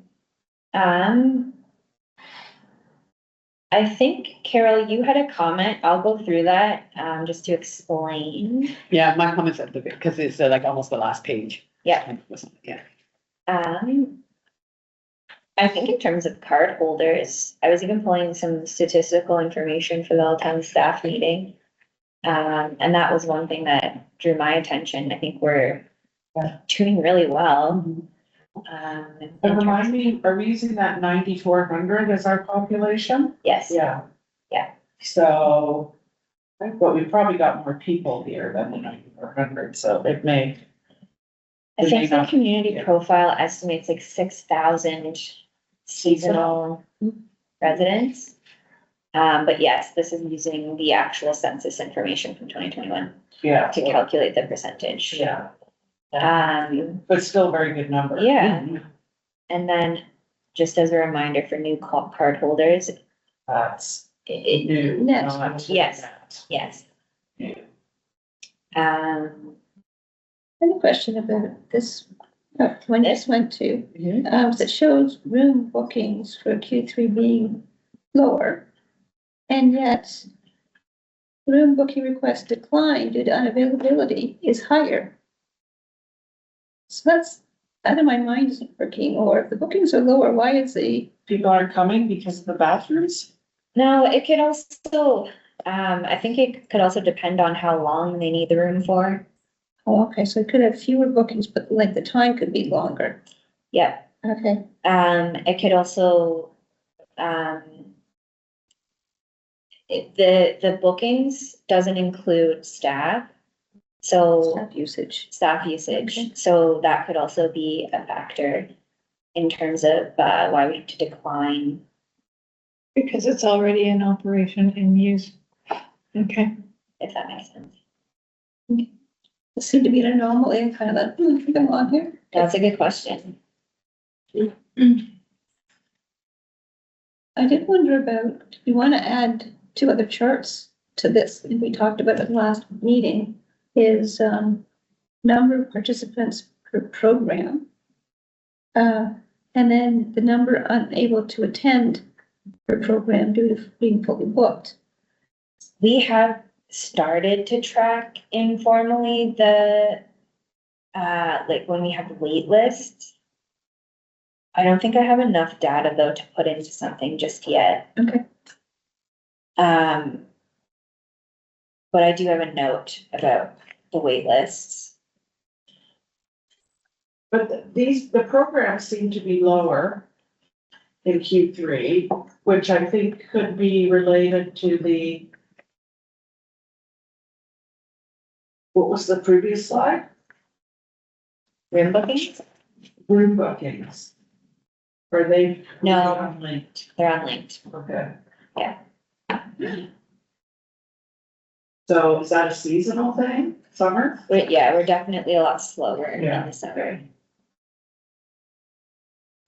I think, Carol, you had a comment. I'll go through that, just to explain. Yeah, my comments at the, because it's like almost the last page. Yeah. Yeah. I think in terms of card holders, I was even pulling some statistical information for the all-time staff meeting. And that was one thing that drew my attention. I think we're doing really well. in And remind terms- me, are we using that 9,400 as our population? Yes, Yeah. Yeah. So, but we've probably got more people here than the 9,400, so it may. I think the not- community yeah. profile estimates like 6,000 seasonal residents. But yes, this is using the actual census information from 2021 Yeah. to calculate the percentage. Yeah, But still a very good number. Yeah. And then, just as a reminder for new card holders, That's it, new. Net. not Yes. net. yes. Yeah. I have a question about this, when this went to, that shows room bookings for Q3 being lower. And yet, room booking request declined due to unavailability is higher. So that in my mind isn't working, or if the bookings are lower, why is the, People aren't coming because of the bathrooms? No, it could also, I think it could also depend on how long they need the room for. Oh, okay, so it could have fewer bookings, but like the time could be longer. Yeah. Okay. It could also, the bookings doesn't include staff. So Staff usage. staff usage, Okay. so that could also be a factor in terms of, why we have to decline. Because it's already in operation and use. Okay. If that makes sense. It seemed to be an anomaly and kind of come on here. That's a good question. I did wonder about, do you want to add 2 other charts to this? And we talked about it last meeting, is number of participants per program. And then the number unable to attend per program due to being fully booked. We have started to track informally the, like when we have wait lists. I don't think I have enough data though to put into something just yet. Okay. But I do have a note about the wait lists. But the programs seem to be lower in Q3, which I think could be related to what was the previous slide? Room bookings? Room bookings. Are they? No. Unlinked. They're unlinked. Okay. Yeah. So is that a seasonal thing, summer? We're definitely a lot slower in Yeah. the summer.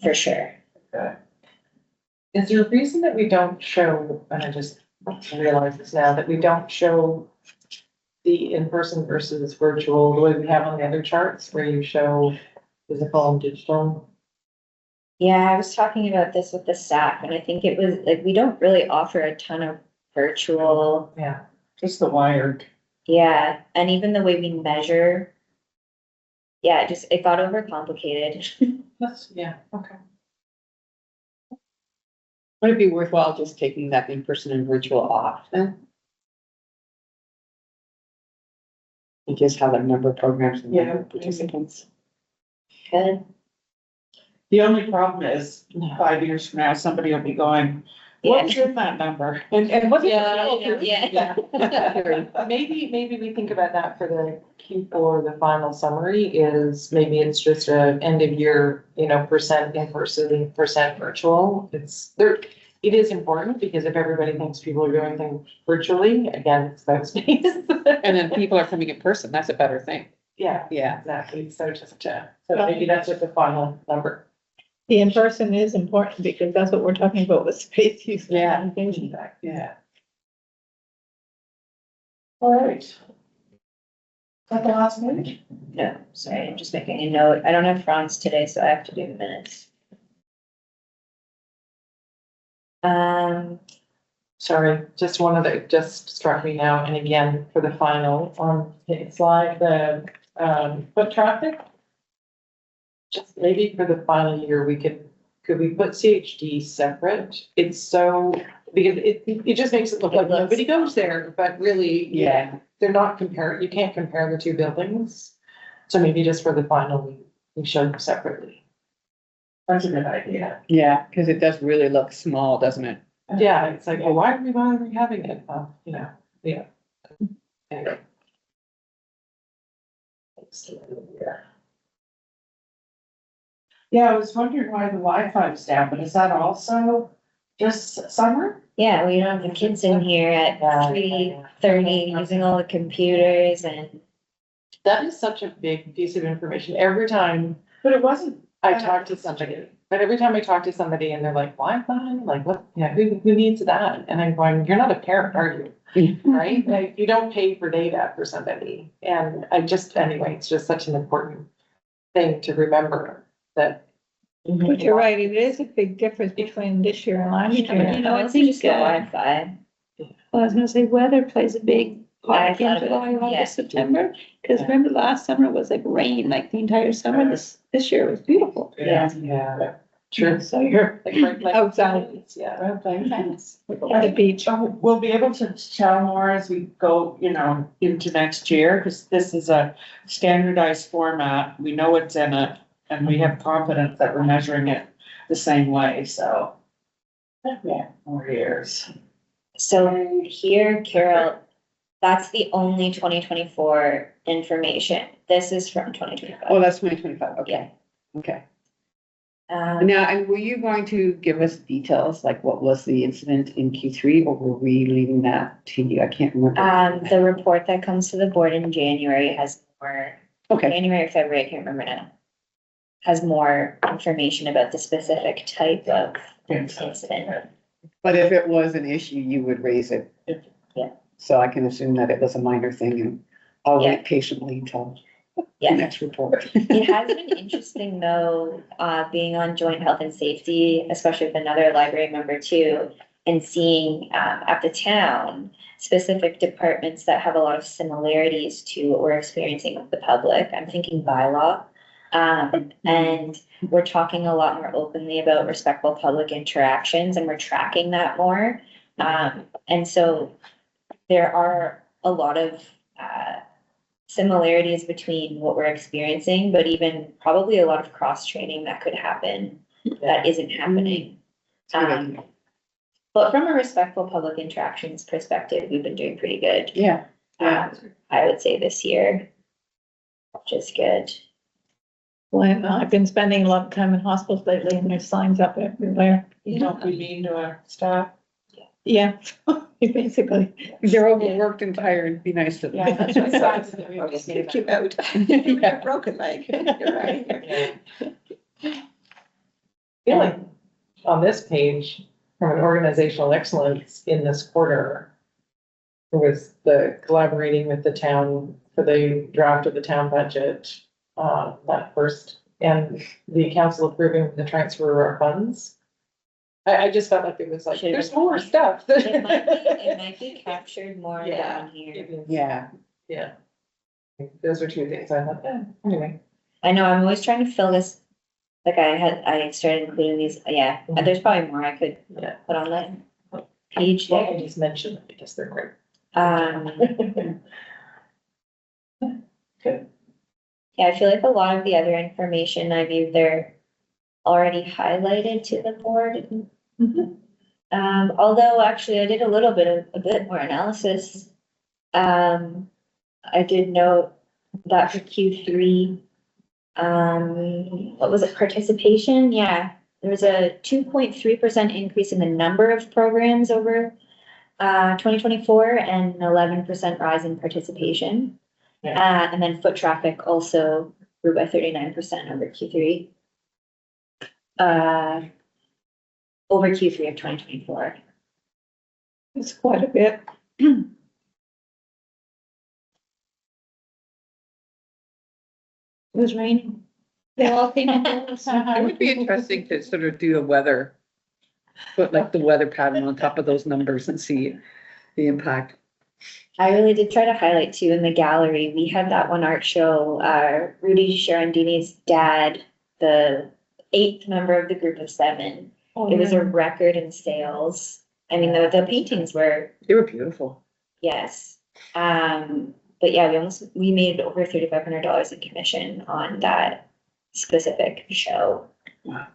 For sure. Okay. Is there a reason that we don't show, and I just realized this now, that we don't show the in-person versus virtual, the way we have on the other charts, where you show physical and digital? Yeah, I was talking about this with the staff and I think it was like, we don't really offer a ton of virtual. Yeah. Just the wired. Yeah, and even the way we measure. Yeah, it got overcomplicated. That's, yeah, okay. Would it be worthwhile just taking that in-person and virtual off then? And just have a number of programs and number of participants. Good. The only problem is 5 years from now, somebody will be going, what's in that number? And what's it? Yeah. Maybe we think about that for the Q4, the final summary is maybe it's just a end of year, percent in person, percent virtual. It is important because if everybody thinks people are doing things virtually, again, it's about space. And then people are coming in person, that's a better thing. Yeah, Yeah. exactly. So maybe that's just the final number. The in-person is important because that's what we're talking about with space use. Yeah. Yeah. All right. Is that the last page? No, sorry, I'm just making a note. I don't have Franz today, so I have to do the minutes. Sorry, just one other, just struck me now, and again, for the final on the slide, the foot traffic. Just maybe for the final year, could we put CHD separate? It's so, because it just makes it look like nobody goes there, but really, Yeah. they're not you can't compare the 2 buildings. So maybe just for the final, we show them separately. That's a good idea. Yeah, because it does really look small, doesn't it? Yeah, it's like, well, why are we bothering having it? Yeah. Anyway. Yeah, I was wondering why the Wi-Fi was down, but is that also just summer? Yeah, we don't have the kids in here at 3:30 using all the computers and. That is such a big piece of information. Every time But it wasn't. I talk to somebody, and they're like, Wi-Fi, like what, who needs that? And I'm going, you're not a parent, are you? Right? Like, you don't pay for data for somebody. And anyway, it's just such an important thing to remember that. But you're right, it is a big difference between this year and last You year. know, I It's think, just the Wi-Fi. well, I was gonna say weather plays a big I part in thought of it, July, yeah. August, September. Cause remember last summer was like rain, like the entire summer. This year was beautiful. Yeah. Yeah. Sure. So you're Like right, like. outside, Yeah. right, playing tennis at the beach. So we'll be able to tell more as we go, into next year, because this is a standardized format. We know what's in it, and we have confidence that we're measuring it the same way, so. Yeah, more years. So here, Carol, that's the only 2024 information. This is from 2025. Oh, that's 2025, okay, Yeah. okay. Um, Now, and were you going to give us details, like what was the incident in Q3, or were we leaving that to you? I can't remember. the report that comes to the board in January has more, Okay, January or February, I can't remember now. Has more information about the specific type of incident. but if it was an issue, you would raise it. Yeah. So I can assume that it was a minor thing, and I'll Yeah. wait patiently until the Yeah. next report. It has been interesting though, being on joint health and safety, especially with another library member too, and seeing at the town specific departments that have a lot of similarities to what we're experiencing with the public. I'm thinking bylaw. And we're talking a lot more openly about respectful public interactions, and we're tracking that more. And so there are a lot of similarities between what we're experiencing, but even probably a lot of cross training that could happen that isn't happening. But from a respectful public interactions perspective, we've been doing pretty good. Yeah, I would say this year, which is good. When I've been spending a lot of time in hospitals lately and there's signs up everywhere. You don't be mean to our staff. Yeah, basically. they're overworked and tired, be nice to them. Yeah, that's what signs that we I'll always just say kick that. you out. Yeah. Broken leg. You're right. I feel like on this page, from an organizational excellence in this quarter, there was the collaborating with the town for the draft of the town budget, that first, and the council approving the transfer of our funds. I just felt like it was like, Should've there's been- more stuff. It might be captured more Yeah. down here. Yeah, Yeah. Those are two things I thought, anyway. I know, I'm always trying to fill this, like I started including these, yeah, there's probably more I could Yeah. put on that page Well, I there. just mentioned it because they're great. Good. Yeah, I feel like a lot of the other information I've either already highlighted to the board. Although actually I did a bit more analysis. I did note that for Q3, what was it, participation? Yeah, there was a 2.3% increase in the number of programs over 2024 and an 11% rise in participation. And then foot traffic also grew by 39% over Q3. Over Q3 of 2024. It's quite a bit. It was raining. They all came in. it would be interesting to sort of do a weather, put like the weather pattern on top of those numbers and see the impact. I really did try to highlight too in the gallery. We had that one art show, Rudy Sharandini's dad, the 8th member of the group of 7. It was a record in sales. I mean, the paintings were, They were beautiful. yes. But yeah, we made over $3,500 in commission on that specific show. Wow.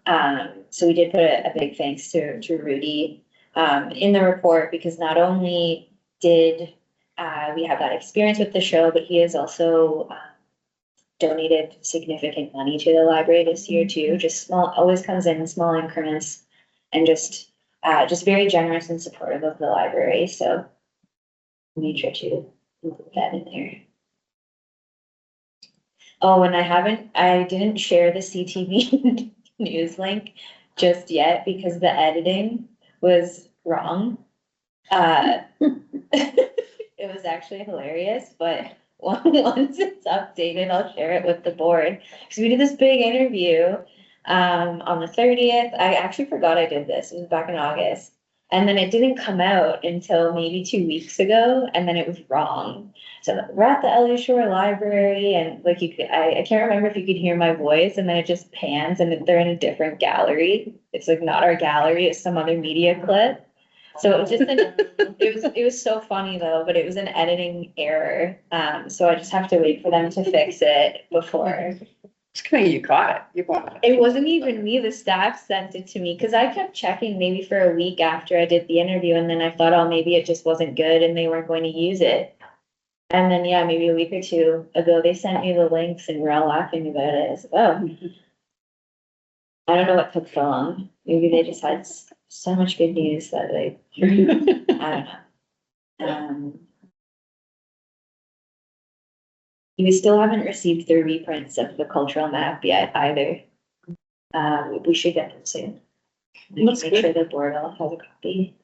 So we did put a big thanks to Rudy in the report, because not only did we have that experience with the show, but he has also donated significant money to the library this year too. Just small, always comes in small increments, and just very generous and supportive of the library. So we made sure to include that in there. Oh, and I didn't share the CTV news link just yet because the editing was wrong. It was actually hilarious, but once it's updated, I'll share it with the board. Because we did this big interview on the 30th. I actually forgot I did this. It was back in August. And then it didn't come out until maybe 2 weeks ago, and then it was wrong. So we're at the Ellie Shore Library, and like you could, I can't remember if you could hear my voice, and then it just pans and they're in a different gallery. It's like not our gallery, it's some other media clip. So it was just it was so funny though, but it was an editing error. So I just have to wait for them to fix it before. It's kind of, you caught it, you caught it. It wasn't even me, the staff sent it to me, because I kept checking maybe for a week after I did the interview, and then I thought, oh, maybe it just wasn't good and they weren't going to use it. And then, yeah, maybe a week or two ago, they sent me the links and we're all laughing about it. I said, oh, I don't know what took so long. Maybe they just had so much good news that they, I don't know. We still haven't received the reprints of the cultural map yet either. We should get them soon. Make sure the board all has a copy.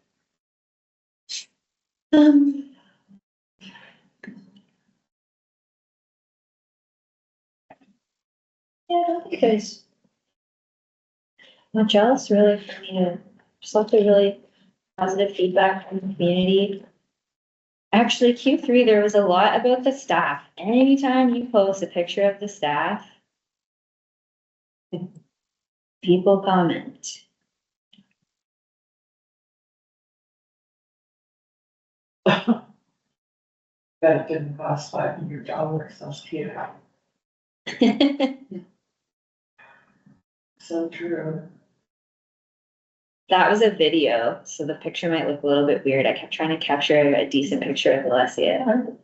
Yeah, I don't think there's much else really for me to, just lots of really positive feedback from the community. Actually, Q3, there was a lot about the staff. Anytime you post a picture of the staff, people comment. That didn't cost $500, that's cute. So true. That was a video, so the picture might look a little bit weird. I kept trying to capture a decent picture of Alessia.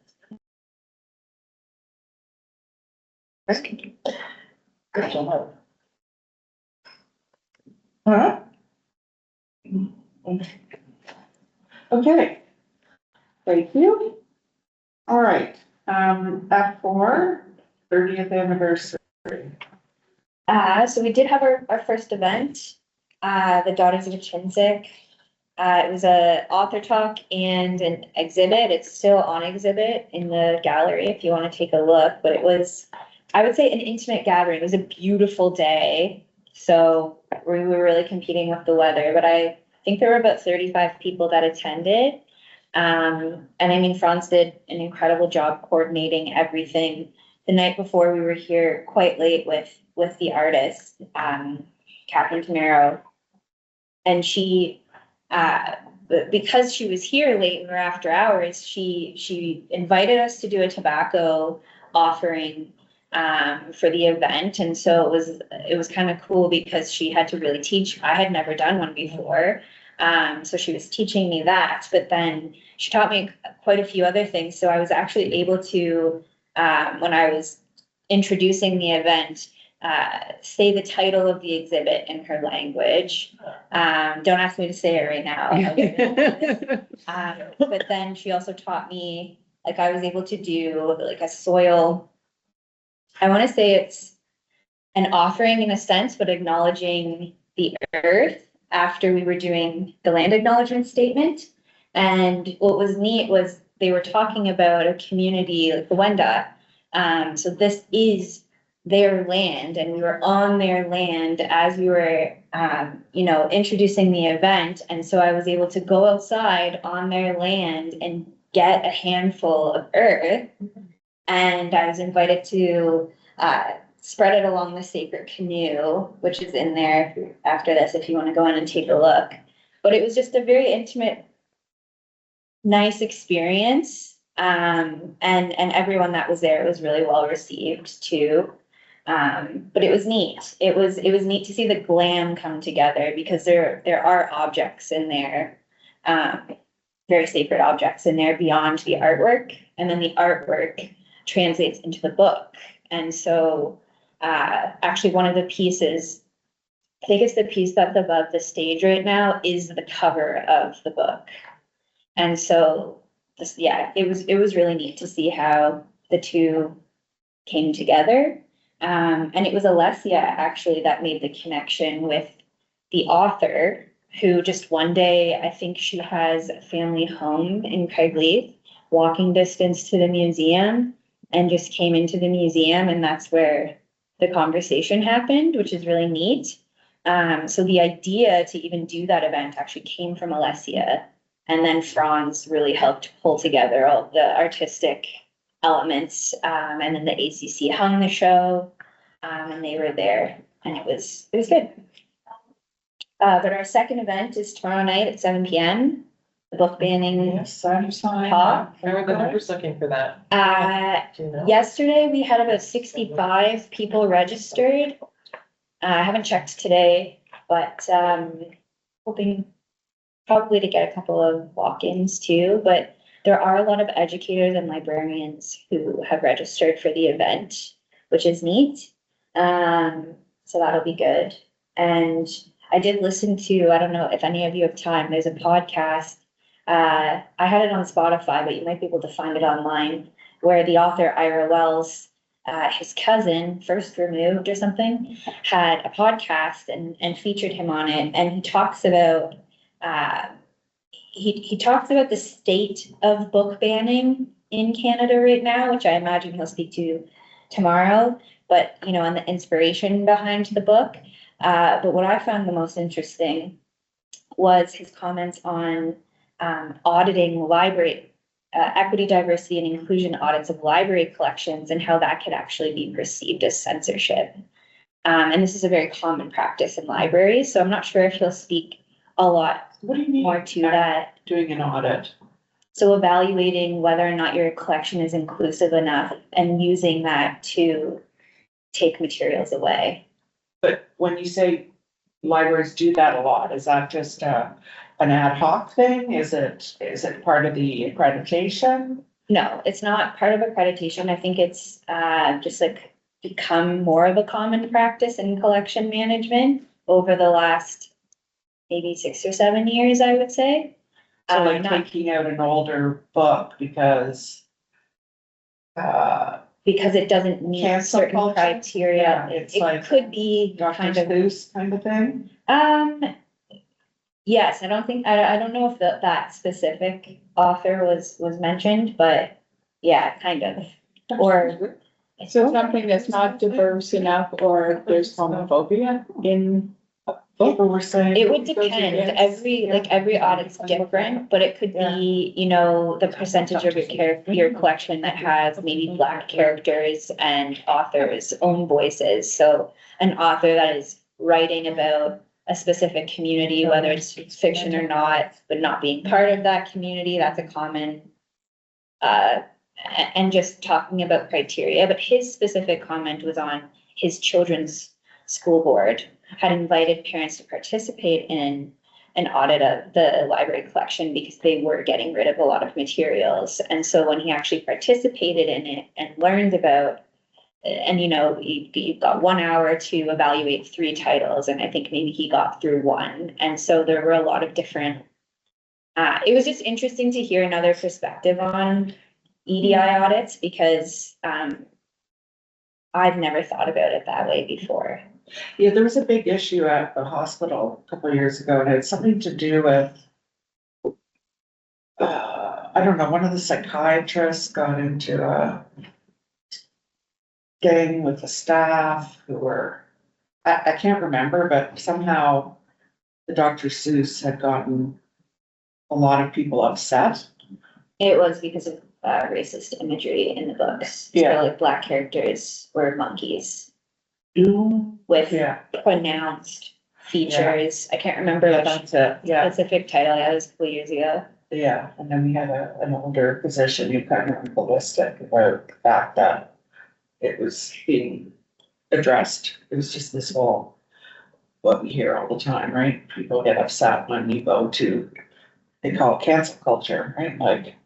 Good job. Huh? Okay. Thank you. All right, F4, 30th anniversary. So we did have our first event, the Daughters of Chinzik. It was a author talk and an exhibit. It's still on exhibit in the gallery if you want to take a look, but it was, I would say, an intimate gathering. It was a beautiful day, so we were really competing with the weather, but I think there were about 35 people that attended. And I mean, Franz did an incredible job coordinating everything. The night before, we were here quite late with the artist, Catherine Tamero, and she, because she was here late and we're after hours, she invited us to do a tobacco offering for the event, and so it was kind of cool because she had to really teach. I had never done one before. So she was teaching me that, but then she taught me quite a few other things. So I was actually able to, when I was introducing the event, say the title of the exhibit in her language. Don't ask me to say it right now. But then she also taught me, like, I was able to do like a soil, I want to say it's an offering in a sense, but acknowledging the earth after we were doing the land acknowledgement statement. And what was neat was they were talking about a community like the Wendat. So this is their land, and we were on their land as we were, introducing the event. And so I was able to go outside on their land and get a handful of earth. And I was invited to spread it along the sacred canoe, which is in there after this if you want to go in and take a look. But it was just a very intimate, nice experience. And everyone that was there was really well received too. But it was neat. It was neat to see the glam come together, because there are objects in there, very sacred objects in there beyond the artwork, and then the artwork translates into the book. And so actually one of the pieces, I think it's the piece that's above the stage right now, is the cover of the book. And so it was really neat to see how the two came together. And it was Alessia actually that made the connection with the author, who just one day, I think she has a family home in Craigleith, walking distance to the museum, and just came into the museum, and that's where the conversation happened, which is really neat. So the idea to even do that event actually came from Alessia. And then Franz really helped pull together all the artistic elements. And then the ACC hung the show, and they were there, and it was good. But our second event is tomorrow night at 7 PM, the book banning. Yes, I'm sorry. Talk. Where are the numbers looking for that? Do you know? Yesterday, we had about 65 people registered. I haven't checked today, but, hoping probably to get a couple of walk-ins too, but there are a lot of educators and librarians who have registered for the event, which is neat. So that'll be good. And I did listen to, I don't know if any of you have time, there's a podcast. I had it on Spotify, but you might be able to find it online, where the author Ira Wells, his cousin, First Removed or something, had a podcast and featured him on it. And he talks about, he talks about the state of book banning in Canada right now, which I imagine he'll speak to tomorrow, but, you know, and the inspiration behind the book. But what I found the most interesting was his comments on auditing library, equity, diversity, and inclusion audits of library collections and how that could actually be perceived as censorship. And this is a very common practice in libraries, so I'm not sure if he'll speak a lot What do you mean? more to that. Doing an audit? So evaluating whether or not your collection is inclusive enough and using that to take materials away. But when you say libraries do that a lot, is that just an ad hoc thing? Is it part of the accreditation? No, it's not part of accreditation. I think it's just like become more of a common practice in collection management over the last maybe 6 or 7 years, I would say. So like Not taking out an older book because because it doesn't meet cancel certain culture? criteria. Yeah, it's It like could be Dr. kind of, Seuss kind of thing? yes, I don't know if that specific author was mentioned, but yeah, kind of. Or So something that's not diverse enough, or there's homophobia in a book? People were saying. it would Those are depend. yes, Every audit's different, but it could be, you know, the percentage of your collection that has maybe Black characters and authors' own voices. So an author that is writing about a specific community, whether it's fiction or not, but not being part of that community, that's a common. And just talking about criteria, but his specific comment was on his children's school board had invited parents to participate in an audit of the library collection because they were getting rid of a lot of materials. And so when he actually participated in it and learned about, and you know, you've got 1 hour to evaluate 3 titles, and I think maybe he got through 1. And so there were a lot of different, it was just interesting to hear another perspective on EDI audits because I've never thought about it that way before. Yeah, there was a big issue at the hospital a couple of years ago, and it had something to do with, I don't know, one of the psychiatrists got into a gang with the staff who were, I can't remember, but somehow the Dr. Seuss had gotten a lot of people upset. It was because of racist imagery in the books. Yeah. So like Black characters were monkeys Ooh. with Yeah, pronounced features. I can't remember yeah, the that's it, yeah. specific title. Yeah, it was a couple years ago. Yeah, and then we had an older physician who kind of went ballistic about the fact that it was being addressed. It was just this whole, what we hear all the time, right? People get upset when you go to, they call it cancel culture, right? Like,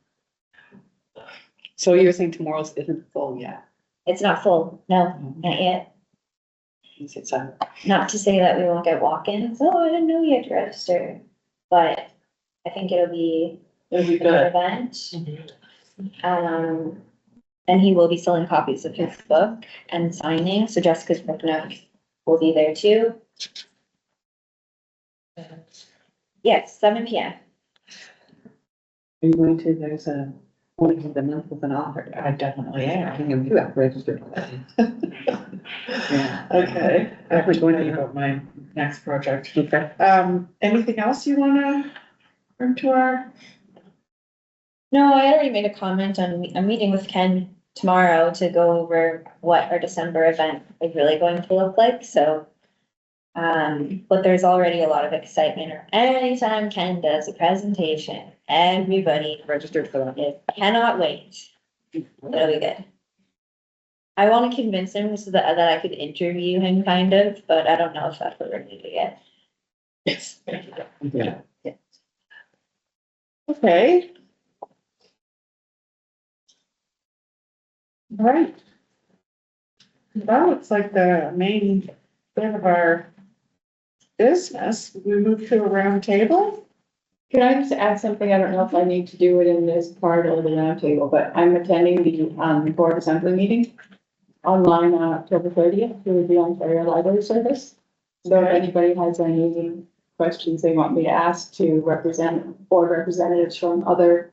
So you're saying tomorrow's isn't full yet? It's not full. No, not yet. It's Not to say that we won't get walk-ins. Oh, I didn't know you had to register. But I think it'll be it'll be a good good. event. And he will be selling copies of his book and signing, so Jessica's book note will be there too. Yes, 7 PM. Are you going to, there's a, one of the month with an author. I definitely am. You have registered. Yeah, okay. That was going to be about my next project. Okay. Anything else you wanna bring to our? No, I had already made a comment on, I'm meeting with Ken tomorrow to go over what our December event is really going to look like, so. But there's already a lot of excitement. Anytime Ken does a presentation, everybody Registered for that. cannot wait. It'll be good. I want to convince him so that I could interview him kind of, but I don't know if that's what we're gonna do yet. Yes. Yeah. Okay. All right. That looks like the main bit of our business. We move to a round table. Can I just add something? I don't know if I need to do it in this part or the roundtable, but I'm attending the board assembly meeting online on October 30th through the Ontario Library Service. So if Okay. anybody has any questions they want me to ask to represent board representatives from other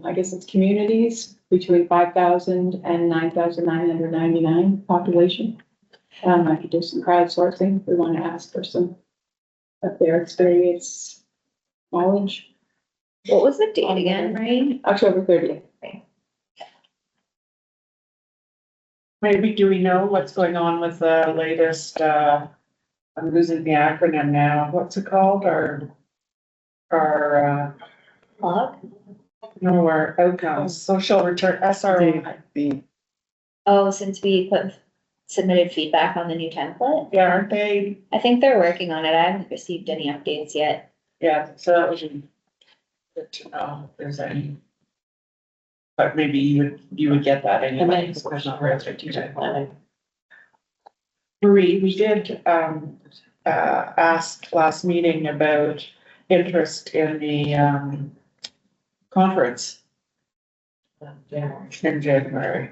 I guess it's communities between 5,000 and 9,999 population. I could do some crowdsourcing if we want to ask for some of their experience, knowledge. What was the date again, right? October 30th. Maybe do we know what's going on with the latest, I'm losing the acronym now. What's it called? Our, Log? no, our outcomes, social return, SRO. Oh, since we submitted feedback on the new template? Yeah, aren't they? I think they're working on it. I haven't received any updates yet. Yeah, so that would be good to know if there's any. But maybe you would get that anyway. And then it's a question for strategic planning. Marie, we did, ask last meeting about interest in the, conference in January.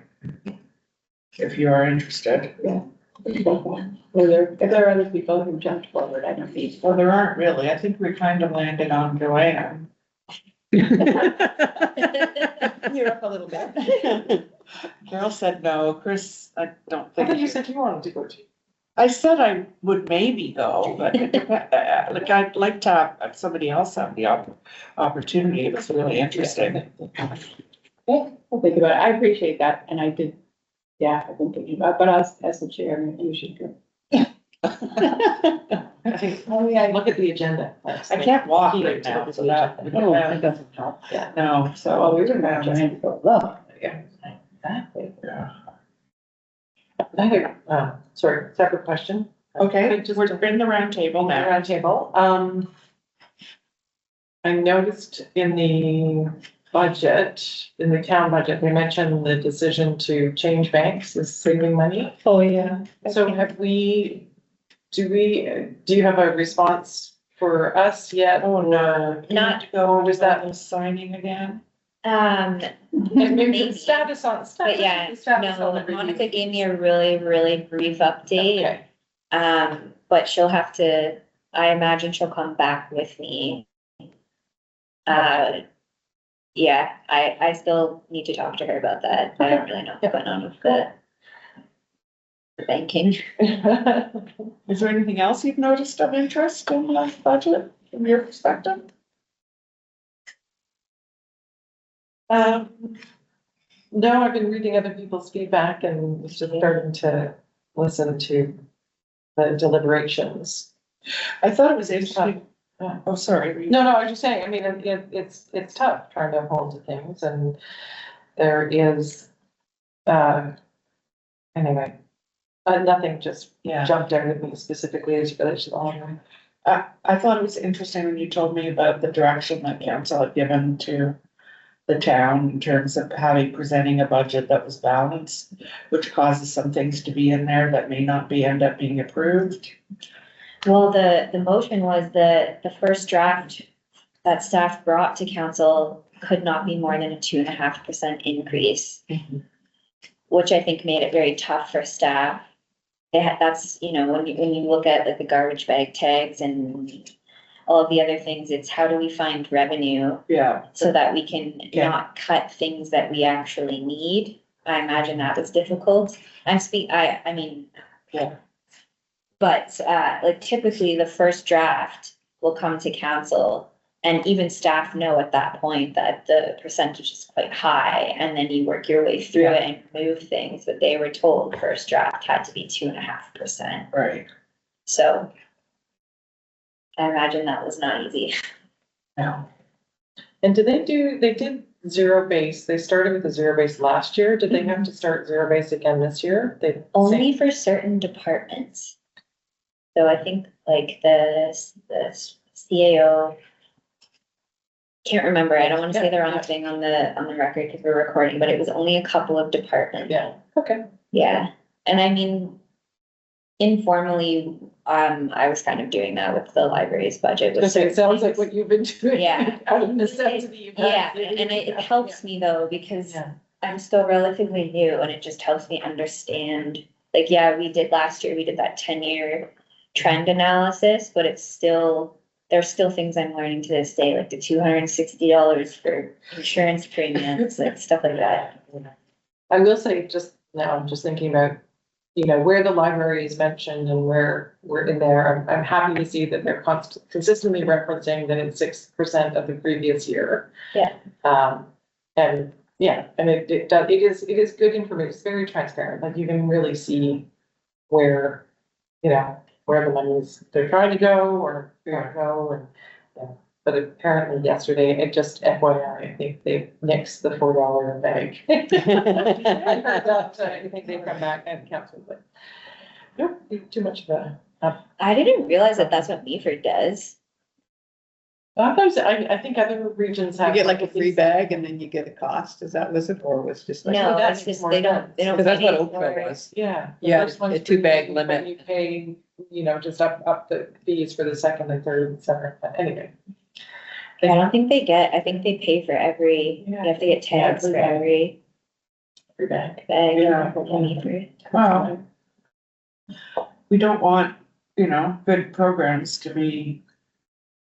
If you are interested. If there are other people who jumped forward, I don't need. Well, there aren't really. I think we kind of landed on Joanne. You're up a little bit. Carol said no. Chris, I don't I think. thought you said you wanted to go to. I said I would maybe go, but like I'd like to have somebody else have the opportunity. It was really interesting. I'll think about it. I appreciate that, and I did, yeah, I've been thinking about, it, but as the chair, you should go. Oh, yeah, look at the agenda. I can't walk right now, so that. That doesn't help. Yeah. No, so. Well, we were gonna just go, look. Exactly. Yeah. Another, sorry, separate question. Okay, Just we're in the round table now. round table. I noticed in the budget, in the town budget, they mentioned the decision to change banks is saving money. Oh, yeah. So do you have a response for us yet? Oh, no. Not- Go, was that- was signing again? Maybe the status on. But yeah, status no, on the review. Monica gave me a really brief update. Okay. But she'll have to, I imagine she'll come back with me. Yeah, I still need to talk to her about that. I don't really know what's going on with the banking. Is there anything else you've noticed of interest in the budget from your perspective? No, I've been reading other people's feedback and was just starting to listen to the deliberations. I thought it was interesting. Oh, sorry. No, I was just saying, I mean, it's tough trying to hold to things and there is, anyway, nothing just Yeah. jumped out at me specifically as it relates to the online. I thought it was interesting when you told me about the direction that council had given to the town in terms of presenting a budget that was balanced, which causes some things to be in there that may not end up being approved. Well, the motion was the first draft that staff brought to council could not be more than a 2.5% increase. Which I think made it very tough for staff. That's, when you look at like the garbage bag tags and all of the other things, it's how do we find revenue Yeah. so that we can Yeah. not cut things that we actually need. I imagine that was difficult. I mean. Yeah. But, like typically the first draft will come to council and even staff know at that point that the percentage is quite high. And then you work your way through it and move things, but they were told first draft had to be 2.5%. Right. So I imagine that was not easy. No. And they did zero base, they started with a zero base last year, did they have to start zero base again this year? Only for certain departments. So I think like the CAO. Can't remember, I don't wanna say the wrong thing on the record because we're recording, but it was only a couple of departments. Yeah, okay. Yeah, and I mean, informally, I was kind of doing that with the library's budget. with It sounds like certain what you've been doing. Yeah. Out of necessity. you've had- Yeah, and it helps me though, because Yeah. I'm still relatively new and it just helps me understand. Like, yeah, we did last year, we did that 10-year trend analysis, but it's still, there's still things I'm learning to this day, like the $260 for insurance premiums, like stuff like that. I will say, just now, I'm just thinking about, where the library is mentioned and where we're in there, I'm happy to see that they're consistently referencing that it's 6% of the previous year. Yeah. And it is good information, it's very transparent, like you can really see where, where the money is, they're trying to go or where to go and. But apparently yesterday, it just FYI, I think they nixed the $4 bag. I heard that, I think they've come back and canceled, but nope, too much of a. I didn't realize that that's what Meaford does. I think other regions You have. get like a free bag and then you get a cost, is that, was it, or was just like? No, that it's makes just, more they don't sense. pay Because that's what for Oakville it. was. Yeah. the Yeah, first one's a 2-bag free, limit. but you pay, just up the fees for the second and third and seventh, but anyway. I don't think I think they pay for every, you have to get tags for every Free bag. bag. Yeah. Meaford. Well, we don't want, good programs to be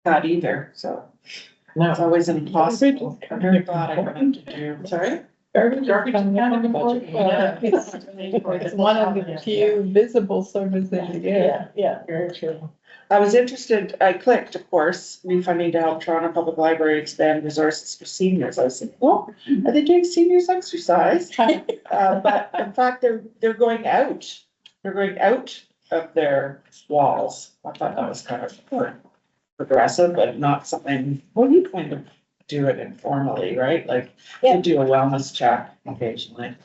cut either, so it's No, always impossible. I'm very glad I don't have to do. sorry? Garbage Garbage is kind of budget. important. It's one of the few visible services you get. Yeah, very true. I was interested, I clicked, of course, new funding to help Toronto Public Library expand resources for seniors. I was like, well, are they doing seniors exercise? But in fact, they're going out. They're going out of their walls. I thought that was kind of progressive, but not something, well, you kind of do it informally, right? Like, Yeah. you do a wellness check occasionally.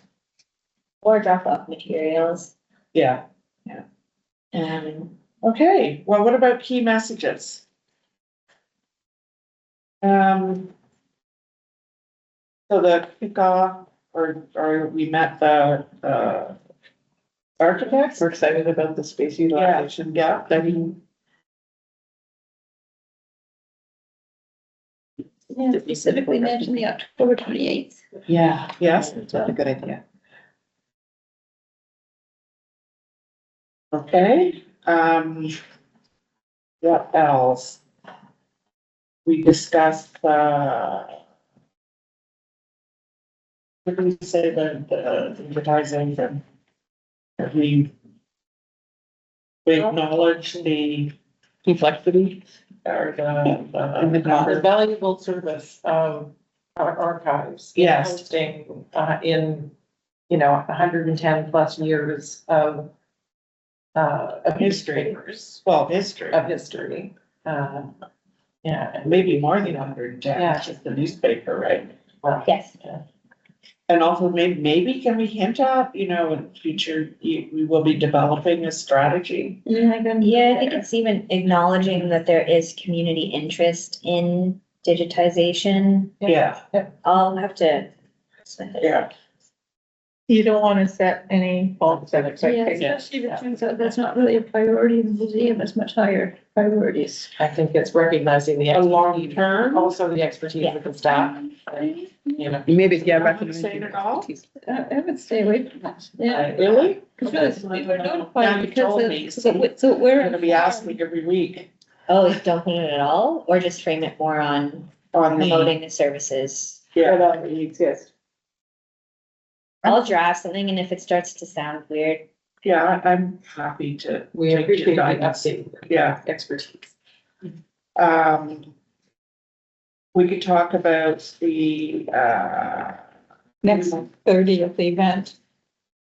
Or drop off materials. Yeah. Okay, well, what about key messages? So the kickoff, or we met the architects? We're excited about the space utilization. Yeah, I mean. Yeah, specifically mentioned the October 28th. Yeah, yes, That's a good idea. okay, what else? We discussed, what did we say about the advertising and we acknowledge the complexity or The valuable service of our archives. Yes. Hosting, in, 110 plus years of history, newspapers, well, history, of history. Yeah, maybe more than 110, Yeah. it's just the newspaper, right? well, Yes. And also maybe can we hint at, in future, we will be developing a strategy? Yeah, I think it's even acknowledging that there is community interest in digitization. Yeah, I'll have to. yeah. You don't want to set any false Yeah, expectations. especially if it turns out that's not really a priority in the museum, it's much higher priorities. I think it's recognizing the. A long expertise, term? Also the expertise of the staff, Maybe, yeah. I wouldn't say it at all. I would stay away from that, yeah. Really? Because we were Now notified you because told of, me, so we're. You're gonna be asking every week Oh, don't put it at all, or just frame it more on on the, promoting the services? yeah, they exist. I'll draft something and if it starts to sound weird, Yeah, I'm happy to. We take your appreciate the guidance. update. Yeah. Expertise. We could talk about the, Next 30th event.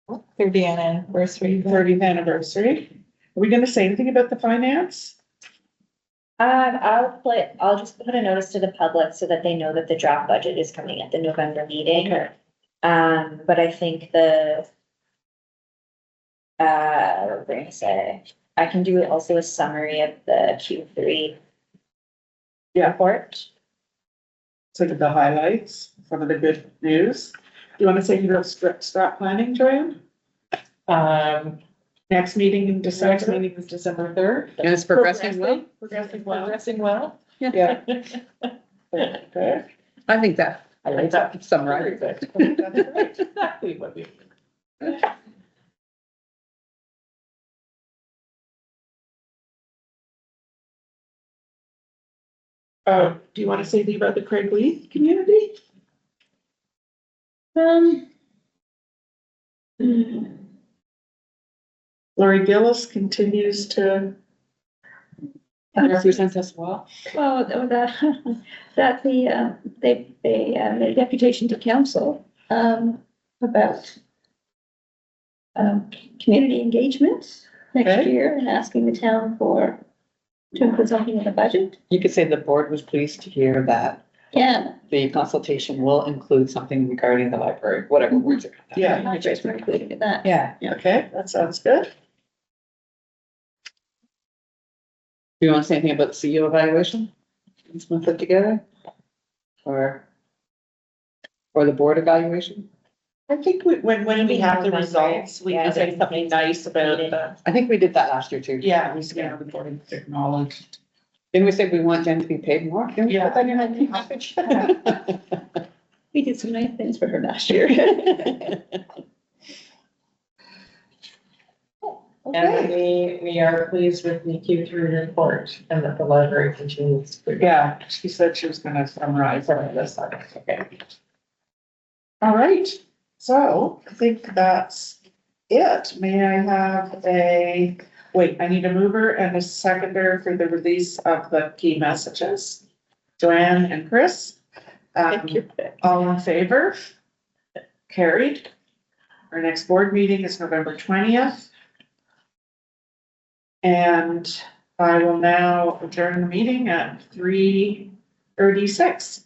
30th anniversary. event. 30th anniversary. Are we gonna say anything about the finance? I'll just put a notice to the public so that they know that the draft budget is coming at the November meeting. Okay, But I think what was I gonna say? I can do also a summary of the Q3 yeah, report. so the highlights, some of the good news. Do you wanna say your strat planning, Joanne? Next meeting in Next December? meeting is December 3rd. And it's progressing well. Progressing well. Progressing well. Yeah. Okay. I think that, I like that summarizes it. That's great. Exactly what we. Do you wanna say anything about the Craig Lee community? Lori Gillis continues to, Represents us well. Well, that they made a deputation to council, about community engagement next Okay. year and asking the town to include something in the budget. You could say the board was pleased to hear that Yeah, the consultation will include something regarding the library, whatever words are. yeah, not just for including in that. Yeah. okay, that sounds good. Do you want to say anything about the CEO evaluation? It's been put together? Or the board evaluation? I think when we have the November, results, we yeah, can say there's something nice about the, I think we did that last year too. yeah, we scan the board acknowledged. Didn't we say we want Jen to be paid more? Didn't we put that in our package? We did some nice things for her last year. And we are pleased with the Q3 report and that the library continues to. Yeah, she said she was gonna summarize all of this. Okay. All right, so I think that's it. May I have I need a mover and a seconder for the release of the key messages. Joanne and Chris. Thank you. All in favor? Carried. Our next board meeting is November 20th. And I will now adjourn the meeting at 3:36.